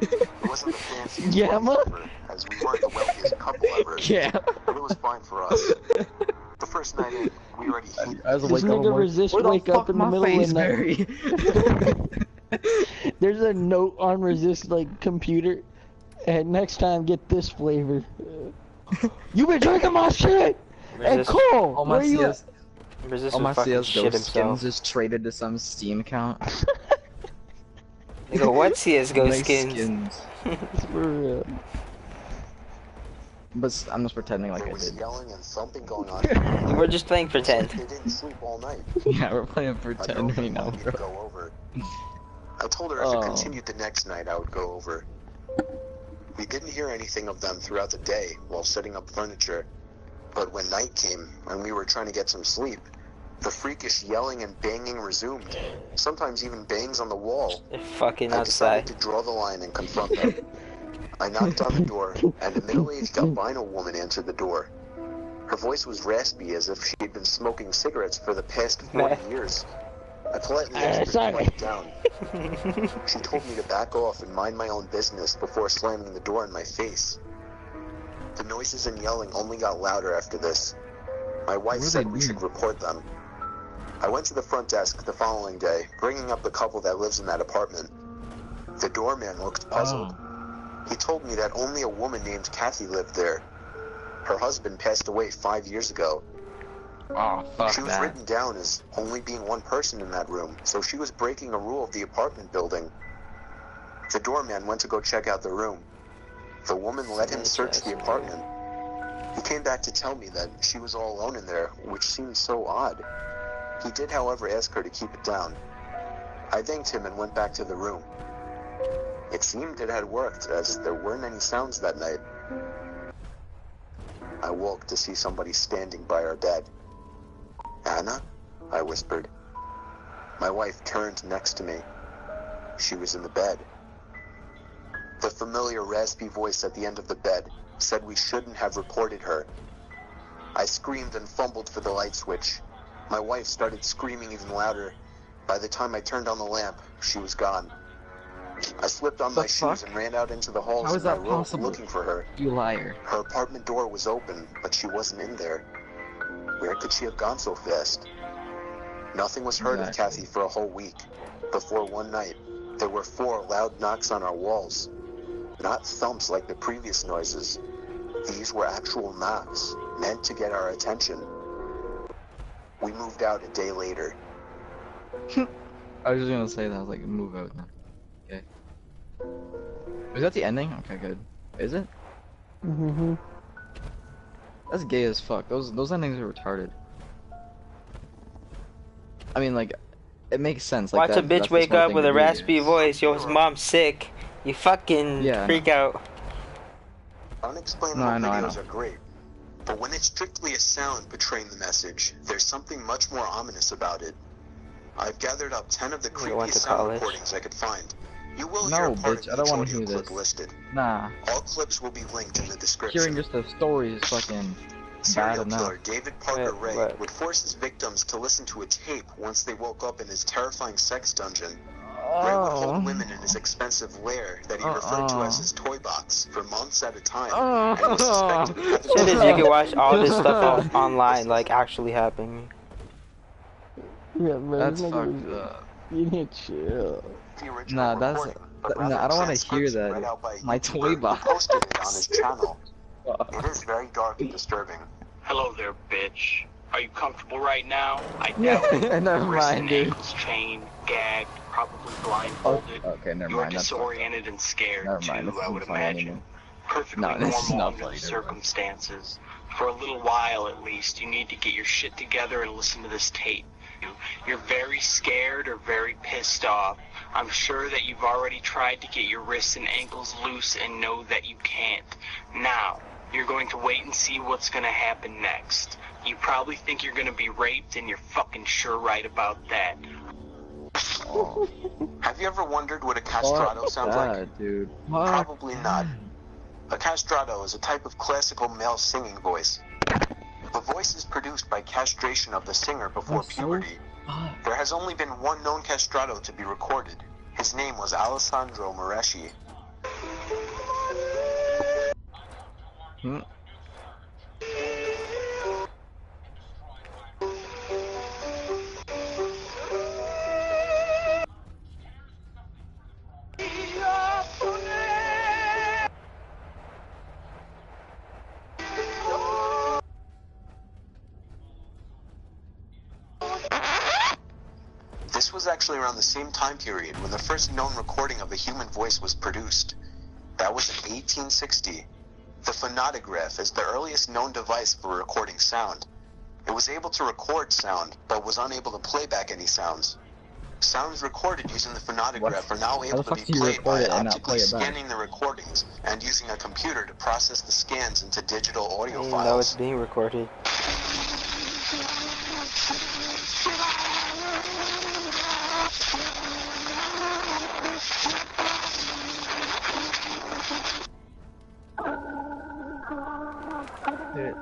[SPEAKER 4] It wasn't the fanciest
[SPEAKER 1] Yamma?
[SPEAKER 4] place ever, as we weren't the wealthiest couple ever,
[SPEAKER 2] Yeah.
[SPEAKER 4] but it was fine for us. The first night in, we already heated.
[SPEAKER 2] I was
[SPEAKER 1] This
[SPEAKER 2] like,
[SPEAKER 1] nigga resist
[SPEAKER 2] where the
[SPEAKER 1] wake
[SPEAKER 2] fuck
[SPEAKER 1] up in the
[SPEAKER 2] my
[SPEAKER 1] middle
[SPEAKER 2] face,
[SPEAKER 1] of the night.
[SPEAKER 2] Barry?
[SPEAKER 1] There's a note on resist like computer, and next time get this flavor. You been drinking my shit. Hey
[SPEAKER 3] Resist,
[SPEAKER 1] Cole,
[SPEAKER 2] All
[SPEAKER 1] where
[SPEAKER 2] my
[SPEAKER 1] you at?
[SPEAKER 2] CS,
[SPEAKER 3] resist
[SPEAKER 2] all my
[SPEAKER 3] would fucking
[SPEAKER 2] CS:GO
[SPEAKER 3] shit
[SPEAKER 2] skins
[SPEAKER 3] himself.
[SPEAKER 2] is traded to some Steam account.
[SPEAKER 3] Nigga, what CSGO
[SPEAKER 2] Nice
[SPEAKER 3] skins?
[SPEAKER 1] For real.
[SPEAKER 2] But I'm just pretending like
[SPEAKER 4] There
[SPEAKER 2] I
[SPEAKER 4] was
[SPEAKER 2] did.
[SPEAKER 4] yelling and thumping going on.
[SPEAKER 3] We're just playing pretend.
[SPEAKER 4] They didn't sleep all night.
[SPEAKER 2] Yeah, we're playing
[SPEAKER 4] My
[SPEAKER 2] pretend right
[SPEAKER 4] girlfriend
[SPEAKER 2] now,
[SPEAKER 4] wanted me to
[SPEAKER 2] bro.
[SPEAKER 4] go over. I told her if
[SPEAKER 2] Oh.
[SPEAKER 4] it continued the next night, I would go over. We didn't hear anything of them throughout the day while setting up furniture, but when night came and we were trying to get some sleep, the freakish yelling and banging resumed. Sometimes even bangs on the wall.
[SPEAKER 3] They're fucking
[SPEAKER 4] I decided
[SPEAKER 3] outside.
[SPEAKER 4] to draw the line and confront them. I knocked on the door, and a middle-aged albino woman answered the door. Her voice was raspy, as if she had been smoking cigarettes for the past 40 years. I politely asked her to
[SPEAKER 1] sorry.
[SPEAKER 4] quiet down. She told me to back off and mind my own business before slamming the door in my face. The noises and yelling only got louder after this. My wife
[SPEAKER 2] What do
[SPEAKER 4] said
[SPEAKER 2] they
[SPEAKER 4] we
[SPEAKER 2] do?
[SPEAKER 4] should report them. I went to the front desk the following day, bringing up the couple that lives in that apartment. The doorman looked puzzled. He told me that only a woman named Kathy lived there. Her husband passed away 5 years ago.
[SPEAKER 2] Oh, fuck
[SPEAKER 4] She was
[SPEAKER 2] that.
[SPEAKER 4] written down as only being one person in that room, so she was breaking a rule of the apartment building. The doorman went to go check out the room. The woman let him search the apartment. He came back to tell me that she was all alone in there, which seemed so odd. He did, however, ask her to keep it down. I thanked him and went back to the room. It seemed it had worked, as there weren't any sounds that night. I woke to see somebody standing by our bed. "Anna?" I whispered. My wife turned next to me. She was in the bed. The familiar raspy voice at the end of the bed said we shouldn't have reported her. I screamed and fumbled for the light switch. My wife started screaming even louder. By the time I turned on the lamp, she was gone. I slipped on my shoes and ran out into the halls
[SPEAKER 2] How is
[SPEAKER 4] in my
[SPEAKER 2] that
[SPEAKER 4] room
[SPEAKER 2] possible?
[SPEAKER 4] looking for her.
[SPEAKER 2] You liar.
[SPEAKER 4] Her apartment door was open, but she wasn't in there. Where could she have gone so fast? Nothing was heard of
[SPEAKER 2] Exactly.
[SPEAKER 4] Kathy for a whole week. Before one night, there were 4 loud knocks on our walls. Not thumps like the previous noises. These were actual knocks, meant to get our attention. We moved out a day later.
[SPEAKER 2] I was just gonna say that, I was like, move out now. Okay. Was that the ending? Okay, good. Is it?
[SPEAKER 1] Mm-hmm.
[SPEAKER 2] That's gay as fuck. Those endings are retarded. I mean, like, it makes sense. Like,
[SPEAKER 3] Watch a
[SPEAKER 2] that,
[SPEAKER 3] bitch
[SPEAKER 2] that's the
[SPEAKER 3] wake
[SPEAKER 2] smart
[SPEAKER 3] up
[SPEAKER 2] thing
[SPEAKER 3] with
[SPEAKER 2] to
[SPEAKER 3] a
[SPEAKER 2] do,
[SPEAKER 3] raspy
[SPEAKER 2] yes.
[SPEAKER 3] voice. Yo, his mom's sick. You fucking
[SPEAKER 2] Yeah.
[SPEAKER 3] freak out.
[SPEAKER 4] Unexplainable
[SPEAKER 2] No, I know.
[SPEAKER 4] videos are great. But when it's strictly a sound betraying the message, there's something much more ominous about it. I've gathered up 10 of the
[SPEAKER 3] You went
[SPEAKER 4] creepiest
[SPEAKER 3] to
[SPEAKER 4] sound
[SPEAKER 3] college?
[SPEAKER 4] recordings I could find. You will
[SPEAKER 2] No,
[SPEAKER 4] hear a part
[SPEAKER 2] bitch,
[SPEAKER 4] of
[SPEAKER 2] I don't
[SPEAKER 4] each
[SPEAKER 2] wanna
[SPEAKER 4] audio
[SPEAKER 2] hear
[SPEAKER 4] clip
[SPEAKER 2] this.
[SPEAKER 4] listed.
[SPEAKER 2] Nah.
[SPEAKER 4] All clips will be linked in the description.
[SPEAKER 2] Hearing just the stories is fucking bad
[SPEAKER 4] Serial
[SPEAKER 2] enough.
[SPEAKER 4] killer David Parker
[SPEAKER 3] Wait,
[SPEAKER 4] Ray
[SPEAKER 3] what?
[SPEAKER 4] would force his victims to listen to a tape once they woke up in his terrifying sex dungeon. Ray would hold women in his expensive lair that he referred to as his toy box for months at a time, and was suspected of having
[SPEAKER 3] Shit is you can watch all this stuff online, like actually happening.
[SPEAKER 1] Yeah, bro.
[SPEAKER 2] That's
[SPEAKER 1] this nigga
[SPEAKER 2] fucked
[SPEAKER 1] was-
[SPEAKER 2] up.
[SPEAKER 1] You need to chill.
[SPEAKER 4] the original
[SPEAKER 2] Nah, that's-
[SPEAKER 4] recording, but
[SPEAKER 2] nah,
[SPEAKER 4] rather
[SPEAKER 2] I don't wanna hear
[SPEAKER 4] transcription
[SPEAKER 2] that.
[SPEAKER 4] read out by a
[SPEAKER 2] My
[SPEAKER 4] YouTuber
[SPEAKER 2] toy
[SPEAKER 4] who
[SPEAKER 2] box.
[SPEAKER 4] posted it on his channel. It is very dark and disturbing.
[SPEAKER 10] Hello there, bitch. Are you comfortable right now? I doubt it.
[SPEAKER 2] Never
[SPEAKER 10] Wrists
[SPEAKER 2] mind,
[SPEAKER 10] and
[SPEAKER 2] dude.
[SPEAKER 10] ankles chained, gagged, probably
[SPEAKER 2] Oh,
[SPEAKER 10] blindfolded.
[SPEAKER 2] okay, never
[SPEAKER 10] You're
[SPEAKER 2] mind. That's fucked up.
[SPEAKER 10] disoriented and scared
[SPEAKER 2] Never
[SPEAKER 10] too,
[SPEAKER 2] mind. This
[SPEAKER 10] I would
[SPEAKER 2] isn't funny
[SPEAKER 10] imagine.
[SPEAKER 2] anymore.
[SPEAKER 10] Perfectly
[SPEAKER 2] No, this is
[SPEAKER 10] normal
[SPEAKER 2] not
[SPEAKER 10] under
[SPEAKER 2] funny,
[SPEAKER 10] the
[SPEAKER 2] never mind.
[SPEAKER 10] circumstances. For a little while, at least, you need to get your shit together and listen to this tape. You're very scared or very pissed off. I'm sure that you've already tried to get your wrists and ankles loose and know that you can't. Now, you're going to wait and see what's going to happen next. You probably think you're going to be raped, and you're fucking sure right about that.
[SPEAKER 4] Have you ever wondered what a castrato
[SPEAKER 2] Fuck
[SPEAKER 4] sounds like?
[SPEAKER 2] that, dude. Fuck
[SPEAKER 4] Probably not. A castrato is a type of classical male singing voice. The voice is produced by castration of the singer before
[SPEAKER 2] That's so
[SPEAKER 4] puberty.
[SPEAKER 2] fucked.
[SPEAKER 4] There has only been one known castrato to be recorded. His name was Alessandro Moreschi.
[SPEAKER 2] Hmm.
[SPEAKER 4] This was actually around the same time period when the first known recording of a human voice was produced. That was in 1860. The phonautograph is the earliest known device for recording sound. It was able to record sound, but was unable to play back any sounds. Sounds recorded using the phonautograph are now able
[SPEAKER 2] the
[SPEAKER 4] to
[SPEAKER 2] fuck
[SPEAKER 4] be
[SPEAKER 2] do you
[SPEAKER 4] played
[SPEAKER 2] record
[SPEAKER 4] by
[SPEAKER 2] it and not
[SPEAKER 4] optically
[SPEAKER 2] play it back?
[SPEAKER 4] scanning the recordings and using a computer to process the scans into digital
[SPEAKER 3] I
[SPEAKER 4] audio
[SPEAKER 3] didn't know it's
[SPEAKER 4] files.
[SPEAKER 3] being recorded.
[SPEAKER 2] Dude.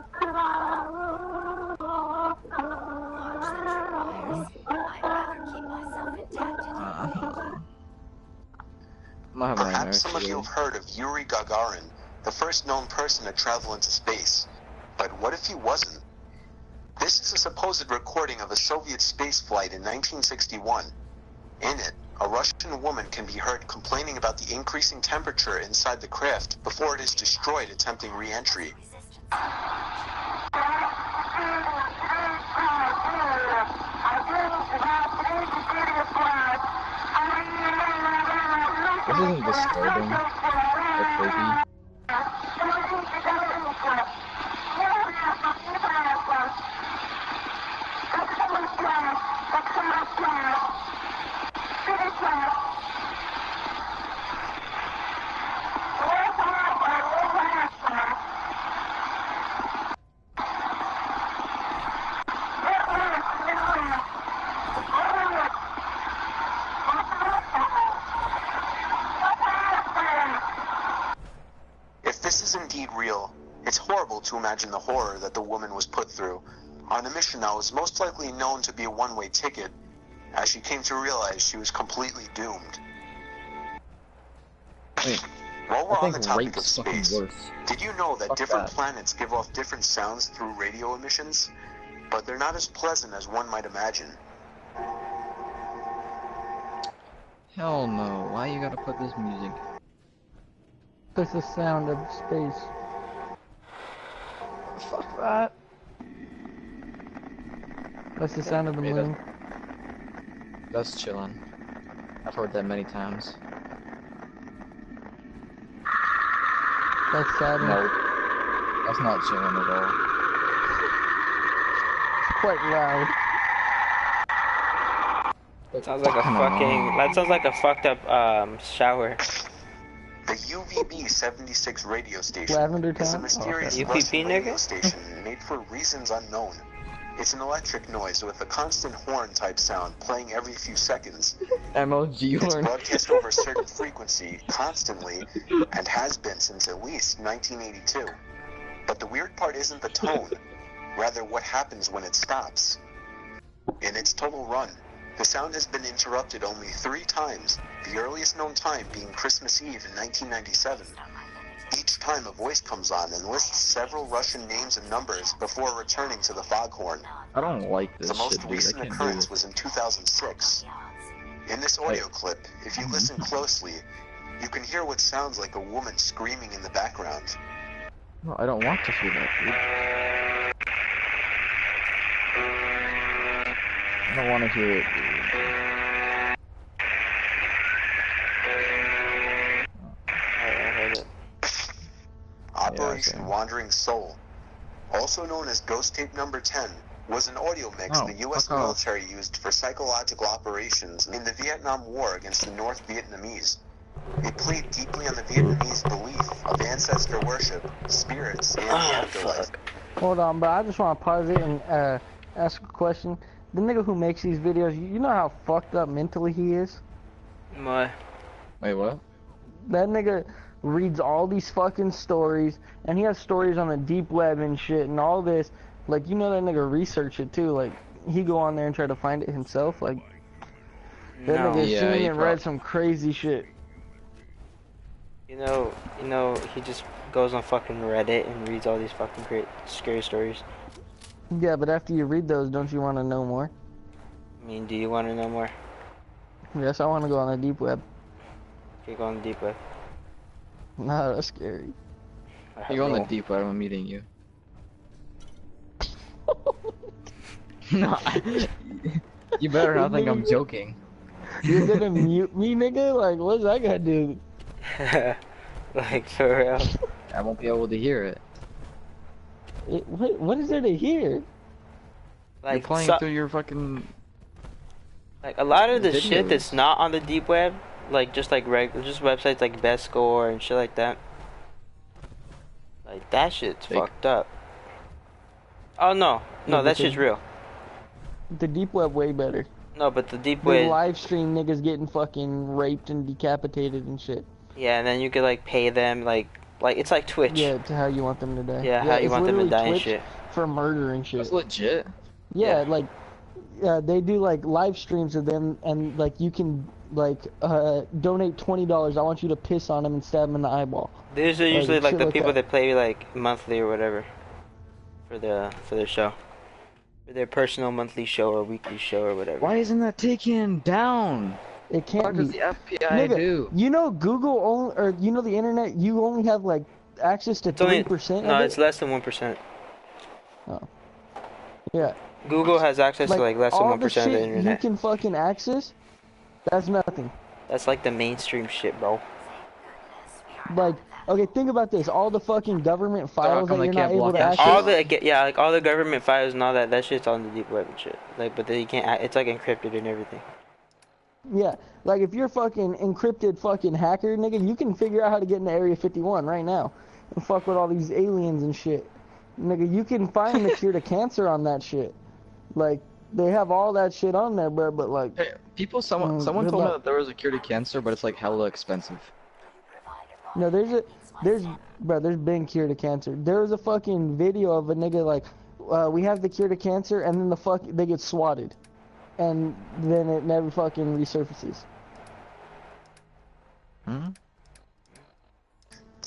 [SPEAKER 2] I'm not having
[SPEAKER 4] Perhaps
[SPEAKER 2] nightmares
[SPEAKER 4] some of
[SPEAKER 2] today.
[SPEAKER 4] you have heard of Yuri Gagarin, the first known person to travel into space. But what if he wasn't? This is a supposed recording of a Soviet space flight in 1961. In it, a Russian woman can be heard complaining about the increasing temperature inside the craft before it is destroyed attempting re-entry.
[SPEAKER 2] This isn't disturbing or creepy.
[SPEAKER 4] this is indeed real, it's horrible to imagine the horror that the woman was put through on a mission that was most likely known to be a one-way ticket, as she came to realize she was completely doomed.
[SPEAKER 2] Wait,
[SPEAKER 4] While we're
[SPEAKER 2] I
[SPEAKER 4] on the
[SPEAKER 2] think
[SPEAKER 4] topic of
[SPEAKER 2] rape's fucking
[SPEAKER 4] space,
[SPEAKER 2] worse.
[SPEAKER 4] did you know that
[SPEAKER 2] Fuck
[SPEAKER 4] different
[SPEAKER 2] that.
[SPEAKER 4] planets give off different sounds through radio emissions? But they're not as pleasant as one might imagine.
[SPEAKER 2] Hell no. Why you gotta put this music?
[SPEAKER 1] That's the sound of space.
[SPEAKER 2] Fuck that.
[SPEAKER 1] That's the sound of the
[SPEAKER 2] Yeah,
[SPEAKER 1] moon.
[SPEAKER 2] That's chillin'. I've heard that many times.
[SPEAKER 1] That's Saturn.
[SPEAKER 2] No. That's not chillin' at all.
[SPEAKER 1] It's quite loud.
[SPEAKER 3] Sounds like a fucking. That sounds like a fucked up shower.
[SPEAKER 4] The UVB-76 radio station
[SPEAKER 1] Lavender
[SPEAKER 4] is a
[SPEAKER 1] Town?
[SPEAKER 4] mysterious
[SPEAKER 1] Oh, okay.
[SPEAKER 4] Russian
[SPEAKER 3] UVB,
[SPEAKER 4] radio
[SPEAKER 3] nigga?
[SPEAKER 4] station made for reasons unknown. It's an electric noise with a constant horn-type sound playing every few seconds.
[SPEAKER 2] MLG
[SPEAKER 4] It's
[SPEAKER 2] horn.
[SPEAKER 4] broadcast over a certain frequency constantly and has been since at least 1982. But the weird part isn't the tone, rather what happens when it stops. In its total run, the sound has been interrupted only 3 times, the earliest known time being Christmas Eve in 1997. Each time a voice comes on and lists several Russian names and numbers before returning to the foghorn.
[SPEAKER 2] I don't like this
[SPEAKER 4] The most
[SPEAKER 2] shit, dude.
[SPEAKER 4] recent
[SPEAKER 2] I can't do
[SPEAKER 4] occurrence
[SPEAKER 2] it.
[SPEAKER 4] was in 2006. In this audio clip, if you listen closely, you can hear what sounds like a woman screaming in the background.
[SPEAKER 2] No, I don't want to hear that, dude. I don't want to hear it, dude.
[SPEAKER 3] I heard it.
[SPEAKER 4] Operation
[SPEAKER 2] okay.
[SPEAKER 4] Wandering Soul, also known as Ghost Tape Number 10, was an audio mix
[SPEAKER 2] Oh,
[SPEAKER 4] the U.S.
[SPEAKER 2] fuck off.
[SPEAKER 4] military used for psychological operations in the Vietnam War against the North Vietnamese. It played deeply on the Vietnamese belief of ancestor worship, spirits, and the afterlife.
[SPEAKER 1] Hold on, but I just want to pause it and ask a question. The nigga who makes these videos, you know how fucked up mentally he is?
[SPEAKER 3] My.
[SPEAKER 2] Wait, what?
[SPEAKER 1] That nigga reads all these fucking stories, and he has stories on the deep web and shit, and all this. Like, you know that nigga research it too. Like, he go on there and try to find it himself. Like, that
[SPEAKER 3] No.
[SPEAKER 1] nigga
[SPEAKER 2] Yeah,
[SPEAKER 1] seen
[SPEAKER 2] he
[SPEAKER 1] and read some crazy shit.
[SPEAKER 3] You know, he just goes on fucking Reddit and reads all these fucking great, scary stories.
[SPEAKER 1] Yeah, but after you read those, don't you want to know more?
[SPEAKER 3] I mean, do you want to know more?
[SPEAKER 1] Yes, I want to go on the deep web.
[SPEAKER 3] You go on the deep web.
[SPEAKER 1] Nah, that's scary.
[SPEAKER 2] You go on the deep web, I'm meeting you. No, you better not think I'm joking.
[SPEAKER 1] You're gonna mute me, nigga? Like, what's that gotta do?
[SPEAKER 3] Like, for real.
[SPEAKER 2] I won't be able to hear it.
[SPEAKER 1] What is there to hear?
[SPEAKER 2] You're
[SPEAKER 3] Like,
[SPEAKER 2] playing
[SPEAKER 3] so-
[SPEAKER 2] through your fucking...
[SPEAKER 3] like a lot of the shit
[SPEAKER 2] videos.
[SPEAKER 3] that's not on the deep web, like just like just websites like Best Score and shit like that. Like that shit's
[SPEAKER 2] Fake.
[SPEAKER 3] fucked up. Oh no,
[SPEAKER 1] Yeah,
[SPEAKER 3] that
[SPEAKER 1] but
[SPEAKER 3] shit's
[SPEAKER 1] the-
[SPEAKER 3] real.
[SPEAKER 1] The deep web way better.
[SPEAKER 3] No, but the deep
[SPEAKER 1] The
[SPEAKER 3] web,
[SPEAKER 1] live stream niggas getting fucking raped and decapitated and shit.
[SPEAKER 3] yeah, and then you could like pay them like it's like Twitch.
[SPEAKER 1] Yeah, to how you want them to die.
[SPEAKER 3] Yeah, how you
[SPEAKER 1] it's
[SPEAKER 3] want them to
[SPEAKER 1] literally
[SPEAKER 3] die and
[SPEAKER 1] Twitch
[SPEAKER 3] shit.
[SPEAKER 1] for murder and shit.
[SPEAKER 2] That's legit.
[SPEAKER 1] Yeah,
[SPEAKER 3] Yeah.
[SPEAKER 1] like they do like live streams of them, and like you can like donate $20. I want you to piss on them and stab them in the eyeball.
[SPEAKER 3] These are usually like
[SPEAKER 1] shit
[SPEAKER 3] the
[SPEAKER 1] like
[SPEAKER 3] people
[SPEAKER 1] that.
[SPEAKER 3] that play like monthly or whatever for their show, for their personal monthly show or weekly show or whatever.
[SPEAKER 2] Why isn't that taken down?
[SPEAKER 1] It
[SPEAKER 2] What
[SPEAKER 1] can't
[SPEAKER 2] does
[SPEAKER 1] be.
[SPEAKER 2] the FBI
[SPEAKER 1] Nigga,
[SPEAKER 2] do?
[SPEAKER 1] you know Google only, or you know the internet, you only have like access to
[SPEAKER 3] It's only
[SPEAKER 1] 3%
[SPEAKER 3] no,
[SPEAKER 1] of
[SPEAKER 3] it's
[SPEAKER 1] it.
[SPEAKER 3] less than 1%.
[SPEAKER 1] Yeah.
[SPEAKER 3] Google has access to like less than
[SPEAKER 1] all
[SPEAKER 3] 1%
[SPEAKER 1] the
[SPEAKER 3] of
[SPEAKER 1] shit
[SPEAKER 3] the internet.
[SPEAKER 1] you can fucking access, that's nothing.
[SPEAKER 3] That's like the mainstream shit, bro.
[SPEAKER 1] Like, okay, think about this. All the fucking government files
[SPEAKER 2] come
[SPEAKER 1] that
[SPEAKER 2] they
[SPEAKER 1] you're not
[SPEAKER 2] can't
[SPEAKER 1] able
[SPEAKER 2] block
[SPEAKER 1] to
[SPEAKER 2] that
[SPEAKER 1] access.
[SPEAKER 2] shit?
[SPEAKER 3] All the like all the government files and all that shit's on the deep web and shit. Like, but you can't. It's like encrypted and everything.
[SPEAKER 1] Yeah, like if you're fucking encrypted fucking hacker, nigga, you can figure out how to get into Area 51 right now and fuck with all these aliens and shit. Nigga, you can find the cure to cancer on that shit. Like, they have all that shit on there, bro, but like...
[SPEAKER 2] Hey, someone
[SPEAKER 1] good
[SPEAKER 2] told me
[SPEAKER 1] luck.
[SPEAKER 2] that there was a cure to cancer, but it's like hella expensive.
[SPEAKER 1] No, there's been cure to cancer. There was a fucking video of a nigga like, we have the cure to cancer, and then they get swatted, and then it never fucking resurfaces.
[SPEAKER 2] Hmm?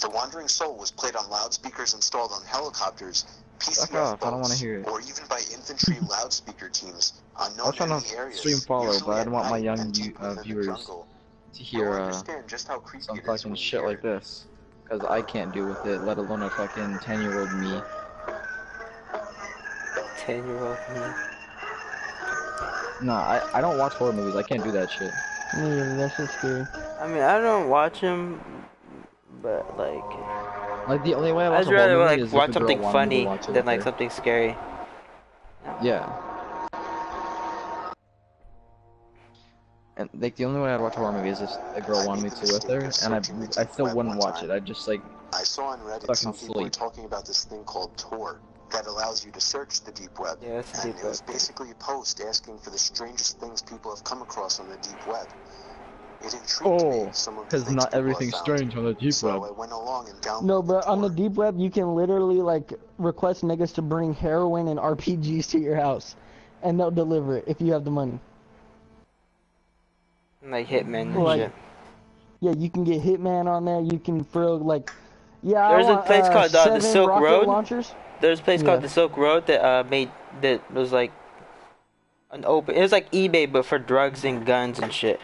[SPEAKER 4] The Wandering Soul was played on loudspeakers installed on helicopters,
[SPEAKER 2] Fuck
[SPEAKER 4] PCF
[SPEAKER 2] off, I don't wanna
[SPEAKER 4] boats,
[SPEAKER 2] hear it.
[SPEAKER 4] or even by infantry loudspeaker teams on
[SPEAKER 2] I was trying
[SPEAKER 4] known
[SPEAKER 2] to
[SPEAKER 4] enemy areas.
[SPEAKER 2] stream follow,
[SPEAKER 4] usually
[SPEAKER 2] but I
[SPEAKER 4] at
[SPEAKER 2] don't want my
[SPEAKER 4] night
[SPEAKER 2] young
[SPEAKER 4] and deep within the
[SPEAKER 2] viewers
[SPEAKER 4] jungle.
[SPEAKER 2] to
[SPEAKER 4] You'll
[SPEAKER 2] hear
[SPEAKER 4] understand just how creepy
[SPEAKER 2] some
[SPEAKER 4] it is
[SPEAKER 2] fucking
[SPEAKER 4] when you
[SPEAKER 2] shit
[SPEAKER 4] hear
[SPEAKER 2] like
[SPEAKER 4] it.
[SPEAKER 2] this. Cause I can't deal with it, let alone a fucking 10-year-old me.
[SPEAKER 3] 10-year-old me.
[SPEAKER 2] No, I don't watch horror movies, I can't do that shit.
[SPEAKER 1] Yeah, that's just scary.
[SPEAKER 3] I mean, I don't watch them, but like,
[SPEAKER 2] Like the only way I
[SPEAKER 3] I'd
[SPEAKER 2] watch a
[SPEAKER 3] rather
[SPEAKER 2] horror movie
[SPEAKER 3] like
[SPEAKER 2] is
[SPEAKER 3] watch
[SPEAKER 2] if a girl
[SPEAKER 3] something
[SPEAKER 2] wanted me to
[SPEAKER 3] funny
[SPEAKER 2] watch it
[SPEAKER 3] than
[SPEAKER 2] with
[SPEAKER 3] like
[SPEAKER 2] her.
[SPEAKER 3] something scary.
[SPEAKER 2] Yeah. And like the only way I'd watch a horror movie is if a girl wanted me to with her, and I still wouldn't watch it. I'd just like
[SPEAKER 4] I saw on Reddit
[SPEAKER 2] fucking
[SPEAKER 4] some people were
[SPEAKER 2] sleep.
[SPEAKER 4] talking about this thing called Tor that allows you to search the deep web.
[SPEAKER 3] Yeah, it's the
[SPEAKER 4] And
[SPEAKER 3] deep
[SPEAKER 4] it was
[SPEAKER 3] web.
[SPEAKER 4] basically a post asking for the strangest things people have come across on the deep web. It intrigued
[SPEAKER 2] Oh,
[SPEAKER 4] me, some of the
[SPEAKER 2] because
[SPEAKER 4] things
[SPEAKER 2] not
[SPEAKER 4] people have
[SPEAKER 2] everything's
[SPEAKER 4] found.
[SPEAKER 2] strange on the deep
[SPEAKER 4] So I
[SPEAKER 2] web.
[SPEAKER 4] went along and downloaded
[SPEAKER 1] No, but on the
[SPEAKER 4] Tor.
[SPEAKER 1] deep web, you can literally like request niggas to bring heroin and RPGs to your house, and they'll deliver it if you have the money.
[SPEAKER 3] Like Hitman and
[SPEAKER 1] Like,
[SPEAKER 3] shit.
[SPEAKER 1] yeah, you can get Hitman on there. You can throw like, yeah.
[SPEAKER 3] There's
[SPEAKER 1] I
[SPEAKER 3] a
[SPEAKER 1] want,
[SPEAKER 3] place called the
[SPEAKER 1] 7
[SPEAKER 3] Silk
[SPEAKER 1] rocket
[SPEAKER 3] Road.
[SPEAKER 1] launchers.
[SPEAKER 3] There's a place
[SPEAKER 1] Yeah.
[SPEAKER 3] called the Silk Road that was like an open. It was like eBay but for drugs and guns and shit,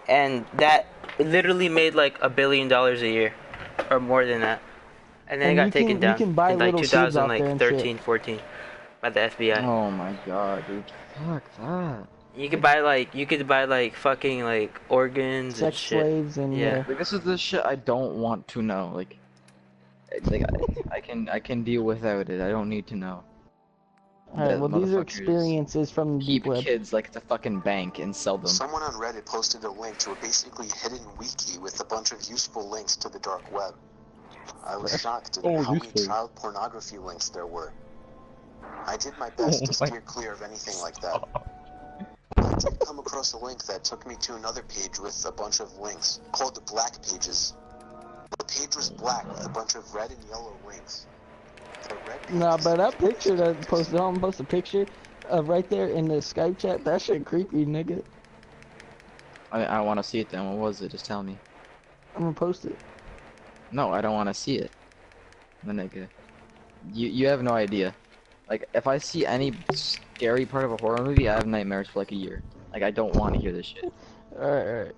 [SPEAKER 3] and that literally made like $1 billion a year, or more than that. And then
[SPEAKER 1] And
[SPEAKER 3] it
[SPEAKER 1] you
[SPEAKER 3] got taken
[SPEAKER 1] can- you
[SPEAKER 3] down
[SPEAKER 1] can buy
[SPEAKER 3] in like
[SPEAKER 1] little kids off there and
[SPEAKER 3] 2013,
[SPEAKER 1] shit.
[SPEAKER 3] 14 by the FBI.
[SPEAKER 2] Oh my god, dude. Fuck that.
[SPEAKER 3] You could buy like fucking like organs and
[SPEAKER 1] Sex
[SPEAKER 3] shit.
[SPEAKER 1] slaves and
[SPEAKER 3] Yeah.
[SPEAKER 2] Like this is the shit I don't want to know. Like I can deal without it. I don't need to know.
[SPEAKER 1] Alright, well these are
[SPEAKER 2] Motherfuckers
[SPEAKER 1] experiences from the
[SPEAKER 2] Keep
[SPEAKER 1] deep web.
[SPEAKER 2] kids like it's a fucking bank and sell them.
[SPEAKER 4] Someone on Reddit posted a link to a basically hidden wiki with a bunch of useful links to the dark web. I was shocked at how many
[SPEAKER 2] useful.
[SPEAKER 4] child pornography links there were. I did my best to
[SPEAKER 2] my-
[SPEAKER 4] steer clear of anything like that. I did come across a link that took me to another page with a bunch of links, called the Black Pages. The page was black with a bunch of red and yellow links. The red pages
[SPEAKER 1] Nah, but that picture that posted, I'm post a picture of right there in the Skype chat. That shit creepy, nigga.
[SPEAKER 2] I want to see it then. What was it? Just tell me.
[SPEAKER 1] I'm gonna post it.
[SPEAKER 2] No, I don't want to see it. The nigga. You have no idea. Like, if I see any scary part of a horror movie, I have nightmares for like a year. Like, I don't want to hear this shit.
[SPEAKER 1] Alright.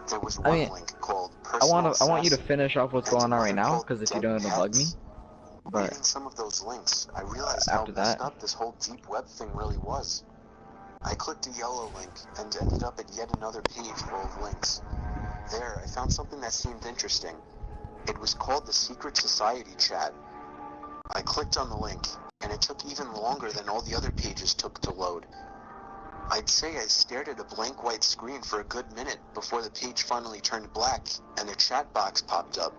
[SPEAKER 4] There was
[SPEAKER 2] I
[SPEAKER 4] one
[SPEAKER 2] mean,
[SPEAKER 4] link called
[SPEAKER 2] I want you to
[SPEAKER 4] Assassin.
[SPEAKER 2] finish off what's
[SPEAKER 4] and
[SPEAKER 2] going on right
[SPEAKER 4] another
[SPEAKER 2] now,
[SPEAKER 4] called
[SPEAKER 2] because if you
[SPEAKER 4] Dead
[SPEAKER 2] don't, it'll bug me.
[SPEAKER 4] Cats.
[SPEAKER 2] But
[SPEAKER 4] Reading some of those links, I realized how
[SPEAKER 2] after
[SPEAKER 4] messed
[SPEAKER 2] that,
[SPEAKER 4] up this whole deep web thing really was. I clicked a yellow link and ended up at yet another page full of links. There, I found something that seemed interesting. It was called the Secret Society chat. I clicked on the link, and it took even longer than all the other pages took to load. I'd say I stared at a blank white screen for a good minute before the page finally turned black and a chat box popped up.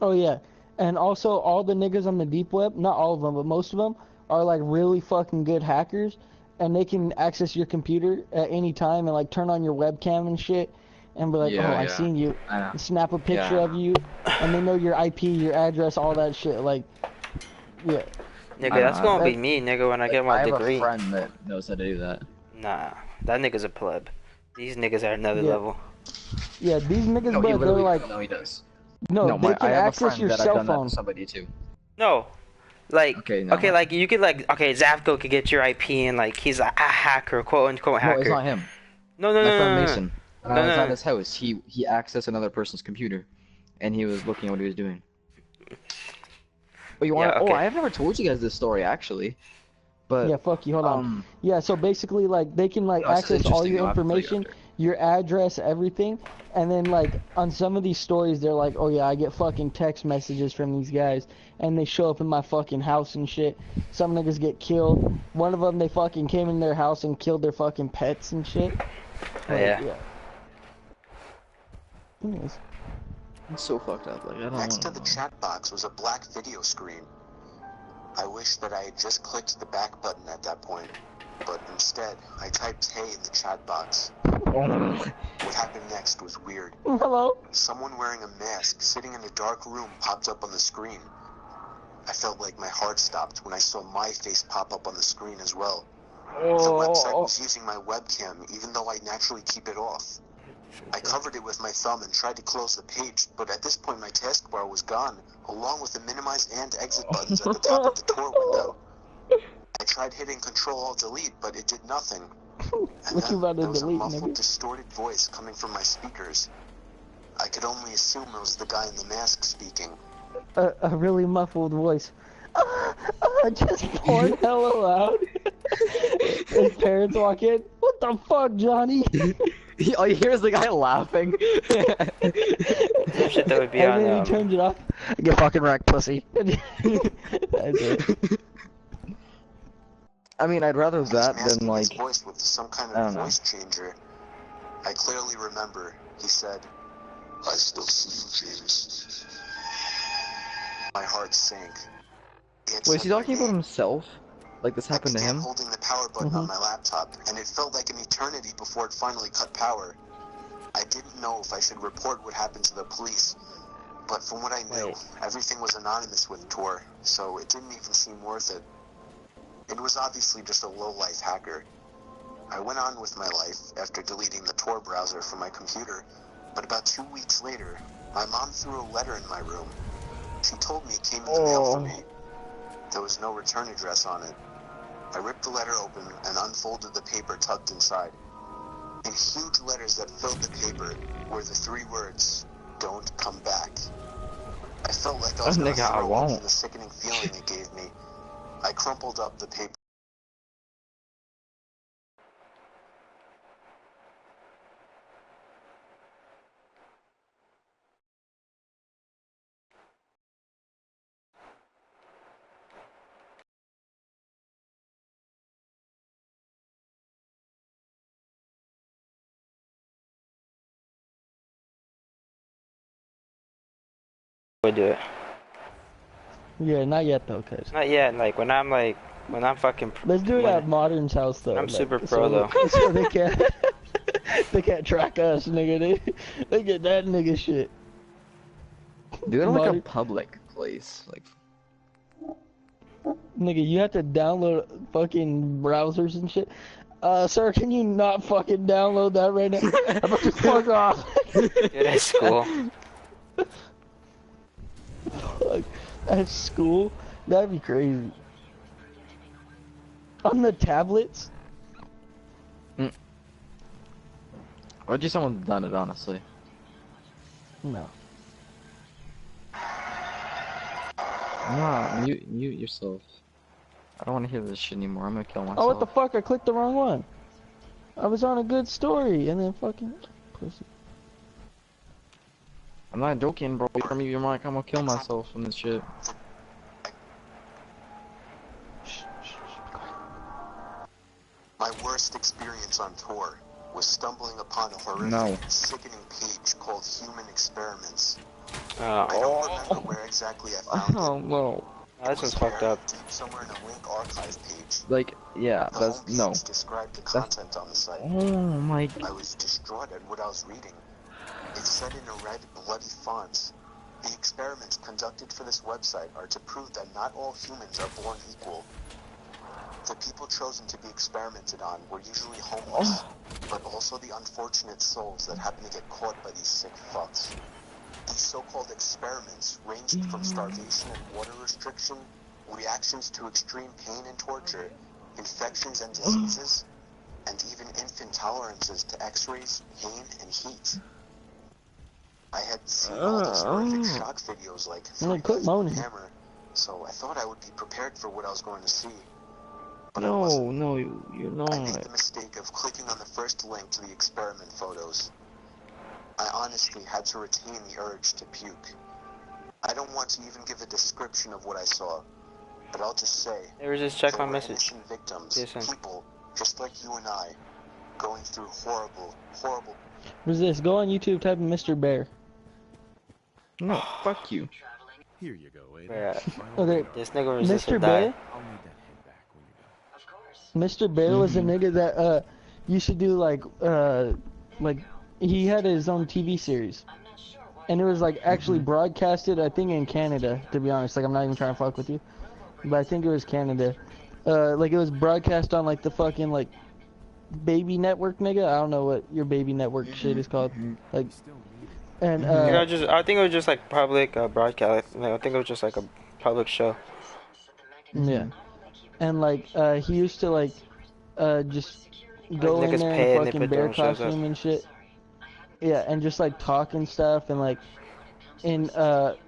[SPEAKER 1] Oh yeah, and also all the niggas on the deep web, not all of them, but most of them are like really fucking good hackers, and they can access your computer at any time and like turn on your webcam and shit, and be like,
[SPEAKER 2] Yeah,
[SPEAKER 1] oh, I
[SPEAKER 2] yeah.
[SPEAKER 1] seen you,
[SPEAKER 2] I know.
[SPEAKER 1] and snap a picture
[SPEAKER 2] Yeah.
[SPEAKER 1] of you, and they know your IP, your address, all that shit. Like, yeah,
[SPEAKER 3] Nigga,
[SPEAKER 2] I
[SPEAKER 3] that's
[SPEAKER 2] know,
[SPEAKER 3] gonna
[SPEAKER 1] I-
[SPEAKER 3] be me, nigga, when I get
[SPEAKER 2] I
[SPEAKER 3] my
[SPEAKER 2] have
[SPEAKER 3] degree.
[SPEAKER 2] a friend that knows how to do that.
[SPEAKER 3] Nah, that nigga's a pleb. These niggas are another
[SPEAKER 1] Yeah.
[SPEAKER 3] level.
[SPEAKER 1] yeah. These niggas,
[SPEAKER 2] No, he
[SPEAKER 1] bro, they're
[SPEAKER 2] literally
[SPEAKER 1] like,
[SPEAKER 2] no, he does.
[SPEAKER 1] no,
[SPEAKER 2] No,
[SPEAKER 1] they
[SPEAKER 2] I
[SPEAKER 1] can
[SPEAKER 2] have a
[SPEAKER 1] access
[SPEAKER 2] friend
[SPEAKER 1] your
[SPEAKER 2] that I've
[SPEAKER 1] cell
[SPEAKER 2] done that
[SPEAKER 1] phone.
[SPEAKER 2] to somebody too.
[SPEAKER 3] No, like
[SPEAKER 2] Okay, no.
[SPEAKER 3] like you could like Zapco could get your IP and like he's a hacker, quote unquote hacker.
[SPEAKER 2] No, it's not him.
[SPEAKER 3] No,
[SPEAKER 2] My
[SPEAKER 3] no,
[SPEAKER 2] friend
[SPEAKER 3] no.
[SPEAKER 2] Mason. When
[SPEAKER 3] No,
[SPEAKER 2] I was
[SPEAKER 3] no,
[SPEAKER 2] at
[SPEAKER 3] no.
[SPEAKER 2] his house, he accessed another person's computer, and he was looking at what he was doing. But you want?
[SPEAKER 3] Yeah, okay.
[SPEAKER 2] Oh, I have never told you guys this story actually. But
[SPEAKER 1] Yeah, fuck you. Hold on. Yeah, so basically, like, they can like
[SPEAKER 2] No, it's
[SPEAKER 1] access all
[SPEAKER 2] interesting,
[SPEAKER 1] your
[SPEAKER 2] though. I'll have to tell you
[SPEAKER 1] information,
[SPEAKER 2] after.
[SPEAKER 1] your address, everything, and then like on some of these stories, they're like, oh yeah, I get fucking text messages from these guys, and they show up in my fucking house and shit. Some niggas get killed. One of them, they fucking came in their house and killed their fucking pets and shit.
[SPEAKER 3] Oh,
[SPEAKER 1] Like,
[SPEAKER 3] yeah.
[SPEAKER 1] Anyways.
[SPEAKER 2] it's so fucked up. Like I don't
[SPEAKER 4] Next to
[SPEAKER 2] want
[SPEAKER 4] the chat box was a black video screen. I wish that I had just clicked the back button at that point, but instead, I typed hey in the chat box. What happened next was weird.
[SPEAKER 1] Hello?
[SPEAKER 4] Someone wearing a mask sitting in a dark room popped up on the screen. I felt like my heart stopped when I saw my face pop up on the screen as well. The website was using my webcam even though I naturally keep it off. I covered it with my thumb and tried to close the page, but at this point my taskbar was gone, along with the minimize and exit buttons at the top of the Tor window. I tried hitting Control-Alt-Delete, but it did nothing. And
[SPEAKER 1] What you about to
[SPEAKER 4] there was a
[SPEAKER 1] delete,
[SPEAKER 4] muffled,
[SPEAKER 1] nigga?
[SPEAKER 4] distorted voice coming from my speakers. I could only assume it was the guy in the mask speaking.
[SPEAKER 1] A really muffled voice. Just poured hella loud. His parents walk in. What the fuck, Johnny?
[SPEAKER 2] All you hear is the guy laughing.
[SPEAKER 3] Some shit that would be
[SPEAKER 1] And
[SPEAKER 3] on.
[SPEAKER 1] then he turns it off. Get fucking wrecked, pussy. That's it.
[SPEAKER 2] I mean, I'd rather that than
[SPEAKER 4] Masking
[SPEAKER 2] like.
[SPEAKER 4] his voice with some kind
[SPEAKER 2] I
[SPEAKER 4] of
[SPEAKER 2] don't know.
[SPEAKER 4] voice changer. I clearly remember he said, "I still see you, James." My heart sank. He had
[SPEAKER 2] Wait, is
[SPEAKER 4] said
[SPEAKER 2] he
[SPEAKER 4] my
[SPEAKER 2] talking about
[SPEAKER 4] name.
[SPEAKER 2] himself? Like this happened to
[SPEAKER 4] I began
[SPEAKER 2] him?
[SPEAKER 4] holding the power button on my laptop, and it felt like an eternity before it finally cut power. I didn't know if I should report what happened to the police, but from what I knew, everything was anonymous with Tor, so it didn't even seem worth it. It was obviously just a low-life hacker. I went on with my life after deleting the Tor browser from my computer, but about 2 weeks later, my mom threw a letter in my room. She told me it came in the mail for me. There was no return address on it. I ripped the letter open and unfolded the paper tucked inside. In huge letters that filled the paper were the 3 words, "Don't come back." I felt like I was going to
[SPEAKER 2] Nigga, I
[SPEAKER 4] throw up
[SPEAKER 2] won't.
[SPEAKER 4] from the sickening feeling it gave me. I crumpled up the paper.
[SPEAKER 3] Would do it.
[SPEAKER 1] Yeah, not yet though, cuz.
[SPEAKER 3] Not yet. Like when I'm fucking.
[SPEAKER 1] Let's do it
[SPEAKER 3] when-
[SPEAKER 1] at Modern's house though.
[SPEAKER 3] I'm
[SPEAKER 1] like,
[SPEAKER 3] super pro,
[SPEAKER 1] so,
[SPEAKER 3] though.
[SPEAKER 1] So they can't, they can't track us, nigga. They get that nigga shit.
[SPEAKER 2] Do it in like a
[SPEAKER 1] Modern-
[SPEAKER 2] public place. Like,
[SPEAKER 1] Nigga, you have to download fucking browsers and shit. Sir, can you not fucking download that right now? I'm about to fuck off.
[SPEAKER 3] Dude, at school.
[SPEAKER 1] Fuck. At school? That'd be crazy. On the tablets?
[SPEAKER 2] or just someone's done it, honestly.
[SPEAKER 1] No.
[SPEAKER 2] Nah, mute yourself. I don't want to hear this shit anymore. I'm gonna kill myself.
[SPEAKER 1] Oh, what the fuck? I clicked the wrong one. I was on a good story, and then fucking pussy.
[SPEAKER 2] I'm not joking, bro. You hear me? Your mic. I'm gonna kill myself from this shit.
[SPEAKER 4] My worst experience on Tor was stumbling upon a horrific,
[SPEAKER 2] No.
[SPEAKER 4] sickening page called Human Experiments.
[SPEAKER 3] Oh,
[SPEAKER 4] I don't remember where exactly I found
[SPEAKER 2] Oh
[SPEAKER 4] it.
[SPEAKER 2] no.
[SPEAKER 3] this one's fucked up.
[SPEAKER 4] Deep somewhere in a link archive page.
[SPEAKER 2] Like, yeah,
[SPEAKER 4] The
[SPEAKER 2] that's
[SPEAKER 4] homepage
[SPEAKER 2] no.
[SPEAKER 4] described the
[SPEAKER 2] That's-
[SPEAKER 4] content on the site.
[SPEAKER 2] Oh my.
[SPEAKER 4] I was distraught at what I was reading. It said in a red, bloody font, "The experiments conducted for this website are to prove that not all humans are born equal. The people chosen to be experimented on were usually homeless, but also the unfortunate souls that happen to get caught by these sick fucks. These so-called experiments ranged from starvation and water restriction, reactions to extreme pain and torture, infections and diseases, and even infant tolerances to x-rays, pain, and heat. I had seen all those horrific shock videos like
[SPEAKER 1] Like, quit moaning.
[SPEAKER 4] Hammer, so I thought I would be prepared for what I was going to see. But I wasn't.
[SPEAKER 2] No, you're
[SPEAKER 4] I made
[SPEAKER 2] not.
[SPEAKER 4] the mistake of clicking on the first link to the experiment photos. I honestly had to retain the urge to puke. I don't want to even give a description of what I saw, but I'll just say
[SPEAKER 3] There was just check
[SPEAKER 4] there
[SPEAKER 3] my
[SPEAKER 4] were
[SPEAKER 3] message.
[SPEAKER 4] innocent victims,
[SPEAKER 3] Jason.
[SPEAKER 4] people just like you and I, going through horrible, horrible.
[SPEAKER 1] Resist. Go on YouTube, type in Mr. Bear.
[SPEAKER 2] No, fuck you.
[SPEAKER 5] Here you go, Aiden.
[SPEAKER 3] Where at?
[SPEAKER 1] Oh, there.
[SPEAKER 3] This nigga resist
[SPEAKER 1] Mr.
[SPEAKER 3] or
[SPEAKER 1] Bear?
[SPEAKER 3] die.
[SPEAKER 5] I'll need that head back when you're done.
[SPEAKER 7] Of course.
[SPEAKER 1] Mr. Bear was a nigga that, you should do like, like he had his own TV series, and it was like actually broadcasted. I think in Canada, to be honest. Like I'm not even trying to fuck with you, but I think it was Canada. Like it was broadcast on like the fucking like baby network, nigga. I don't know what your baby network shit is called. Like, and
[SPEAKER 3] I think it was just like public broadcast. Like, I think it was just like a public show.
[SPEAKER 1] yeah, and like he used to like just go
[SPEAKER 3] Like,
[SPEAKER 1] in
[SPEAKER 3] niggas
[SPEAKER 1] there
[SPEAKER 3] pay
[SPEAKER 1] in
[SPEAKER 3] and they
[SPEAKER 1] fucking
[SPEAKER 3] put their
[SPEAKER 1] bear
[SPEAKER 3] own shows up.
[SPEAKER 1] costume and shit. Yeah, and just like talk and stuff, and like, and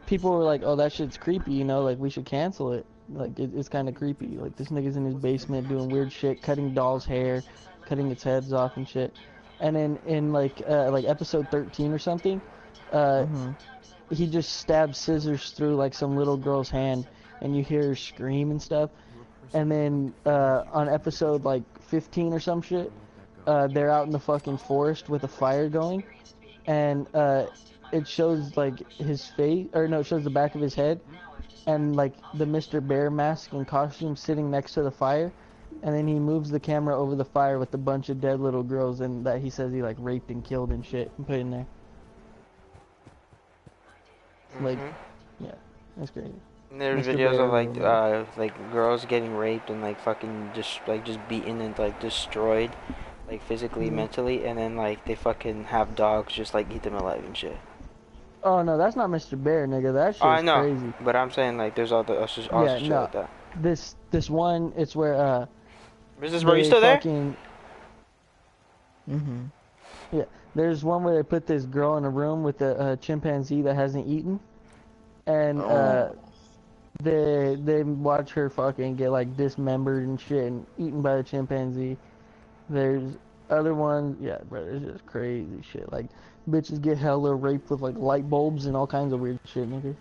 [SPEAKER 1] people were like, "Oh, that shit's creepy," you know, like we should cancel it. Like it's kind of creepy. Like this nigga's in his basement doing weird shit, cutting dolls' hair, cutting its heads off and shit. And then in like episode 13 or something, he just stabs scissors through like some little girl's hand, and you hear her scream and stuff. And then on episode like 15 or some shit, they're out in the fucking forest with a fire going, and it shows like his face, or no, it shows the back of his head, and like the Mr. Bear mask and costume sitting next to the fire, and then he moves the camera over the fire with a bunch of dead little girls, and that he says he like raped and killed and shit, and put in there. Like, yeah, that's crazy.
[SPEAKER 3] And there's
[SPEAKER 1] Mr.
[SPEAKER 3] videos
[SPEAKER 1] Bear
[SPEAKER 3] of like girls getting raped and like fucking just beaten and like destroyed, like physically, mentally, and then like they fucking have dogs just like eat them alive and shit.
[SPEAKER 1] Oh no, that's not Mr. Bear, nigga. That shit's
[SPEAKER 3] I know,
[SPEAKER 1] crazy.
[SPEAKER 3] but I'm saying like there's all the shit like that.
[SPEAKER 1] This one, it's where
[SPEAKER 3] Mrs. Bro, you still there?
[SPEAKER 1] Yeah, there's one where they put this girl in a room with a chimpanzee that hasn't eaten, and they watch her fucking get like dismembered and shit and eaten by the chimpanzee. There's other ones, yeah, bro, it's just crazy shit. Like bitches get hella raped with like light bulbs and all kinds of weird shit, nigga.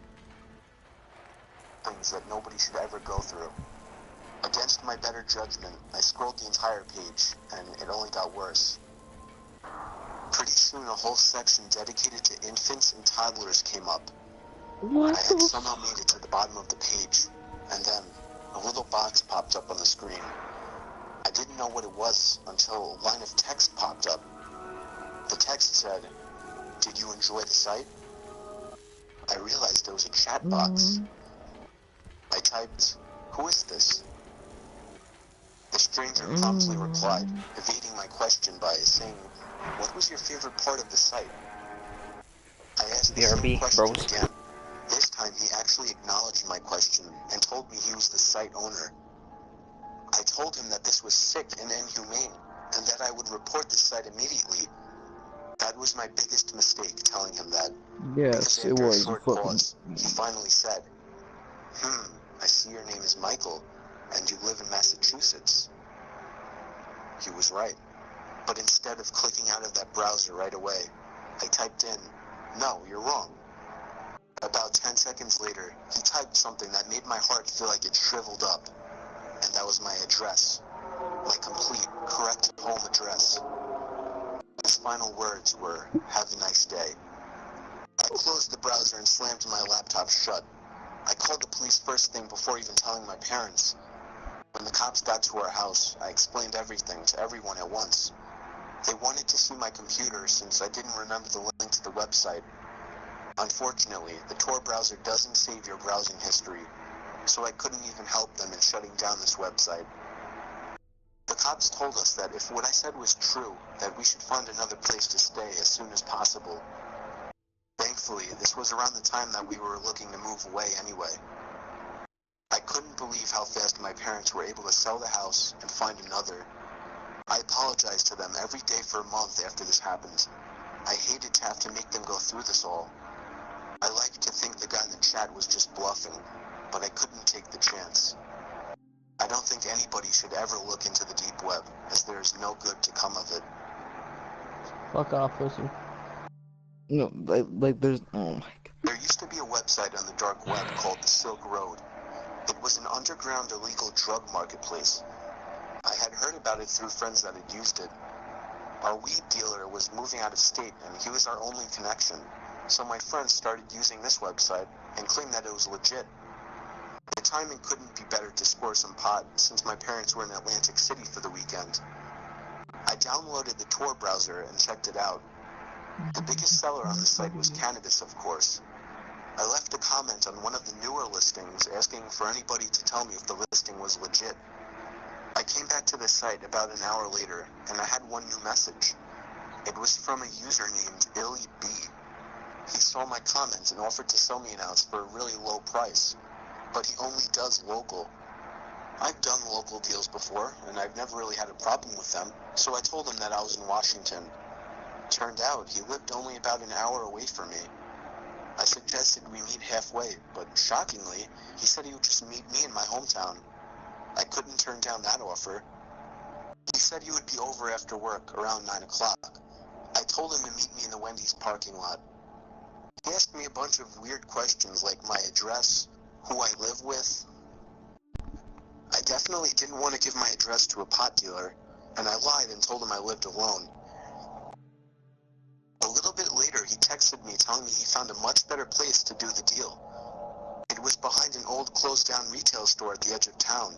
[SPEAKER 4] Things that nobody should ever go through. Against my better judgment, I scrolled the entire page, and it only got worse. Pretty soon, a whole section dedicated to infants and toddlers came up.
[SPEAKER 1] What?
[SPEAKER 4] I had somehow made it to the bottom of the page, and then a little box popped up on the screen. I didn't know what it was until a line of text popped up. The text said, "Did you enjoy the site?" I realized there was a chat box. I typed, "Who is this?" The stranger promptly replied, evading my question by saying, "What was your favorite part of the site?" I asked the same question again. This time he actually acknowledged my question and told me he was the site owner. I told him that this was sick and inhumane, and that I would report the site immediately. That was my biggest mistake, telling him that.
[SPEAKER 2] Yes, it
[SPEAKER 4] After a
[SPEAKER 2] was.
[SPEAKER 4] short pause, he finally said, I see your name is Michael, and you live in Massachusetts." He was right. But instead of clicking out of that browser right away, I typed in, "No, you're wrong." About 10 seconds later, he typed something that made my heart feel like it shriveled up. And that was my address. My complete, correct home address. His final words were, "Have a nice day." I closed the browser and slammed my laptop shut. I called the police first thing before even telling my parents. When the cops got to our house, I explained everything to everyone at once. They wanted to see my computer since I didn't remember the link to the website. Unfortunately, the Tor browser doesn't save your browsing history, so I couldn't even help them in shutting down this website. The cops told us that if what I said was true, that we should find another place to stay as soon as possible. Thankfully, this was around the time that we were looking to move away anyway. I couldn't believe how fast my parents were able to sell the house and find another. I apologized to them every day for a month after this happened. I hated to have to make them go through this all. I liked to think the guy in the chat was just bluffing, but I couldn't take the chance. I don't think anybody should ever look into the deep web, as there is no good to come of it.
[SPEAKER 1] Fuck off, pussy.
[SPEAKER 2] No, like there's, oh my god.
[SPEAKER 4] There used to be a website on the dark web called the Silk Road. It was an underground illegal drug marketplace. I had heard about it through friends that had used it. Our weed dealer was moving out of state, and he was our only connection. So my friends started using this website and claimed that it was legit. The timing couldn't be better to score some pot, since my parents were in Atlantic City for the weekend. I downloaded the Tor browser and checked it out. The biggest seller on the site was cannabis, of course. I left a comment on one of the newer listings asking for anybody to tell me if the listing was legit. I came back to the site about an hour later, and I had one new message. It was from a user named Billy B. He saw my comment and offered to sell me an ounce for a really low price, but he only does local. I've done local deals before, and I've never really had a problem with them, so I told him that I was in Washington. Turned out he lived only about an hour away from me. I suggested we meet halfway, but shockingly, he said he would just meet me in my hometown. I couldn't turn down that offer. He said he would be over after work around 9 o'clock. I told him to meet me in the Wendy's parking lot. He asked me a bunch of weird questions like my address, who I live with. I definitely didn't want to give my address to a pot dealer, and I lied and told him I lived alone. A little bit later, he texted me telling me he found a much better place to do the deal. It was behind an old closed-down retail store at the edge of town.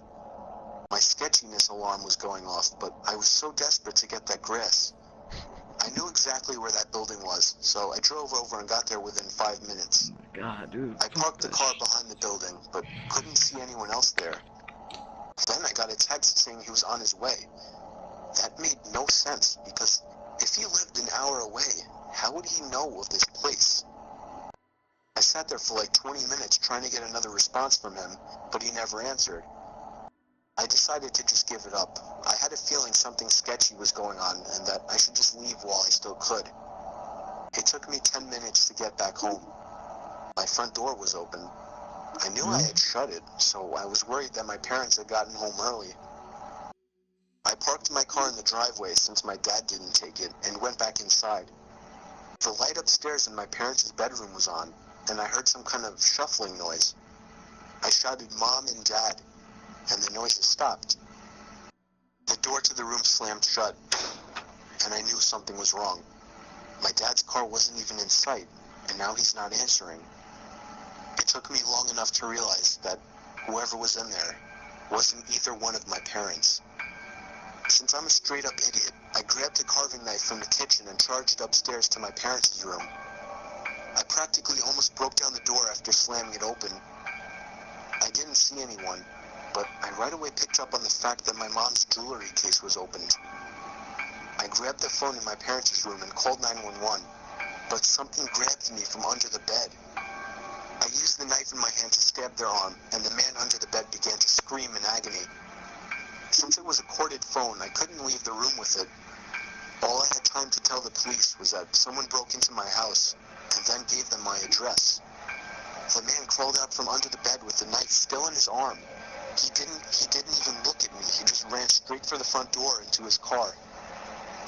[SPEAKER 4] My sketchiness alarm was going off, but I was so desperate to get that grass. I knew exactly where that building was, so I drove over and got there within 5 minutes.
[SPEAKER 2] Oh my god, dude.
[SPEAKER 4] I parked the car behind the building, but couldn't see anyone else there. Then I got a text saying he was on his way. That made no sense, because if he lived an hour away, how would he know of this place? I sat there for like 20 minutes trying to get another response from him, but he never answered. I decided to just give it up. I had a feeling something sketchy was going on and that I should just leave while I still could. It took me 10 minutes to get back home. My front door was open. I knew I had shut it, so I was worried that my parents had gotten home early. I parked my car in the driveway since my dad didn't take it and went back inside. The light upstairs in my parents' bedroom was on, and I heard some kind of shuffling noise. I shouted Mom and Dad, and the noises stopped. The door to the room slammed shut, and I knew something was wrong. My dad's car wasn't even in sight, and now he's not answering. It took me long enough to realize that whoever was in there wasn't either one of my parents. Since I'm a straight-up idiot, I grabbed a carving knife from the kitchen and charged upstairs to my parents' room. I practically almost broke down the door after slamming it open. I didn't see anyone, but I right away picked up on the fact that my mom's jewelry case was opened. I grabbed the phone in my parents' room and called 911, but something grabbed me from under the bed. I used the knife in my hand to stab their arm, and the man under the bed began to scream in agony. Since it was a corded phone, I couldn't leave the room with it. All I had time to tell the police was that someone broke into my house, and then gave them my address. The man crawled out from under the bed with the knife still in his arm. He didn't even look at me. He just ran straight for the front door into his car.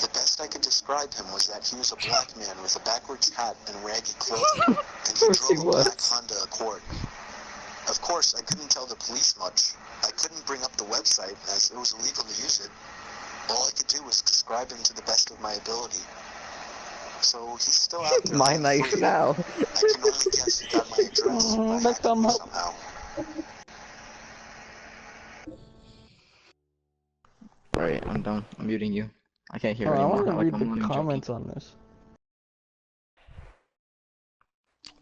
[SPEAKER 4] The best I could describe him was that he was a black man with a backwards hat and ragged clothing, and he drove a black Honda Accord. Of course, I couldn't tell the police much. I couldn't bring up the website, as it was illegal to use it. All I could do was describe him to the best of my ability. So he's still out there.
[SPEAKER 2] My knife now.
[SPEAKER 4] I can only guess he got my address. I had to somehow.
[SPEAKER 2] Alright, I'm done. I'm muting you. I can't hear
[SPEAKER 1] I
[SPEAKER 2] anymore.
[SPEAKER 1] want to
[SPEAKER 2] Like,
[SPEAKER 1] read
[SPEAKER 2] I'm
[SPEAKER 1] the
[SPEAKER 2] not even
[SPEAKER 1] comments
[SPEAKER 2] joking.
[SPEAKER 1] on this.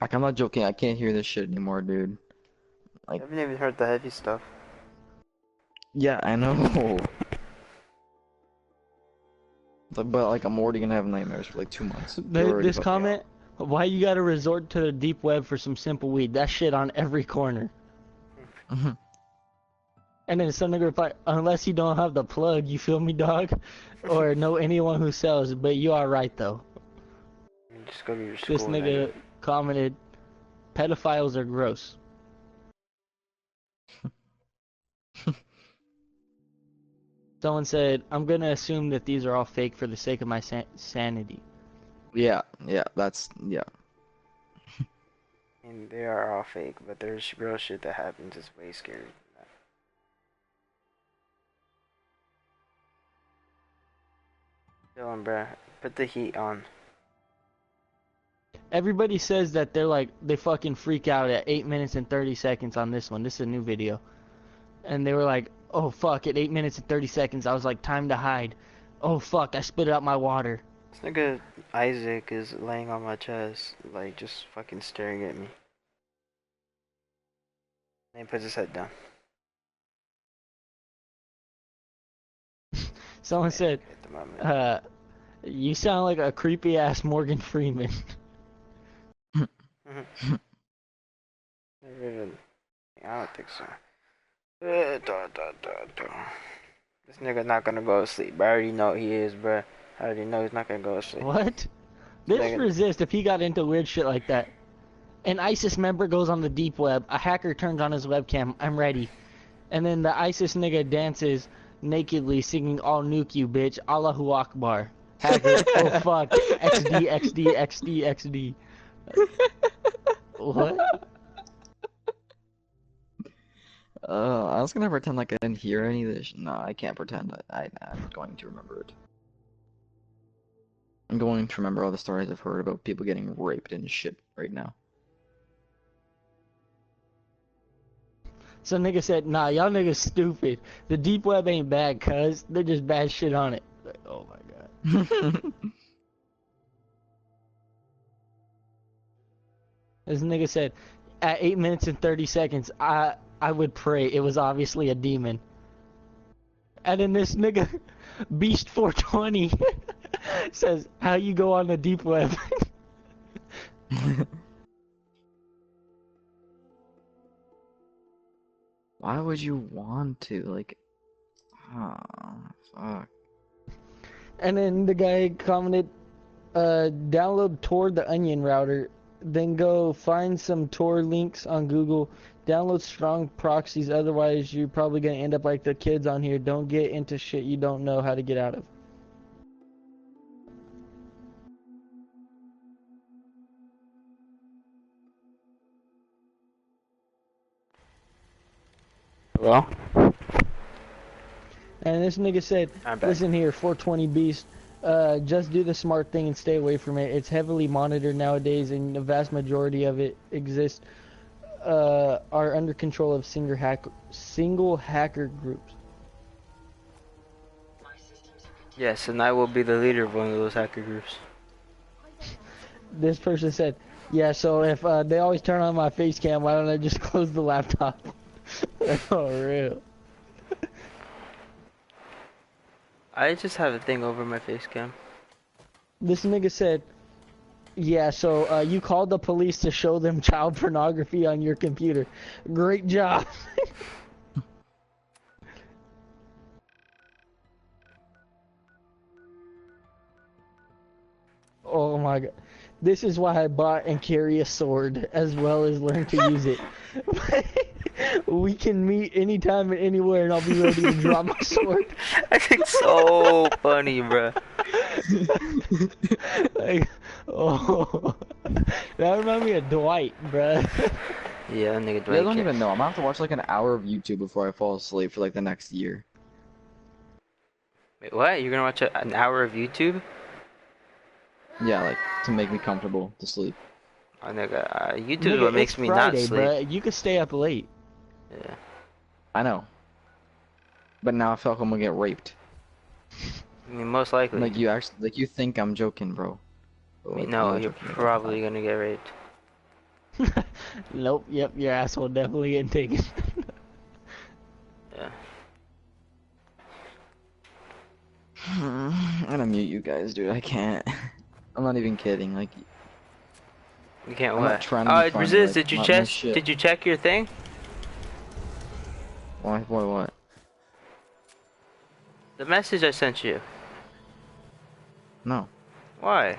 [SPEAKER 2] Like, I'm not joking. I can't hear this shit anymore, dude.
[SPEAKER 3] I haven't even heard the heavy stuff.
[SPEAKER 2] Yeah, I know. But like, I'm already gonna have nightmares for like 2 months. They're already
[SPEAKER 1] This
[SPEAKER 2] fucking
[SPEAKER 1] comment, why you gotta resort to the deep web for some simple weed? That shit on every corner.
[SPEAKER 2] Mhm.
[SPEAKER 1] And then some nigga reply, unless you don't have the plug, you feel me, dog? Or know anyone who sells, but you are right though.
[SPEAKER 3] Just go to your school.
[SPEAKER 1] This nigga commented, pedophiles are gross. Someone said, I'm gonna assume that these are all fake for the sake of my sanity.
[SPEAKER 2] Yeah, that's, yeah.
[SPEAKER 3] And they are all fake, but there's real shit that happens is way scarier than that. Dylan, bruh, put the heat on.
[SPEAKER 1] Everybody says that they fucking freak out at 8 minutes and 30 seconds on this one. This is a new video. And they were like, oh fuck, at 8 minutes and 30 seconds, I was like, time to hide. Oh fuck, I spit out my water.
[SPEAKER 3] This nigga Isaac is laying on my chest, like just fucking staring at me. And he puts his head down.
[SPEAKER 1] Someone said,
[SPEAKER 3] At the moment.
[SPEAKER 1] you sound like a creepy ass Morgan Freeman.
[SPEAKER 3] Never even. I don't think so. This nigga not gonna go to sleep. I already know he is, bruh. I already know he's not gonna go to sleep.
[SPEAKER 1] What? This resist if he got into weird shit like that. An ISIS member goes on the deep web. A hacker turns on his webcam. I'm ready. And then the ISIS nigga dances nakedly singing "I'll nuke you, bitch." Allahu Akbar. Hacker, oh fuck. XD, XD, XD, XD. What?
[SPEAKER 2] I was gonna pretend like I didn't hear any of this. No, I can't pretend. I'm going to remember it. I'm going to remember all the stories I've heard about people getting raped and shit right now.
[SPEAKER 1] Some nigga said, nah, y'all niggas stupid. The deep web ain't bad, cuz. They're just bad shit on it. Like, oh my god. This nigga said, at 8 minutes and 30 seconds, I would pray. It was obviously a demon. And then this nigga, Beast420, says, how you go on the deep web?
[SPEAKER 2] Why would you want to? Like, oh, fuck.
[SPEAKER 1] And then the guy commented, download Tor the Onion router, then go find some Tor links on Google, download strong proxies, otherwise you're probably gonna end up like the kids on here. Don't get into shit you don't know how to get out of.
[SPEAKER 3] Well,
[SPEAKER 1] and this nigga said, listen here, 420 Beast, just do the smart thing and stay away from it. It's heavily monitored nowadays, and the vast majority of it exists, are under control of single hacker groups.
[SPEAKER 3] yes, and I will be the leader of one of those hacker groups.
[SPEAKER 1] This person said, yeah, so if they always turn on my face cam, why don't I just close the laptop? Oh, real.
[SPEAKER 3] I just have a thing over my face cam.
[SPEAKER 1] This nigga said, yeah, so you called the police to show them child pornography on your computer. Great job. Oh my god. This is why I bought and carry a sword, as well as learn to use it. We can meet anytime and anywhere, and I'll be ready to drop my sword.
[SPEAKER 3] I think so funny, bro.
[SPEAKER 1] Like, oh, that reminds me of Dwight, bruh.
[SPEAKER 3] Yeah, nigga Dwight.
[SPEAKER 2] I don't even know. I'm gonna have to watch like an hour of YouTube before I fall asleep for like the next year.
[SPEAKER 3] Wait, what? You're gonna watch an hour of YouTube?
[SPEAKER 2] Yeah, like to make me comfortable to sleep.
[SPEAKER 3] Oh, nigga, YouTube is what makes me
[SPEAKER 1] Friday,
[SPEAKER 3] not sleep.
[SPEAKER 1] Bruh. You could stay up late.
[SPEAKER 3] Yeah.
[SPEAKER 2] I know. But now I feel like I'm gonna get raped.
[SPEAKER 3] I mean, most likely.
[SPEAKER 2] Like you actually, like you think I'm joking, bro.
[SPEAKER 3] I mean, no, you're probably gonna get raped.
[SPEAKER 1] Nope. Yep. Your asshole definitely getting taken.
[SPEAKER 3] Yeah.
[SPEAKER 2] I'm gonna mute you guys, dude. I can't. I'm not even kidding. Like.
[SPEAKER 3] You can't
[SPEAKER 2] I'm
[SPEAKER 3] what?
[SPEAKER 2] not trying to be funny,
[SPEAKER 3] Resist.
[SPEAKER 2] like,
[SPEAKER 3] Did you
[SPEAKER 2] not
[SPEAKER 3] check?
[SPEAKER 2] my shit.
[SPEAKER 3] Did you check your thing?
[SPEAKER 2] Why? What?
[SPEAKER 3] The message I sent you.
[SPEAKER 2] No.
[SPEAKER 3] Why?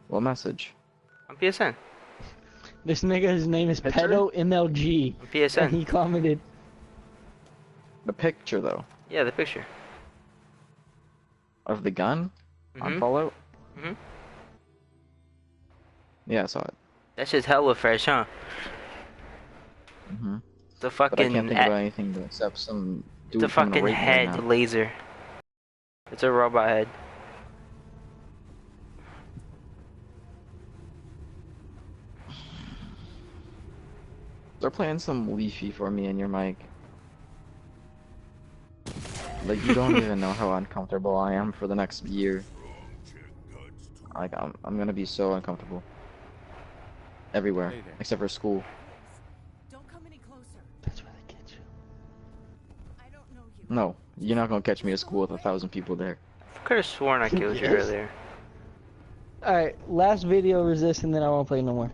[SPEAKER 2] What message?
[SPEAKER 3] On PSN.
[SPEAKER 1] This nigga, his name is
[SPEAKER 2] Picture?
[SPEAKER 1] Pedo MLG.
[SPEAKER 3] On PSN.
[SPEAKER 1] And he commented.
[SPEAKER 2] The picture, though.
[SPEAKER 3] Yeah, the picture.
[SPEAKER 2] Of the gun? On
[SPEAKER 3] Mhm.
[SPEAKER 2] Fallout?
[SPEAKER 3] Mhm.
[SPEAKER 2] Yeah, I saw it.
[SPEAKER 3] That shit's hella fresh, huh?
[SPEAKER 2] Mhm.
[SPEAKER 3] The
[SPEAKER 2] But I
[SPEAKER 3] fucking
[SPEAKER 2] can't think about anything except some dude
[SPEAKER 3] the
[SPEAKER 2] coming to
[SPEAKER 3] fucking
[SPEAKER 2] rape me
[SPEAKER 3] head
[SPEAKER 2] right now.
[SPEAKER 3] laser. It's a robot head.
[SPEAKER 2] They're playing some Leafy for me in your mic. Like, you don't even know how uncomfortable I am for the next year. Like, I'm gonna be so uncomfortable. Everywhere, except for school.
[SPEAKER 11] Don't come any closer.
[SPEAKER 1] That's where they get you.
[SPEAKER 11] I don't know you.
[SPEAKER 2] No, you're not gonna catch me at school with 1,000 people there.
[SPEAKER 3] I could have sworn I killed you
[SPEAKER 1] Yes.
[SPEAKER 3] earlier.
[SPEAKER 1] Alright, last video resist and then I won't play no more.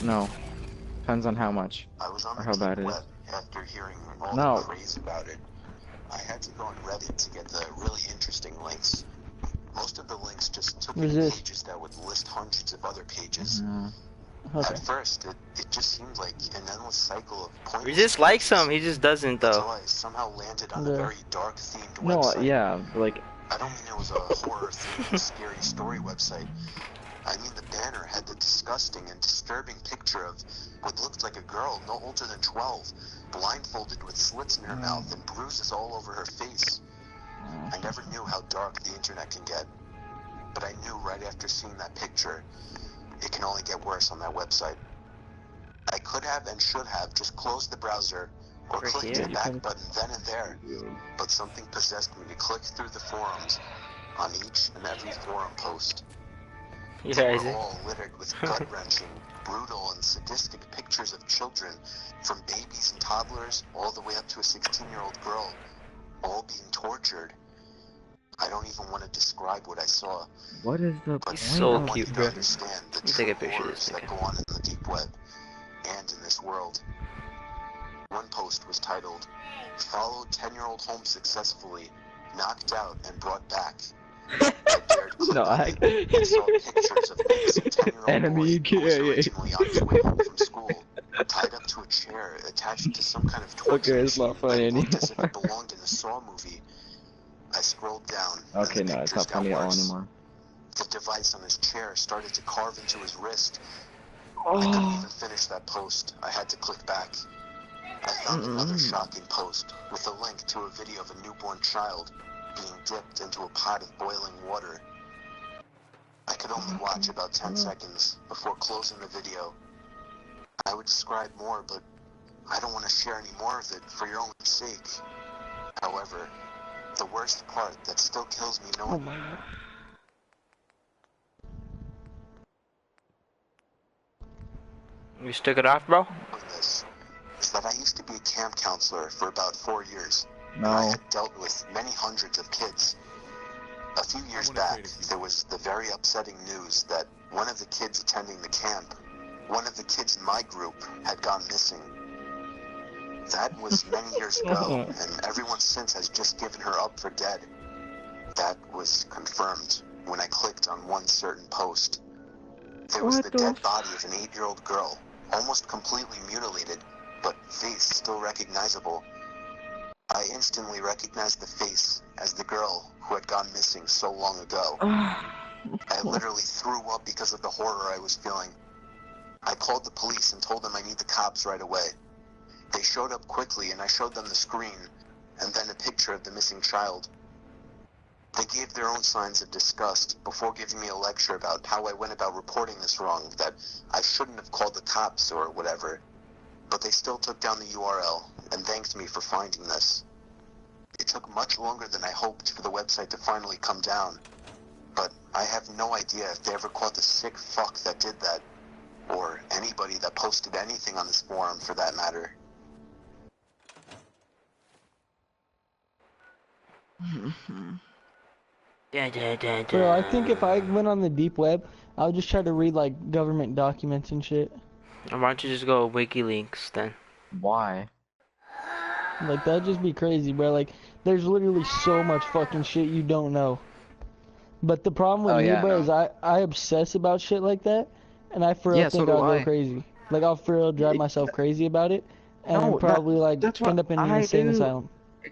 [SPEAKER 2] No. Depends on how much.
[SPEAKER 4] I was on
[SPEAKER 2] Or
[SPEAKER 4] the
[SPEAKER 2] how
[SPEAKER 4] deep
[SPEAKER 2] bad it
[SPEAKER 4] web
[SPEAKER 2] is.
[SPEAKER 4] after hearing all
[SPEAKER 2] No.
[SPEAKER 4] the praise about it. I had to go on Reddit to get the really interesting links. Most of the links just took me to
[SPEAKER 1] Resist.
[SPEAKER 4] pages that would list hundreds of other pages.
[SPEAKER 1] Okay.
[SPEAKER 4] At first, it just seemed like an endless cycle of pointless
[SPEAKER 3] Resist likes
[SPEAKER 4] pages
[SPEAKER 3] him, he just doesn't
[SPEAKER 4] until
[SPEAKER 3] though.
[SPEAKER 4] I somehow landed on a
[SPEAKER 1] Yeah.
[SPEAKER 4] very dark themed
[SPEAKER 2] No,
[SPEAKER 4] website.
[SPEAKER 2] yeah, like,
[SPEAKER 4] I don't mean it was a horror themed scary story website. I mean the banner had the disgusting and disturbing picture of what looked like a girl no older than 12, blindfolded with slits in her mouth and bruises all over her face. I never knew how dark the internet can get, but I knew right after seeing that picture, it can only get worse on that website. I could have and should have just closed the browser or
[SPEAKER 3] Right
[SPEAKER 4] clicked
[SPEAKER 3] here.
[SPEAKER 4] the back button then and there, but something possessed me to click through the forums on each and every forum post.
[SPEAKER 3] You
[SPEAKER 4] They
[SPEAKER 3] guys,
[SPEAKER 4] were all littered with gut-wrenching, brutal, and sadistic pictures of children, from babies and toddlers all the way up to a 16-year-old girl, all being tortured. I don't even want to describe what I saw,
[SPEAKER 2] what is the
[SPEAKER 4] but
[SPEAKER 2] point
[SPEAKER 3] so
[SPEAKER 4] I
[SPEAKER 2] of
[SPEAKER 4] want
[SPEAKER 3] cute,
[SPEAKER 4] you to
[SPEAKER 3] bro.
[SPEAKER 4] understand the
[SPEAKER 3] Let me
[SPEAKER 4] true
[SPEAKER 3] take a picture of
[SPEAKER 4] horrors
[SPEAKER 3] this
[SPEAKER 4] that
[SPEAKER 3] nigga.
[SPEAKER 4] go on in the deep web and in this world. One post was titled, "Followed 10-year-old home successfully, knocked out and brought back." I dared click
[SPEAKER 2] No,
[SPEAKER 4] on
[SPEAKER 2] I-
[SPEAKER 4] it and saw pictures of an innocent 10-year-old
[SPEAKER 2] Enemy
[SPEAKER 4] boy who was
[SPEAKER 2] KIA.
[SPEAKER 4] originally on his way home from school, tied up to a chair attached to some kind of torture
[SPEAKER 2] Okay, it's not
[SPEAKER 4] machine
[SPEAKER 2] funny
[SPEAKER 4] that looked as if
[SPEAKER 2] anymore.
[SPEAKER 4] it belonged in a Saw movie. I scrolled down,
[SPEAKER 2] Okay,
[SPEAKER 4] and the
[SPEAKER 2] no, it's
[SPEAKER 4] pictures
[SPEAKER 2] not
[SPEAKER 4] got
[SPEAKER 2] funny at all
[SPEAKER 4] worse.
[SPEAKER 2] anymore.
[SPEAKER 4] The device on his chair started to carve into his wrist. I couldn't even finish that post. I had to click back. I found another shocking post with a link to a video of a newborn child being dipped into a pot of boiling water. I could only watch about 10 seconds before closing the video. I would describe more, but I don't want to share any more of it for your own sake. However, the worst part that still kills me
[SPEAKER 1] Oh
[SPEAKER 4] knowing
[SPEAKER 1] my god.
[SPEAKER 3] You just took it off, bro?
[SPEAKER 4] this is that I used to be a camp counselor for about 4 years. And I
[SPEAKER 2] No.
[SPEAKER 4] had dealt with many hundreds of kids. A few years back, there was the very upsetting news that one of the kids attending the camp, one of the kids in my group, had gone missing. That was many years ago, and everyone since has just given her up for dead. That was confirmed when I clicked on one certain post. There was
[SPEAKER 2] What
[SPEAKER 4] the
[SPEAKER 2] the
[SPEAKER 4] dead body of an 8-year-old girl, almost completely mutilated, but face still recognizable. I instantly recognized the face as the girl who had gone missing so long ago. I literally threw up because of the horror I was feeling. I called the police and told them I need the cops right away. They showed up quickly and I showed them the screen, and then a picture of the missing child. They gave their own signs of disgust before giving me a lecture about how I went about reporting this wrong, that I shouldn't have called the cops or whatever. But they still took down the URL and thanked me for finding this. It took much longer than I hoped for the website to finally come down, but I have no idea if they ever caught the sick fuck that did that, or anybody that posted anything on this forum for that matter.
[SPEAKER 1] Bro, I think if I went on the deep web, I would just try to read like government documents and shit.
[SPEAKER 3] Or why don't you just go WikiLeaks then?
[SPEAKER 2] Why?
[SPEAKER 1] Like that'd just be crazy, bro. Like there's literally so much fucking shit you don't know. But the problem with
[SPEAKER 2] Oh,
[SPEAKER 1] me,
[SPEAKER 2] yeah,
[SPEAKER 1] bro,
[SPEAKER 2] no.
[SPEAKER 1] is I obsess about shit like that, and I for real
[SPEAKER 2] Yeah, so
[SPEAKER 1] think
[SPEAKER 2] do
[SPEAKER 1] I'll
[SPEAKER 2] I.
[SPEAKER 1] go crazy. Like I'll for real drive
[SPEAKER 2] It-
[SPEAKER 1] myself crazy about it, and
[SPEAKER 2] No,
[SPEAKER 1] probably like
[SPEAKER 2] that's what
[SPEAKER 1] end up in an
[SPEAKER 2] I
[SPEAKER 1] insane
[SPEAKER 2] do.
[SPEAKER 1] asylum.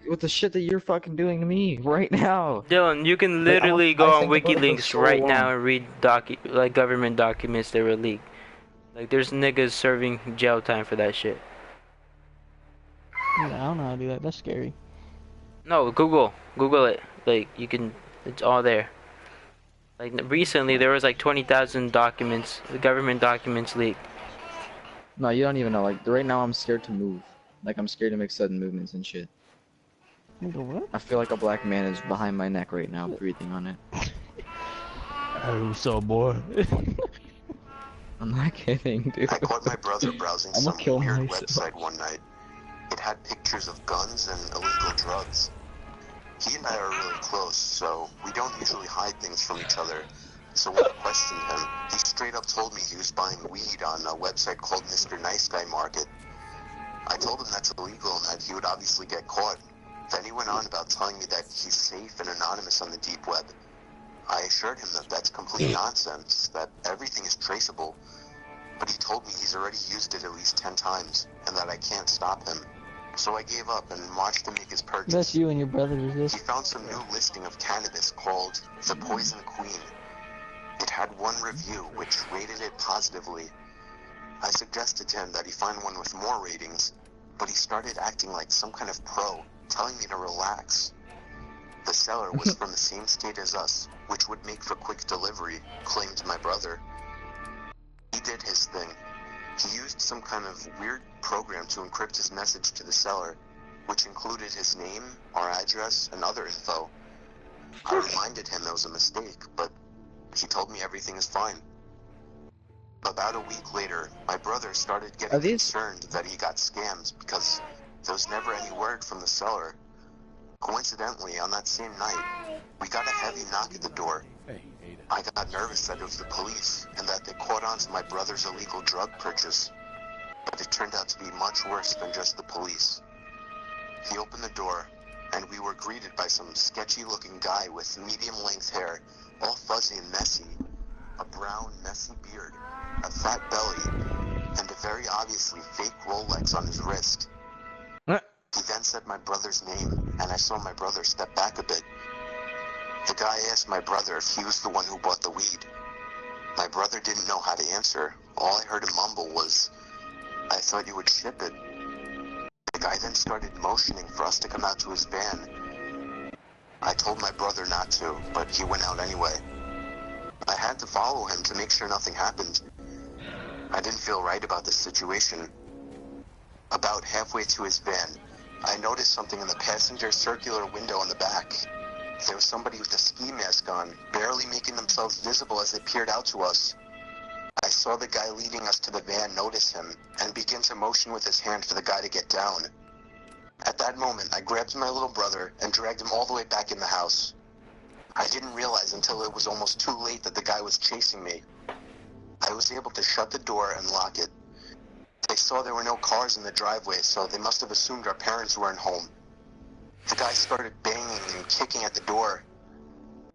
[SPEAKER 2] With the shit that you're fucking doing to me right now.
[SPEAKER 3] Dylan, you can
[SPEAKER 2] Like,
[SPEAKER 3] literally go
[SPEAKER 2] I
[SPEAKER 3] on
[SPEAKER 2] think about it for
[SPEAKER 3] WikiLeaks
[SPEAKER 2] so
[SPEAKER 3] right now
[SPEAKER 2] long.
[SPEAKER 3] and read like government documents that were leaked. Like there's niggas serving jail time for that shit.
[SPEAKER 1] Yeah, I don't know how to do that. That's scary.
[SPEAKER 3] No, Google it. Like you can, it's all there. Like recently there was like 20,000 documents, government documents leaked.
[SPEAKER 2] No, you don't even know. Like right now, I'm scared to move. Like I'm scared to make sudden movements and shit.
[SPEAKER 1] Nigga, what?
[SPEAKER 2] I feel like a black man is behind my neck right now, breathing on it.
[SPEAKER 1] Hey, what's up, boy?
[SPEAKER 2] I'm not kidding, dude.
[SPEAKER 4] I caught my brother browsing
[SPEAKER 2] I'ma
[SPEAKER 4] some
[SPEAKER 2] kill
[SPEAKER 4] weird
[SPEAKER 2] myself.
[SPEAKER 4] website one night. It had pictures of guns and illegal drugs. He and I are really close, so we don't usually hide things from each other. So when I questioned him, he straight up told me he was buying weed on a website called Mr. Nice Guy Market. I told him that's illegal and that he would obviously get caught. Then he went on about telling me that he's safe and anonymous on the deep web. I assured him that that's complete nonsense, that everything is traceable. But he told me he's already used it at least 10 times, and that I can't stop him. So I gave up and watched him make his purchase.
[SPEAKER 1] That's you and your brother, is
[SPEAKER 4] He
[SPEAKER 1] this?
[SPEAKER 4] found some new listing of cannabis called The Poison Queen. It had one review, which rated it positively. I suggested to him that he find one with more ratings, but he started acting like some kind of pro, telling me to relax. The seller was from the same state as us, which would make for quick delivery, claimed my brother. He did his thing. He used some kind of weird program to encrypt his message to the seller, which included his name, our address, and other info. I reminded him it was a mistake, but he told me everything is fine. About a week later, my brother started getting concerned that he got scammed because there was never any word from the seller. Coincidentally, on that same night, we got a heavy knock at the door. I got nervous that it was the police and that they caught on to my brother's illegal drug purchase. But it turned out to be much worse than just the police. He opened the door, and we were greeted by some sketchy-looking guy with medium-length hair, all fuzzy and messy, a brown, messy beard, a fat belly, and a very obviously fake Rolex on his wrist. He then said my brother's name, and I saw my brother step back a bit. The guy asked my brother if he was the one who bought the weed. My brother didn't know how to answer. All I heard him mumble was, "I thought you would ship it." The guy then started motioning for us to come out to his van. I told my brother not to, but he went out anyway. I had to follow him to make sure nothing happened. I didn't feel right about this situation. About halfway to his van, I noticed something in the passenger circular window in the back. There was somebody with a ski mask on, barely making themselves visible as they peered out to us. I saw the guy leading us to the van notice him, and begin to motion with his hand for the guy to get down. At that moment, I grabbed my little brother and dragged him all the way back in the house. I didn't realize until it was almost too late that the guy was chasing me. I was able to shut the door and lock it. They saw there were no cars in the driveway, so they must have assumed our parents weren't home. The guy started banging and kicking at the door,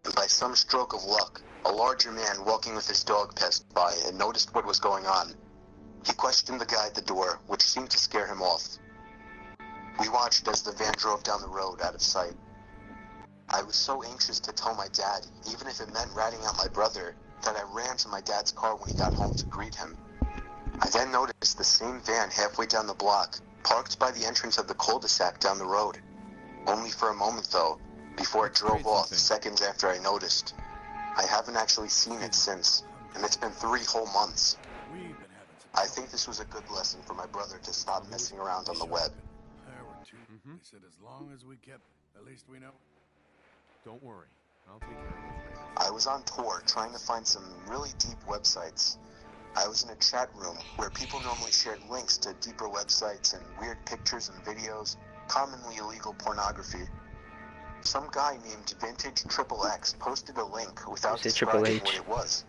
[SPEAKER 4] and by some stroke of luck, a larger man walking with his dog passed by and noticed what was going on. He questioned the guy at the door, which seemed to scare him off. We watched as the van drove down the road out of sight. I was so anxious to tell my dad, even if it meant ratting out my brother, that I ran to my dad's car when he got home to greet him. I then noticed the same van halfway down the block, parked by the entrance of the cul-de-sac down the road. Only for a moment though, before it drove off seconds after I noticed. I haven't actually seen it since, and it's been 3 whole months. I think this was a good lesson for my brother to stop messing around on the web.
[SPEAKER 5] They said as long as we kept, at least we know. Don't worry, I'll take care of it.
[SPEAKER 4] I was on tour trying to find some really deep websites. I was in a chat room where people normally shared links to deeper websites and weird pictures and videos, commonly illegal pornography. Some guy named Vintage XXX posted a link without describing what it was.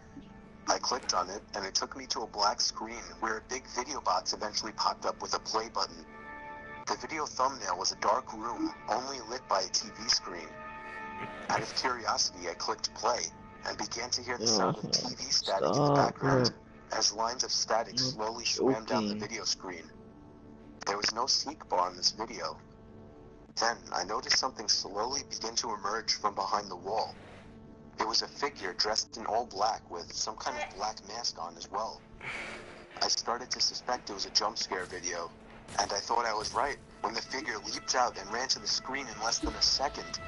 [SPEAKER 4] I clicked on it, and it took me to a black screen where a big video box eventually popped up with a play button. The video thumbnail was a dark room, only lit by a TV screen. Out of curiosity, I clicked play, and began to hear the sound of TV static in the background, as lines of static slowly swam down the video screen. There was no seek bar in this video. Then, I noticed something slowly begin to emerge from behind the wall. It was a figure dressed in all black with some kind of black mask on as well. I started to suspect it was a jump scare video, and I thought I was right when the figure leaped out and ran to the screen in less than a second.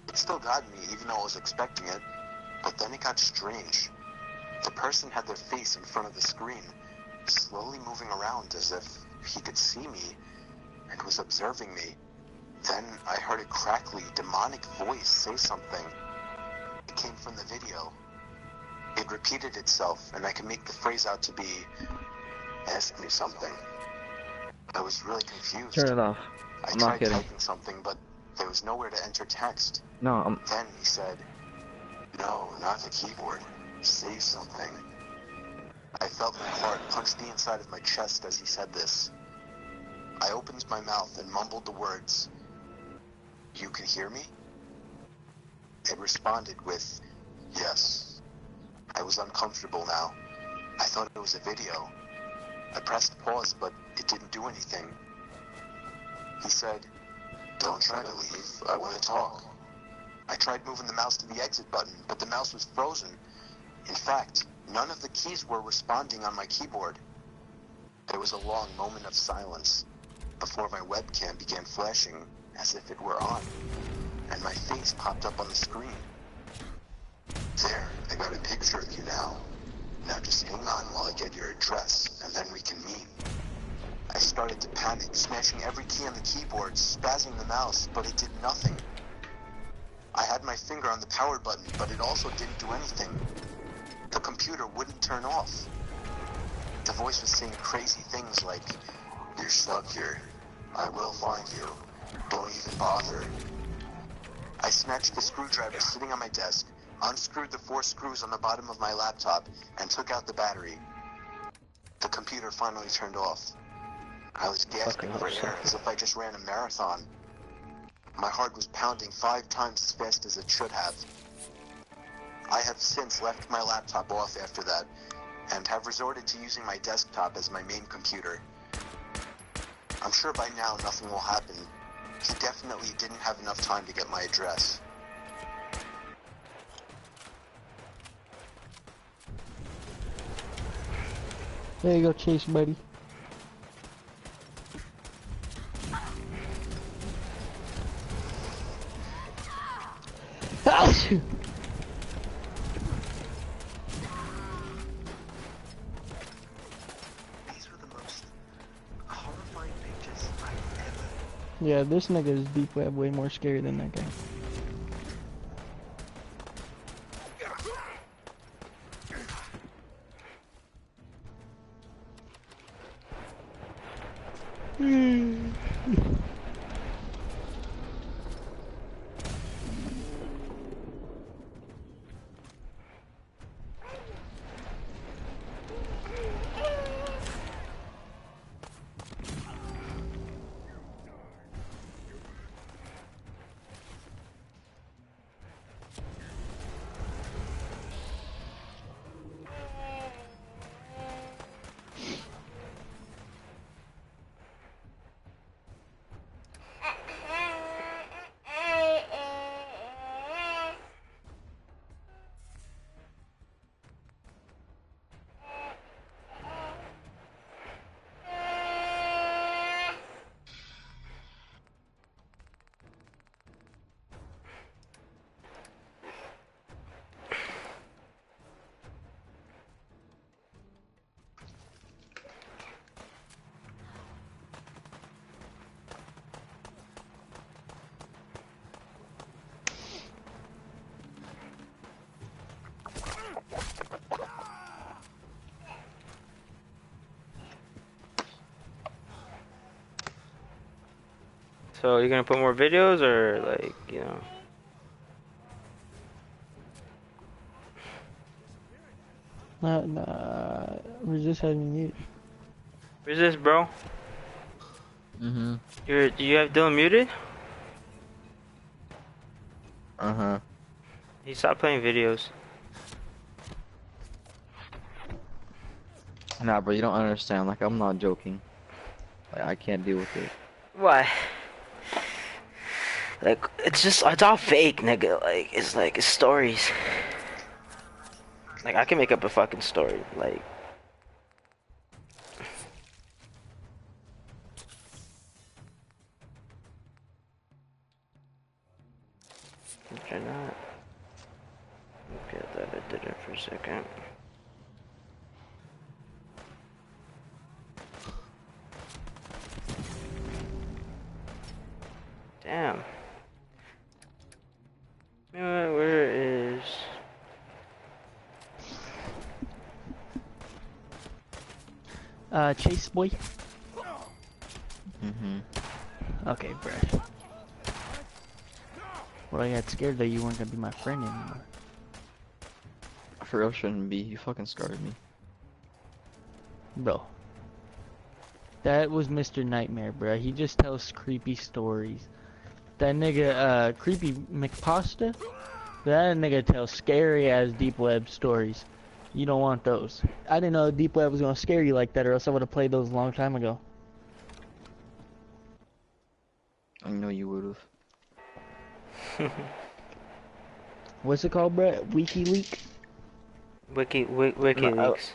[SPEAKER 4] It still got me, even though I was expecting it, but then it got strange. The person had their face in front of the screen, slowly moving around as if he could see me and was observing me. Then I heard a crackly, demonic voice say something. It came from the video. It repeated itself, and I could make the phrase out to be, "Ask me something." I was really confused.
[SPEAKER 2] Turn it off.
[SPEAKER 4] I
[SPEAKER 2] I'm not
[SPEAKER 4] tried
[SPEAKER 2] kidding.
[SPEAKER 4] typing something, but there was nowhere to enter text.
[SPEAKER 2] No,
[SPEAKER 4] Then he said, "No, not the keyboard. Say something." I felt my heart punch the inside of my chest as he said this. I opened my mouth and mumbled the words, "You can hear me?" It responded with, "Yes." I was uncomfortable now. I thought it was a video. I pressed pause, but it didn't do anything. He said, "Don't try to leave. I want to talk." I tried moving the mouse to the exit button, but the mouse was frozen. In fact, none of the keys were responding on my keyboard. There was a long moment of silence before my webcam began flashing as if it were on, and my face popped up on the screen. "There, I got a picture of you now. Now just hang on while I get your address, and then we can meet." I started to panic, smashing every key on the keyboard, spazzing the mouse, but it did nothing. I had my finger on the power button, but it also didn't do anything. The computer wouldn't turn off. The voice was saying crazy things like, "You're stuck here. I will find you. Don't even bother." I snatched the screwdriver sitting on my desk, unscrewed the 4 screws on the bottom of my laptop, and took out the battery. The computer finally turned off. I was gasping for air as if I just ran a marathon. My heart was pounding 5 times as fast as it should have. I have since left my laptop off after that, and have resorted to using my desktop as my main computer. I'm sure by now nothing will happen. He definitely didn't have enough time to get my address.
[SPEAKER 1] There you go, Chase, buddy.
[SPEAKER 4] These were the most horrifying pictures I've ever...
[SPEAKER 1] Yeah, this nigga is deep web way more scary than that guy.
[SPEAKER 3] So you're gonna put more videos, or like, you know?
[SPEAKER 1] Nah, Resist has me muted.
[SPEAKER 3] Resist, bro.
[SPEAKER 2] Mhm.
[SPEAKER 3] Do you have Dylan muted? He stopped playing videos.
[SPEAKER 2] Nah, bro, you don't understand. Like, I'm not joking. Like, I can't deal with it.
[SPEAKER 3] Why? Like, it's all fake, nigga. Like, it's stories. Like, I can make up a fucking story. Like, try not. Okay, I thought I did it for a second. Damn.
[SPEAKER 1] Chase boy. Okay, bruh. Well, I got scared that you weren't gonna be my friend anymore.
[SPEAKER 2] For real, shouldn't be. You fucking scarred me.
[SPEAKER 1] Bro. That was Mr. Nightmare, bruh. He just tells creepy stories. That nigga, Creepy McPasta, that nigga tells scary ass deep web stories. You don't want those. I didn't know deep web was gonna scare you like that, or else I would have played those a long time ago.
[SPEAKER 2] I know you would've.
[SPEAKER 1] What's it called, bruh? WikiLeaks?
[SPEAKER 3] WikiLeaks.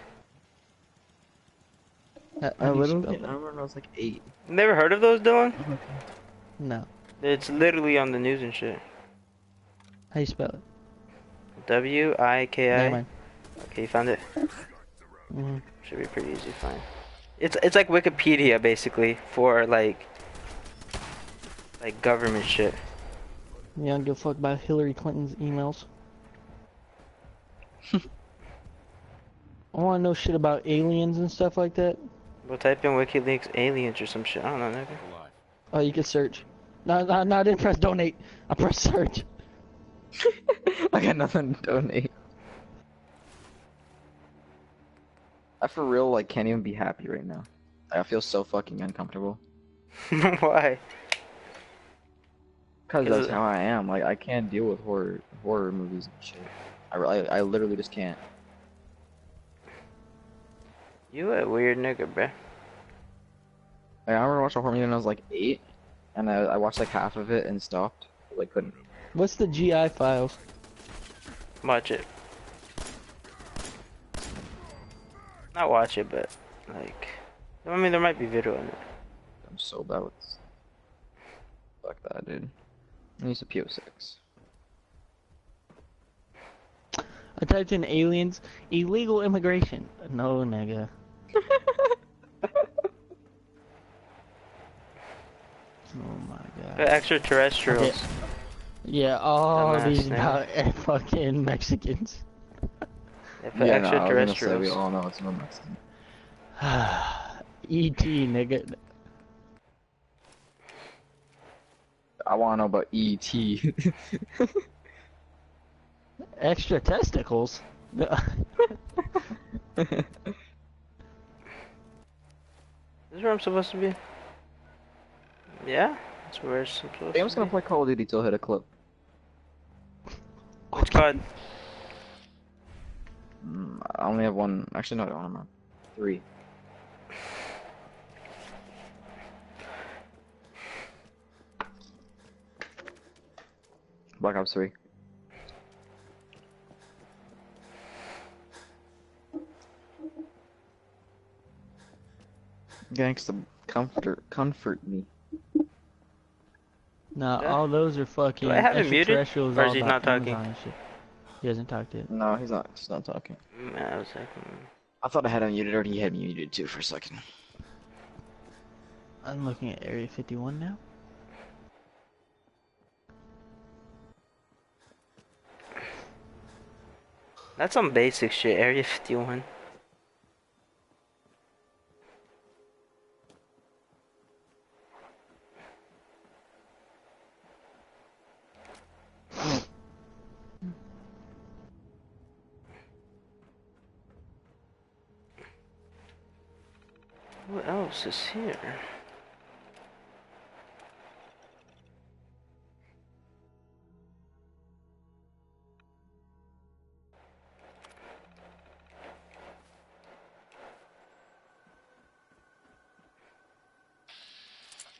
[SPEAKER 2] I literally, I remember when I was like 8.
[SPEAKER 3] Never heard of those, Dylan?
[SPEAKER 1] No.
[SPEAKER 3] It's literally on the news and shit.
[SPEAKER 1] How you spell it?
[SPEAKER 3] W-I-K-I.
[SPEAKER 1] Never mind.
[SPEAKER 3] Okay, you found it?
[SPEAKER 1] Mhm.
[SPEAKER 3] Should be pretty easy to find. It's like Wikipedia, basically, for, like government shit.
[SPEAKER 1] You don't give a fuck about Hillary Clinton's emails. I wanna know shit about aliens and stuff like that.
[SPEAKER 3] We'll type in WikiLeaks aliens or some shit. I don't know, nigga.
[SPEAKER 1] Oh, you can search. No, I didn't press donate. I pressed search.
[SPEAKER 2] I got nothing to donate. I for real, like, can't even be happy right now. I feel so fucking uncomfortable.
[SPEAKER 3] Why?
[SPEAKER 2] Cause that's how I am. Like, I can't deal with horror movies and shit. I literally just can't.
[SPEAKER 3] You a weird nigga, bruh.
[SPEAKER 2] Like, I remember watching a horror movie when I was like 8, and I watched like half of it and stopped. Like, couldn't.
[SPEAKER 1] What's the GI files?
[SPEAKER 3] Watch it. Not watch it, but like, I mean, there might be video in it.
[SPEAKER 2] I'm so bad with this. Fuck that, dude. I use a PO6.
[SPEAKER 1] I typed in aliens, illegal immigration. No, nigga. Oh my god.
[SPEAKER 3] Extraterrestrials.
[SPEAKER 1] Okay. Yeah, all
[SPEAKER 3] Dumbass
[SPEAKER 1] these
[SPEAKER 3] nigga.
[SPEAKER 1] about fucking Mexicans.
[SPEAKER 3] Yeah, extraterrestrials.
[SPEAKER 2] We all know it's no Mexican.
[SPEAKER 1] E.T. nigga.
[SPEAKER 2] I wanna know about E.T.
[SPEAKER 1] Extra testicles?
[SPEAKER 3] This is where I'm supposed to be? Yeah? That's where it's supposed to be.
[SPEAKER 2] I'm just gonna play Call of Duty till I hit a clip.
[SPEAKER 3] Which card?
[SPEAKER 2] I only have one. Actually, no, I don't have 3. Black Ops 3. Gangsta, comfort me.
[SPEAKER 1] Nah, all those are fucking
[SPEAKER 3] Do I have him muted?
[SPEAKER 1] extraterrestrials.
[SPEAKER 3] Or is
[SPEAKER 1] all
[SPEAKER 3] he
[SPEAKER 1] about
[SPEAKER 3] not talking?
[SPEAKER 1] Amazon and shit. He hasn't talked yet.
[SPEAKER 2] No, he's not. He's not talking.
[SPEAKER 3] I was like,
[SPEAKER 2] I thought I had him muted, or he had me muted too for a second.
[SPEAKER 1] I'm looking at Area 51 now.
[SPEAKER 3] that's some basic shit. Area 51. What else is here?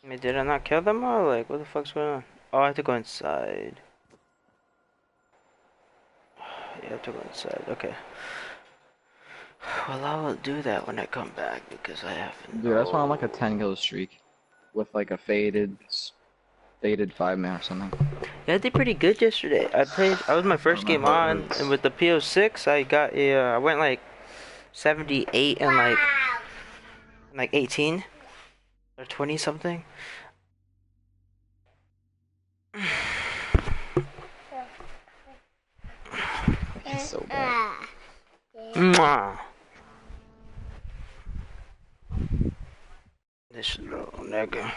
[SPEAKER 3] I mean, did I not kill them all? Like, what the fuck's going on? Oh, I have to go inside. Yeah, I have to go inside. Okay. Well, I will do that when I come back because I haven't.
[SPEAKER 2] Dude, that's why I'm like a 10 kill streak with like a faded 5-man or something.
[SPEAKER 3] Yeah, I did pretty good yesterday. I was my first game on, and with the PO6, I got I went like 78 and like 18 or 20 something.
[SPEAKER 2] It's so bad.
[SPEAKER 3] Mwah. This little nigga.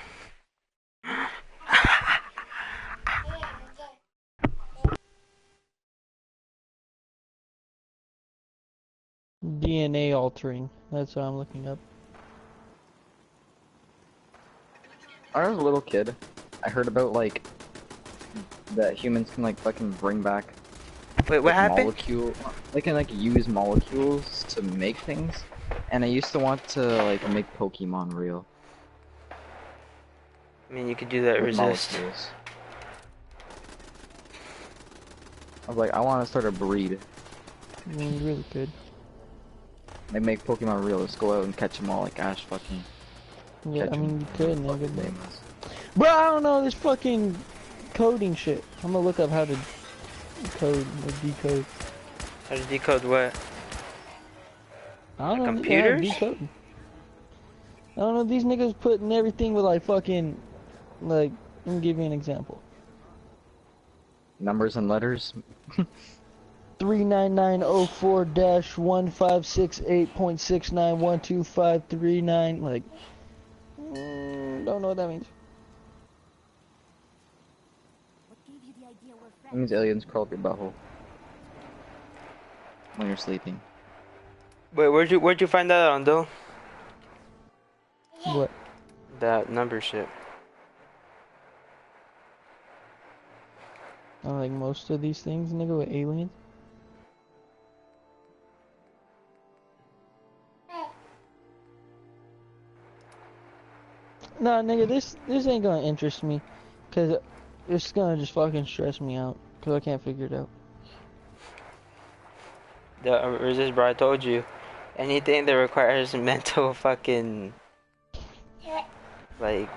[SPEAKER 1] DNA altering. That's what I'm looking up.
[SPEAKER 2] When I was a little kid, I heard about like that humans can like fucking bring back
[SPEAKER 3] Wait, what happened?
[SPEAKER 2] They can like use molecules to make things, and I used to want to like make Pokemon real.
[SPEAKER 3] I mean, you could do that.
[SPEAKER 2] With
[SPEAKER 3] Resist.
[SPEAKER 2] molecules. I was like, I want to start a breed.
[SPEAKER 1] I mean, you really could.
[SPEAKER 2] They make Pokemon real. Let's go out and catch them all like Ash fucking.
[SPEAKER 1] Yeah,
[SPEAKER 2] catch
[SPEAKER 1] I mean,
[SPEAKER 2] 'em.
[SPEAKER 1] you could, nigga.
[SPEAKER 2] Fucking
[SPEAKER 1] But...
[SPEAKER 2] nameless.
[SPEAKER 1] Bro, I don't know this fucking coding shit. I'm gonna look up how to code or decode.
[SPEAKER 3] How to decode what?
[SPEAKER 1] I don't know.
[SPEAKER 3] Computers?
[SPEAKER 1] Yeah, decoding. I don't know. These niggas putting everything with like fucking, like. Let me give you an example.
[SPEAKER 2] Numbers and letters.
[SPEAKER 1] 39904-1568.69125339. Like, don't know what that means.
[SPEAKER 2] It means aliens crawl up your butthole when you're sleeping.
[SPEAKER 3] Wait, where'd you find that on though?
[SPEAKER 1] What?
[SPEAKER 3] That number shit.
[SPEAKER 1] I like most of these things, nigga, with aliens. Nah, nigga, this ain't gonna interest me, cause it's gonna just fucking stress me out, cause I can't figure it out.
[SPEAKER 3] Resist, bro. I told you, anything that requires mental fucking like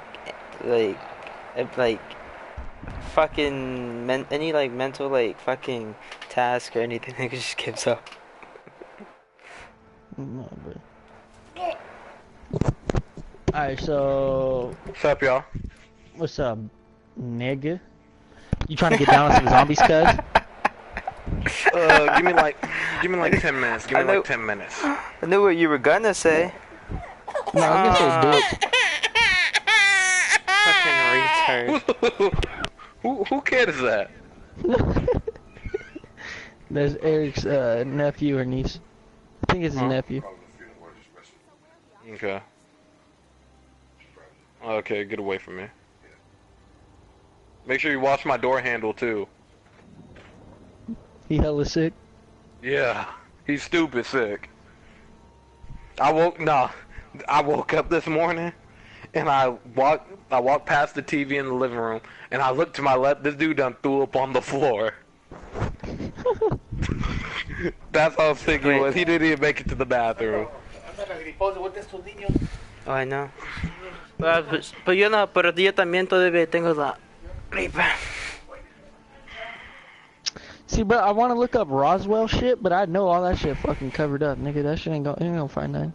[SPEAKER 3] fucking any like mental like fucking task or anything, nigga just gives up.
[SPEAKER 1] No, bro. Alright, so...
[SPEAKER 12] What's up, y'all?
[SPEAKER 1] What's up, nigga? You trying to get down with some zombies, cuz?
[SPEAKER 12] Give me like 10 minutes. Give me like 10 minutes.
[SPEAKER 3] I knew what you were gonna say.
[SPEAKER 1] No, I was gonna say
[SPEAKER 3] Fucking retard.
[SPEAKER 12] Who kid is that?
[SPEAKER 1] That's Eric's nephew or niece. I think it's his nephew.
[SPEAKER 12] Okay. Okay, get away from me. Make sure you watch my door handle too.
[SPEAKER 1] He hella sick.
[SPEAKER 12] Yeah, he's stupid sick. I woke up this morning and I walked past the TV in the living room and I looked to my left. This dude done threw up on the floor. That's how sick he was. He didn't even make it to the bathroom.
[SPEAKER 3] Oh, I know. Pues yo no, pero yo también todavía tengo la gripe.
[SPEAKER 1] See, bro, I want to look up Roswell shit, but I know all that shit fucking covered up, nigga. That shit ain't gonna find nothing.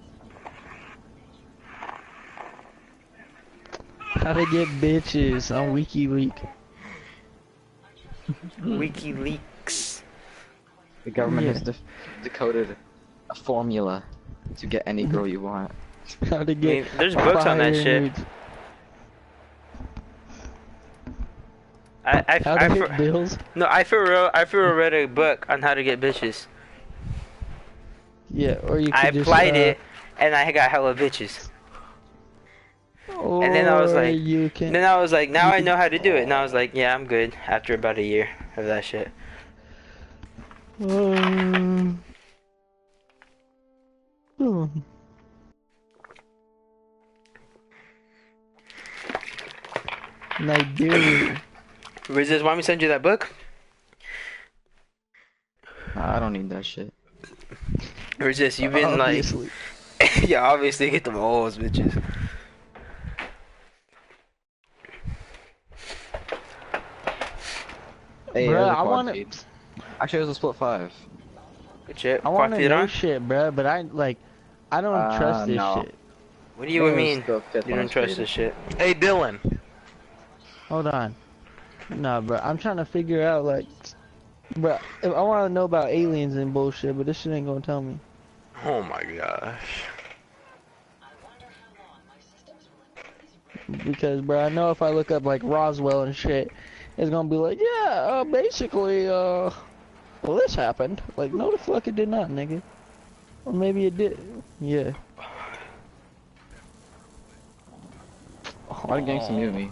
[SPEAKER 1] How to get bitches on WikiLeaks.
[SPEAKER 3] WikiLeaks.
[SPEAKER 2] The government has decoded a formula to get any girl you want.
[SPEAKER 1] How to get
[SPEAKER 3] there's books on that shit.
[SPEAKER 1] nudes.
[SPEAKER 3] I
[SPEAKER 1] How to hit bills?
[SPEAKER 3] No, I for real read a book on how to get bitches.
[SPEAKER 1] Yeah, or you could
[SPEAKER 3] I
[SPEAKER 1] just,
[SPEAKER 3] applied it, and I got hella bitches. And then I was like, now I know how to do it. And I was like, yeah, I'm good after about a year of that shit.
[SPEAKER 1] Nigeria.
[SPEAKER 3] Resist, want me to send you that book?
[SPEAKER 2] I don't need that shit.
[SPEAKER 3] Resist, you've been
[SPEAKER 1] Obviously.
[SPEAKER 3] like... yeah, obviously get them hoes, bitches.
[SPEAKER 2] Hey,
[SPEAKER 1] Bruh,
[SPEAKER 2] there's a
[SPEAKER 1] I
[SPEAKER 2] quad
[SPEAKER 1] wanna-
[SPEAKER 2] feed. Actually, it was a split 5.
[SPEAKER 3] Good shit.
[SPEAKER 1] I want to
[SPEAKER 3] Quad
[SPEAKER 1] know
[SPEAKER 3] on?
[SPEAKER 1] shit, bro, but I don't trust this
[SPEAKER 2] no.
[SPEAKER 1] shit.
[SPEAKER 3] What do you
[SPEAKER 2] It was
[SPEAKER 3] mean?
[SPEAKER 2] the fifth
[SPEAKER 3] You
[SPEAKER 2] one
[SPEAKER 3] don't
[SPEAKER 2] I
[SPEAKER 3] trust
[SPEAKER 2] feed.
[SPEAKER 3] this shit?
[SPEAKER 12] Hey, Dylan.
[SPEAKER 1] Hold on. Nah, bro, I'm trying to figure out, like, bro, I want to know about aliens and bullshit, but this shit ain't gonna tell me.
[SPEAKER 12] Oh my gosh.
[SPEAKER 1] because, bro, I know if I look up like Roswell and shit, it's gonna be like, yeah, basically, well, this happened. Like, no, the fuck it did not, nigga. Or maybe it did. Yeah.
[SPEAKER 2] Why did Gangsta mute me?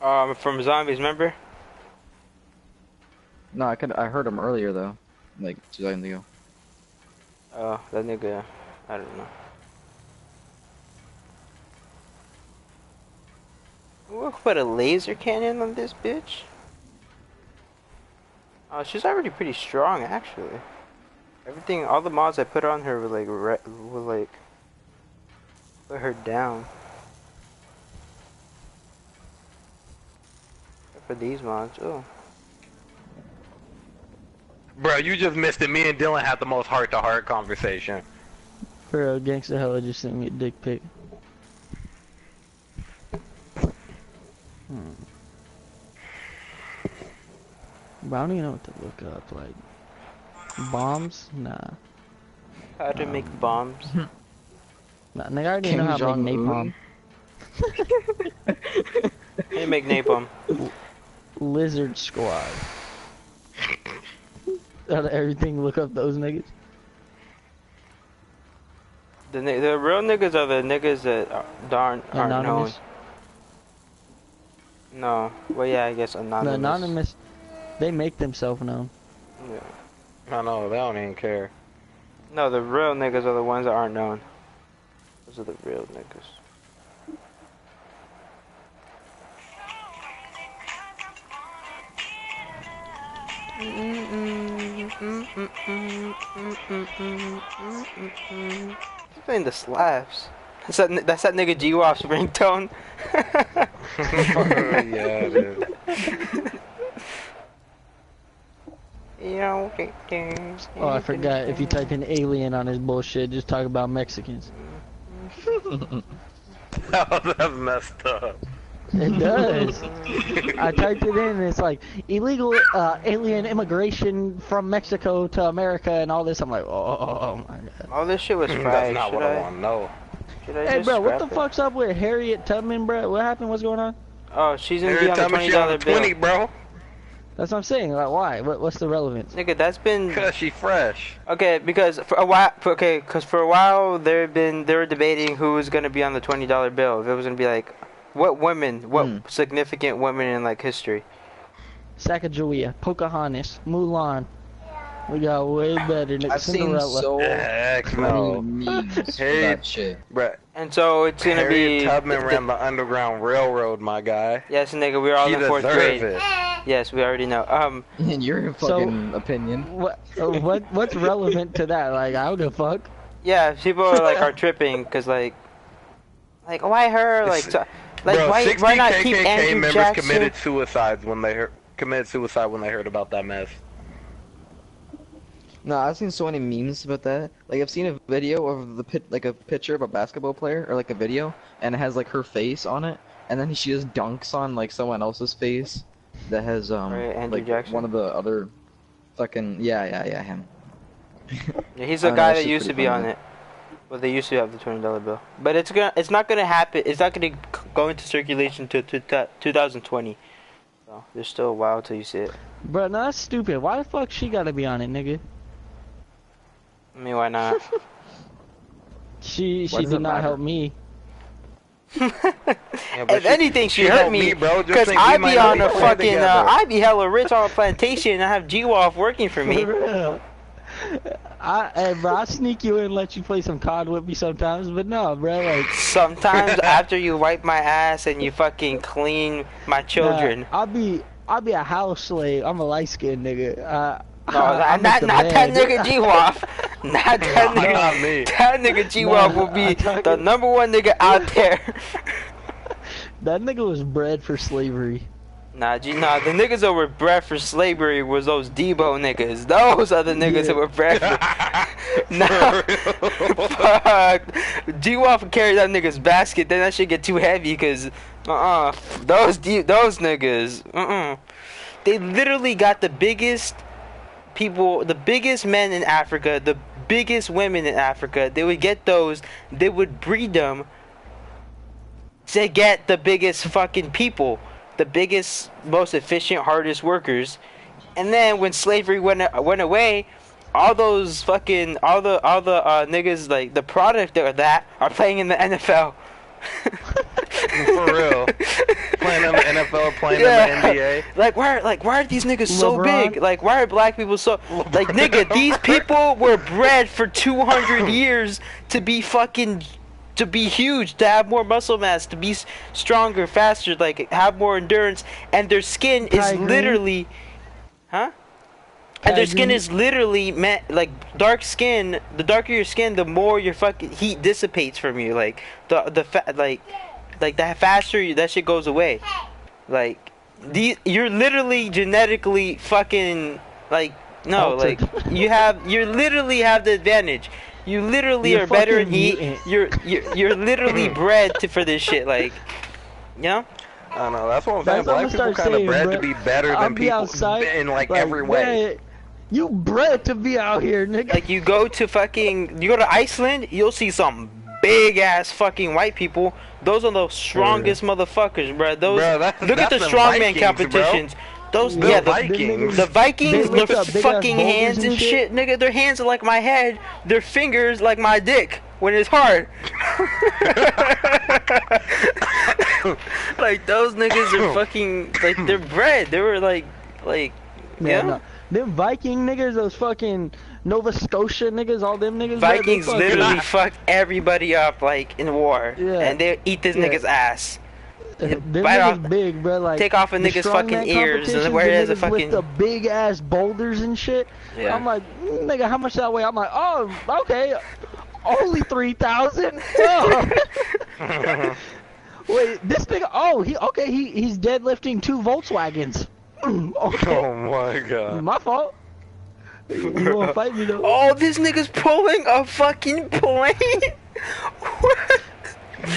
[SPEAKER 3] From Zombies, remember?
[SPEAKER 2] No, I heard him earlier though, like 2 seconds ago.
[SPEAKER 3] Oh, that nigga, I don't know. We'll put a laser cannon on this bitch. Oh, she's already pretty strong, actually. Everything, all the mods I put on her were like, put her down. Except for these mods, oh.
[SPEAKER 12] Bro, you just missed it. Me and Dylan had the most heart-to-heart conversation.
[SPEAKER 1] Bro, Gangsta Hella just sent me a dick pic. But I don't even know what to look up, like, bombs? Nah.
[SPEAKER 3] How to make bombs?
[SPEAKER 1] Nah, nigga, I already know how to make napalm.
[SPEAKER 3] How do you make napalm?
[SPEAKER 1] Lizard Squad. Out of everything, look up those niggas.
[SPEAKER 3] The real niggas are the niggas that aren't known. No, well yeah, I guess anonymous.
[SPEAKER 1] The anonymous, they make themselves known.
[SPEAKER 3] Yeah.
[SPEAKER 12] I know, they don't even care.
[SPEAKER 3] No, the real niggas are the ones that aren't known. Those are the real niggas. Playing the slaps. That's that nigga G-Wop's ringtone.
[SPEAKER 12] Yeah, dude.
[SPEAKER 1] Oh, I forgot. If you type in alien on his bullshit, just talk about Mexicans.
[SPEAKER 12] Oh, that's messed up.
[SPEAKER 1] It does. I typed it in and it's like illegal alien immigration from Mexico to America and all this. I'm like, oh my god.
[SPEAKER 3] All this shit was fried.
[SPEAKER 12] That's not what I want to know.
[SPEAKER 1] Hey, bro, what the fuck's up with Harriet Tubman, bro? What happened? What's going on?
[SPEAKER 3] Oh, she's gonna be on the $20 bill.
[SPEAKER 12] 20, bro.
[SPEAKER 1] That's what I'm saying. Like, why? What's the relevance?
[SPEAKER 3] Nigga, that's been.
[SPEAKER 12] Cause she fresh.
[SPEAKER 3] Okay, because for a while. Okay, cause for a while they were debating who was gonna be on the $20 bill. If it was gonna be like, what significant women in like history?
[SPEAKER 1] Sacagawea, Pocahontas, Mulan. We got way better.
[SPEAKER 2] I've
[SPEAKER 1] Cinderella.
[SPEAKER 2] seen so
[SPEAKER 12] Heck no.
[SPEAKER 2] memes for
[SPEAKER 12] Hey,
[SPEAKER 2] that shit.
[SPEAKER 12] bruh.
[SPEAKER 3] And so it's gonna
[SPEAKER 12] Harriet
[SPEAKER 3] be.
[SPEAKER 12] Tubman ran the Underground Railroad, my guy.
[SPEAKER 3] Yes, nigga, we're all
[SPEAKER 12] She
[SPEAKER 3] in 4th
[SPEAKER 12] deserve
[SPEAKER 3] grade.
[SPEAKER 12] it.
[SPEAKER 3] Yes, we already know.
[SPEAKER 2] In your fucking opinion.
[SPEAKER 1] What's relevant to that? Like, I don't give a fuck.
[SPEAKER 3] Yeah, people are tripping because like why her? Like,
[SPEAKER 12] Bro,
[SPEAKER 3] why not keep
[SPEAKER 12] KKK
[SPEAKER 3] Andrew
[SPEAKER 12] members
[SPEAKER 3] Jackson?
[SPEAKER 12] committed suicide when they heard about that mess.
[SPEAKER 2] No, I've seen so many memes about that. Like, I've seen a video of like a picture of a basketball player, or like a video, and it has like her face on it, and then she just dunks on like someone else's face that has
[SPEAKER 3] Andrew
[SPEAKER 2] like
[SPEAKER 3] Jackson?
[SPEAKER 2] one of the other fucking yeah him.
[SPEAKER 3] Yeah, he's the guy that used to be on it. Well, they used to have the $20 bill, but it's not gonna happen. It's not gonna go into circulation till 2020. So there's still a while till you see it.
[SPEAKER 1] Bro, no, that's stupid. Why the fuck she gotta be on it, nigga?
[SPEAKER 3] I mean, why not?
[SPEAKER 1] She did not help me.
[SPEAKER 3] If anything, she hurt me,
[SPEAKER 12] bro.
[SPEAKER 3] because I be on a fucking, I be hella rich on a plantation, and I have G-Wolf working for me.
[SPEAKER 1] Hey, bro, I sneak you in and let you play some COD with me sometimes, but no, bro, like...
[SPEAKER 3] Sometimes after you wipe my ass and you fucking clean my children.
[SPEAKER 1] Nah, I'll be a house slave. I'm a light-skinned nigga.
[SPEAKER 3] No, not that nigga G-Wolf. Not that nigga.
[SPEAKER 12] Not me.
[SPEAKER 3] That nigga G-Wolf will be the #1 nigga out there.
[SPEAKER 1] That nigga was bred for slavery.
[SPEAKER 3] Nah, the niggas that were bred for slavery was those Debo niggas. Those are the niggas that were bred for... Nah, fuck. G-Wolf would carry that nigga's basket, then that shit get too heavy, cause, those niggas, They literally got the biggest people, the biggest men in Africa, the biggest women in Africa. They would get those, they would breed them to get the biggest fucking people, the biggest, most efficient, hardest workers. And then when slavery went away, all those fucking all the niggas, like the product of that, are playing in the NFL.
[SPEAKER 12] For real. Playing in the NFL, playing in the NBA.
[SPEAKER 3] Like why are these niggas so
[SPEAKER 1] LeBron.
[SPEAKER 3] big? Like why are black people so like nigga? These people were bred for 200 years to be huge, to have more muscle mass, to be stronger, faster, like have more endurance, and their skin is literally, huh? And their skin is literally like dark skin. The darker your skin, the more your fucking heat dissipates from you. Like like that faster that shit goes away. Like you're literally genetically fucking like no
[SPEAKER 1] altered.
[SPEAKER 3] like you literally have the advantage. You literally
[SPEAKER 1] You're
[SPEAKER 3] are better in
[SPEAKER 1] fucking
[SPEAKER 3] heat.
[SPEAKER 1] mutant.
[SPEAKER 3] You're literally bred for this shit. Like, you know.
[SPEAKER 12] I don't know. That's what I'm
[SPEAKER 1] That's
[SPEAKER 12] saying.
[SPEAKER 1] what
[SPEAKER 12] Black
[SPEAKER 1] I'm
[SPEAKER 12] people
[SPEAKER 1] start
[SPEAKER 12] kind of
[SPEAKER 1] saying,
[SPEAKER 12] bred
[SPEAKER 1] bro.
[SPEAKER 12] to be better
[SPEAKER 1] I'll
[SPEAKER 12] than
[SPEAKER 1] be
[SPEAKER 12] people
[SPEAKER 1] outside,
[SPEAKER 12] in like every way.
[SPEAKER 1] man, you bred to be out here, nigga.
[SPEAKER 3] Like you go to Iceland, you'll see some big ass fucking white people. Those are the strongest motherfuckers, bro. Those
[SPEAKER 12] Bro,
[SPEAKER 3] look at the
[SPEAKER 12] them
[SPEAKER 3] strongman
[SPEAKER 12] Vikings,
[SPEAKER 3] competitions. Those
[SPEAKER 12] Bro.
[SPEAKER 3] yeah,
[SPEAKER 12] The Vikings.
[SPEAKER 3] the Vikings,
[SPEAKER 1] They lift
[SPEAKER 3] their
[SPEAKER 1] up big-ass
[SPEAKER 3] fucking
[SPEAKER 1] boulders
[SPEAKER 3] hands
[SPEAKER 1] and
[SPEAKER 3] and
[SPEAKER 1] shit.
[SPEAKER 3] shit, nigga. Their hands are like my head. Their fingers like my dick when it's hard. Like those niggas are fucking like they're bred. They were like yeah.
[SPEAKER 1] No. Them Viking niggas, those fucking Nova Scotia niggas, all them niggas.
[SPEAKER 3] Vikings
[SPEAKER 1] bro, they
[SPEAKER 3] literally fuck everybody up like in war,
[SPEAKER 1] Yeah.
[SPEAKER 3] and they eat this
[SPEAKER 1] Yeah.
[SPEAKER 3] nigga's ass.
[SPEAKER 1] Them
[SPEAKER 3] Bite
[SPEAKER 1] niggas
[SPEAKER 3] off-
[SPEAKER 1] big, bro. Like
[SPEAKER 3] take off a
[SPEAKER 1] the
[SPEAKER 3] nigga's
[SPEAKER 1] strongman
[SPEAKER 3] fucking ears and
[SPEAKER 1] competitions,
[SPEAKER 3] wear it
[SPEAKER 1] the
[SPEAKER 3] as a
[SPEAKER 1] niggas
[SPEAKER 3] fucking-
[SPEAKER 1] with the big ass boulders and shit.
[SPEAKER 3] Yeah.
[SPEAKER 1] I'm like, nigga, how much that weigh? I'm like, oh, okay, only 3,000. Oh. Wait, this nigga, oh, he's deadlifting 2 Volkswagens. Okay,
[SPEAKER 12] Oh my god.
[SPEAKER 1] my fault. You wanna fight me though?
[SPEAKER 3] Oh, this nigga's pulling a fucking plane.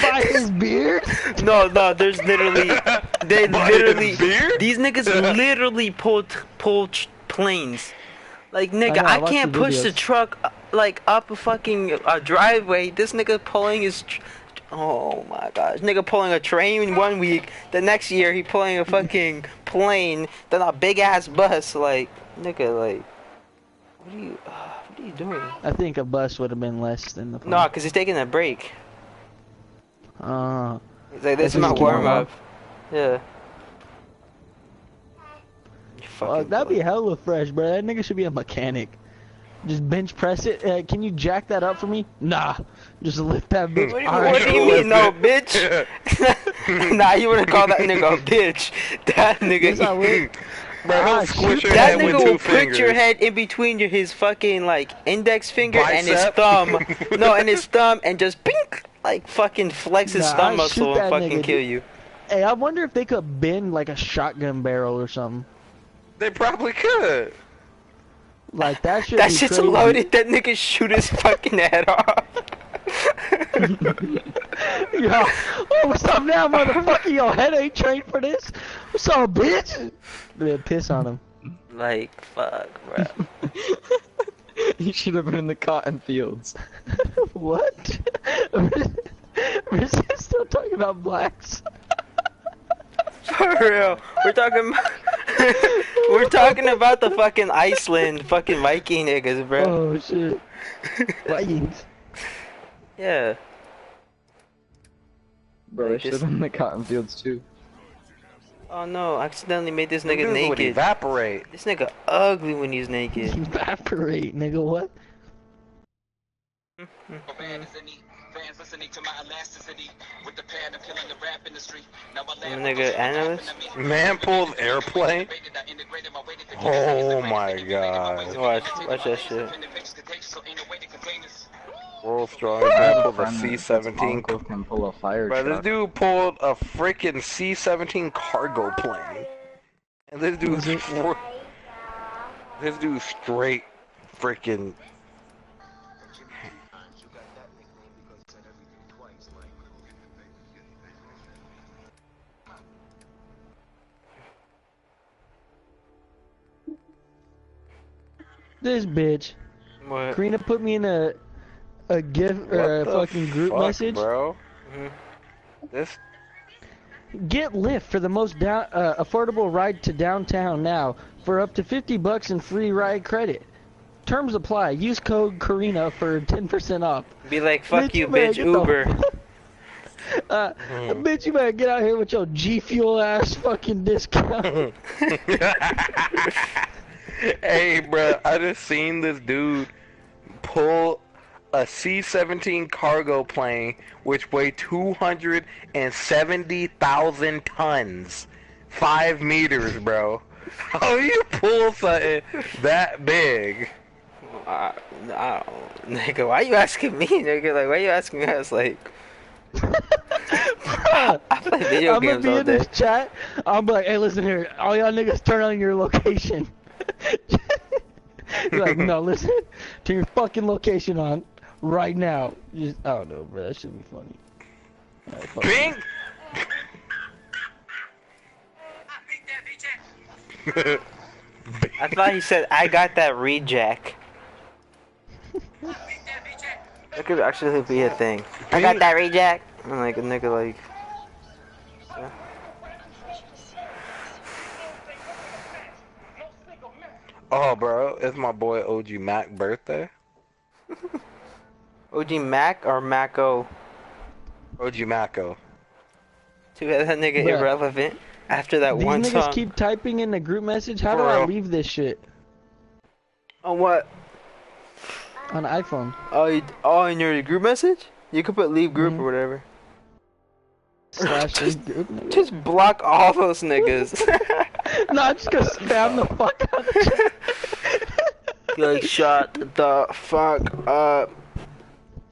[SPEAKER 1] By his beard?
[SPEAKER 3] No, there's literally, they
[SPEAKER 12] By
[SPEAKER 3] literally,
[SPEAKER 12] his beard?
[SPEAKER 3] these niggas literally pull planes. Like nigga,
[SPEAKER 1] I know, I
[SPEAKER 3] I
[SPEAKER 1] watched
[SPEAKER 3] can't
[SPEAKER 1] the
[SPEAKER 3] push the
[SPEAKER 1] videos.
[SPEAKER 3] truck like up a fucking driveway. This nigga pulling his, oh my gosh, nigga pulling a train 1 week. The next year he pulling a fucking plane, then a big ass bus. Like nigga, like, what are you doing?
[SPEAKER 1] I think a bus would have been less than the plane.
[SPEAKER 3] No, cause he's taking a break. He's like, this
[SPEAKER 1] That's
[SPEAKER 3] is my
[SPEAKER 1] his
[SPEAKER 3] warm
[SPEAKER 1] warm-up.
[SPEAKER 3] up. Yeah. You fucking
[SPEAKER 1] That'd be hella fresh, bro. That nigga should be a mechanic. Just bench press it. Can you jack that up for me? Nah. Just lift that bitch.
[SPEAKER 3] What do you mean, no, bitch? Nah, you wouldn't call that nigga a bitch. That
[SPEAKER 1] Yes, I
[SPEAKER 3] nigga.
[SPEAKER 1] would.
[SPEAKER 12] Bro, he'll squish your
[SPEAKER 3] That
[SPEAKER 12] head with
[SPEAKER 3] nigga
[SPEAKER 12] 2
[SPEAKER 3] will
[SPEAKER 12] fingers.
[SPEAKER 3] put your head in between his fucking like index finger and his
[SPEAKER 12] Bicep?
[SPEAKER 3] thumb. No, and his thumb, and just pink, like fucking flex his
[SPEAKER 1] Nah,
[SPEAKER 3] thumb
[SPEAKER 1] I'd
[SPEAKER 3] muscle
[SPEAKER 1] shoot
[SPEAKER 3] and
[SPEAKER 1] that
[SPEAKER 3] fucking
[SPEAKER 1] nigga,
[SPEAKER 3] kill
[SPEAKER 1] dude.
[SPEAKER 3] you.
[SPEAKER 1] Hey, I wonder if they could bend like a shotgun barrel or something.
[SPEAKER 12] They probably could.
[SPEAKER 1] Like that shit.
[SPEAKER 3] That
[SPEAKER 1] be
[SPEAKER 3] shit's
[SPEAKER 1] crazy.
[SPEAKER 3] loaded. That nigga shoot his fucking head off.
[SPEAKER 1] Yo, oh, what's up now, motherfucker? Your head ain't trained for this. What's up, bitch? Yeah, piss on him.
[SPEAKER 3] Like, fuck, bro.
[SPEAKER 2] You should have been in the cotton fields.
[SPEAKER 1] What? We're still talking about blacks.
[SPEAKER 3] For real. We're talking about the fucking Iceland fucking Viking niggas, bro.
[SPEAKER 1] Oh shit. Vikings.
[SPEAKER 3] Yeah.
[SPEAKER 2] Bro, they should have been in the cotton fields too.
[SPEAKER 3] Oh no, I accidentally made this
[SPEAKER 12] Them
[SPEAKER 3] nigga
[SPEAKER 12] dudes would
[SPEAKER 3] naked.
[SPEAKER 12] evaporate.
[SPEAKER 3] This nigga ugly when he's naked.
[SPEAKER 1] Evaporate, nigga. What?
[SPEAKER 10] Fans listening to my elasticity with the pad of killing the rap industry. Now I
[SPEAKER 3] Some nigga analyst.
[SPEAKER 12] Man pulled airplane. Oh my god.
[SPEAKER 3] Watch that shit.
[SPEAKER 12] World's strongest man pulled a
[SPEAKER 2] Friend,
[SPEAKER 12] C-17.
[SPEAKER 2] uncle can pull a fire
[SPEAKER 12] Bro, this
[SPEAKER 2] truck.
[SPEAKER 12] dude pulled a freaking C-17 cargo plane. And this dude's this dude's straight freaking.
[SPEAKER 1] This bitch.
[SPEAKER 3] What?
[SPEAKER 1] Karina put me in a gift or a
[SPEAKER 12] What the
[SPEAKER 1] fucking group
[SPEAKER 12] fuck,
[SPEAKER 1] message.
[SPEAKER 12] bro.
[SPEAKER 3] Mhm.
[SPEAKER 12] This
[SPEAKER 1] Get Lyft for the most affordable ride to downtown now for up to $50 in free ride credit. Terms apply. Use code Karina for 10% off.
[SPEAKER 3] Be like, fuck you,
[SPEAKER 1] better
[SPEAKER 3] bitch,
[SPEAKER 1] get
[SPEAKER 3] Uber.
[SPEAKER 1] Bitch, you better get out here with your G Fuel ass fucking discount.
[SPEAKER 12] Hey, bro, I just seen this dude pull a C-17 cargo plane which weighed 270,000 tons. 5 meters, bro. How you pull something that big?
[SPEAKER 3] Nigga, why you asking me, nigga? Like, why you asking us, like... I play video
[SPEAKER 1] I'm
[SPEAKER 3] games
[SPEAKER 1] gonna be
[SPEAKER 3] all
[SPEAKER 1] in
[SPEAKER 3] day.
[SPEAKER 1] this chat. I'm like, hey, listen here, all y'all niggas turn on your location. You're like, no, listen, turn your fucking location on right now. Just, I don't know, bro. That should be funny. Right, fuck
[SPEAKER 12] Bing!
[SPEAKER 3] I thought he said, I got that reject. That could actually be a thing. I got that reject. I'm like, a nigga, like... Yeah.
[SPEAKER 12] Oh, bro, it's my boy OG Mac birthday.
[SPEAKER 3] OG Mac or Maco?
[SPEAKER 12] OG Mako.
[SPEAKER 3] Too bad that nigga
[SPEAKER 1] Bruh.
[SPEAKER 3] irrelevant after that
[SPEAKER 1] These
[SPEAKER 3] one
[SPEAKER 1] niggas
[SPEAKER 3] song.
[SPEAKER 1] keep typing in the group message. How do
[SPEAKER 12] For
[SPEAKER 1] I
[SPEAKER 12] real.
[SPEAKER 1] leave this shit
[SPEAKER 3] On what?
[SPEAKER 1] on iPhone?
[SPEAKER 3] Oh, in your group message? You could put leave group
[SPEAKER 1] Mhm.
[SPEAKER 3] or whatever.
[SPEAKER 1] Slash leave group. nigga.
[SPEAKER 3] Just block all those niggas.
[SPEAKER 1] No, I'm just gonna spam the fuck out of the chat.
[SPEAKER 3] Like, shut the fuck up.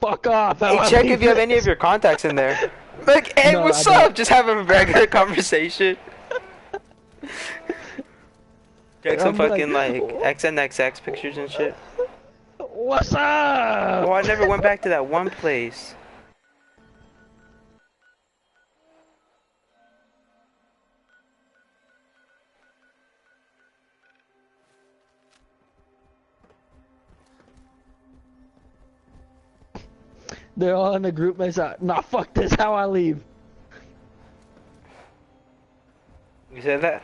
[SPEAKER 1] Fuck off. How
[SPEAKER 3] Hey,
[SPEAKER 1] I
[SPEAKER 3] check
[SPEAKER 1] leave
[SPEAKER 3] if you have any
[SPEAKER 1] this.
[SPEAKER 3] of your contacts in there. Like, hey,
[SPEAKER 1] No,
[SPEAKER 3] what's
[SPEAKER 1] I
[SPEAKER 3] up?
[SPEAKER 1] don't.
[SPEAKER 3] Just have a regular conversation. Check some
[SPEAKER 1] I'm like,
[SPEAKER 3] fucking, like, XNXX pictures and shit.
[SPEAKER 1] What's up?
[SPEAKER 3] Oh, I never went back to that one place.
[SPEAKER 1] They're all in the group message. Nah, fuck this. How I leave?
[SPEAKER 3] You said that?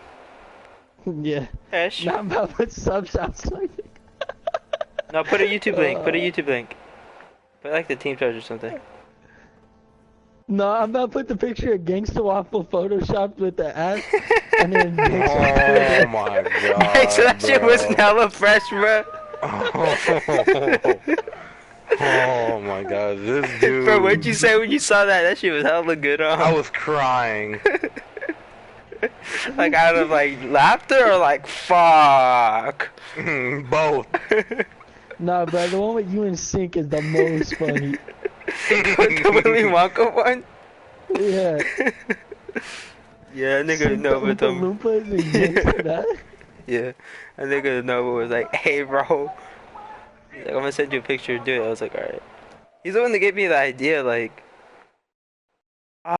[SPEAKER 1] Yeah.
[SPEAKER 3] Yeah, sure.
[SPEAKER 1] Now I'm about to put subs outside.
[SPEAKER 3] No, put a YouTube link. Put a YouTube link. Put like the team charge or something.
[SPEAKER 1] No, I'm about to put the picture of Gangsta Waffle photoshopped with the ass, and then
[SPEAKER 12] Oh my god.
[SPEAKER 3] Hey, so that shit was
[SPEAKER 12] bro.
[SPEAKER 3] hella fresh, bro.
[SPEAKER 12] Oh my god, this dude.
[SPEAKER 3] Bro, what'd you say when you saw that? That shit was hella good,
[SPEAKER 12] I was crying.
[SPEAKER 3] Like out of like laughter or like fuck?
[SPEAKER 12] Both.
[SPEAKER 1] Nah, bro, the one with you in sync is the most funny.
[SPEAKER 3] The Willy Wonka one?
[SPEAKER 1] Yeah.
[SPEAKER 3] Yeah, nigga Nova told me.
[SPEAKER 1] Loompas and Gangsta that.
[SPEAKER 3] Yeah, a nigga Nova was like, hey bro. He's like, I'm gonna send you a picture, do it. I was like, alright. He's the one that gave me the idea, like,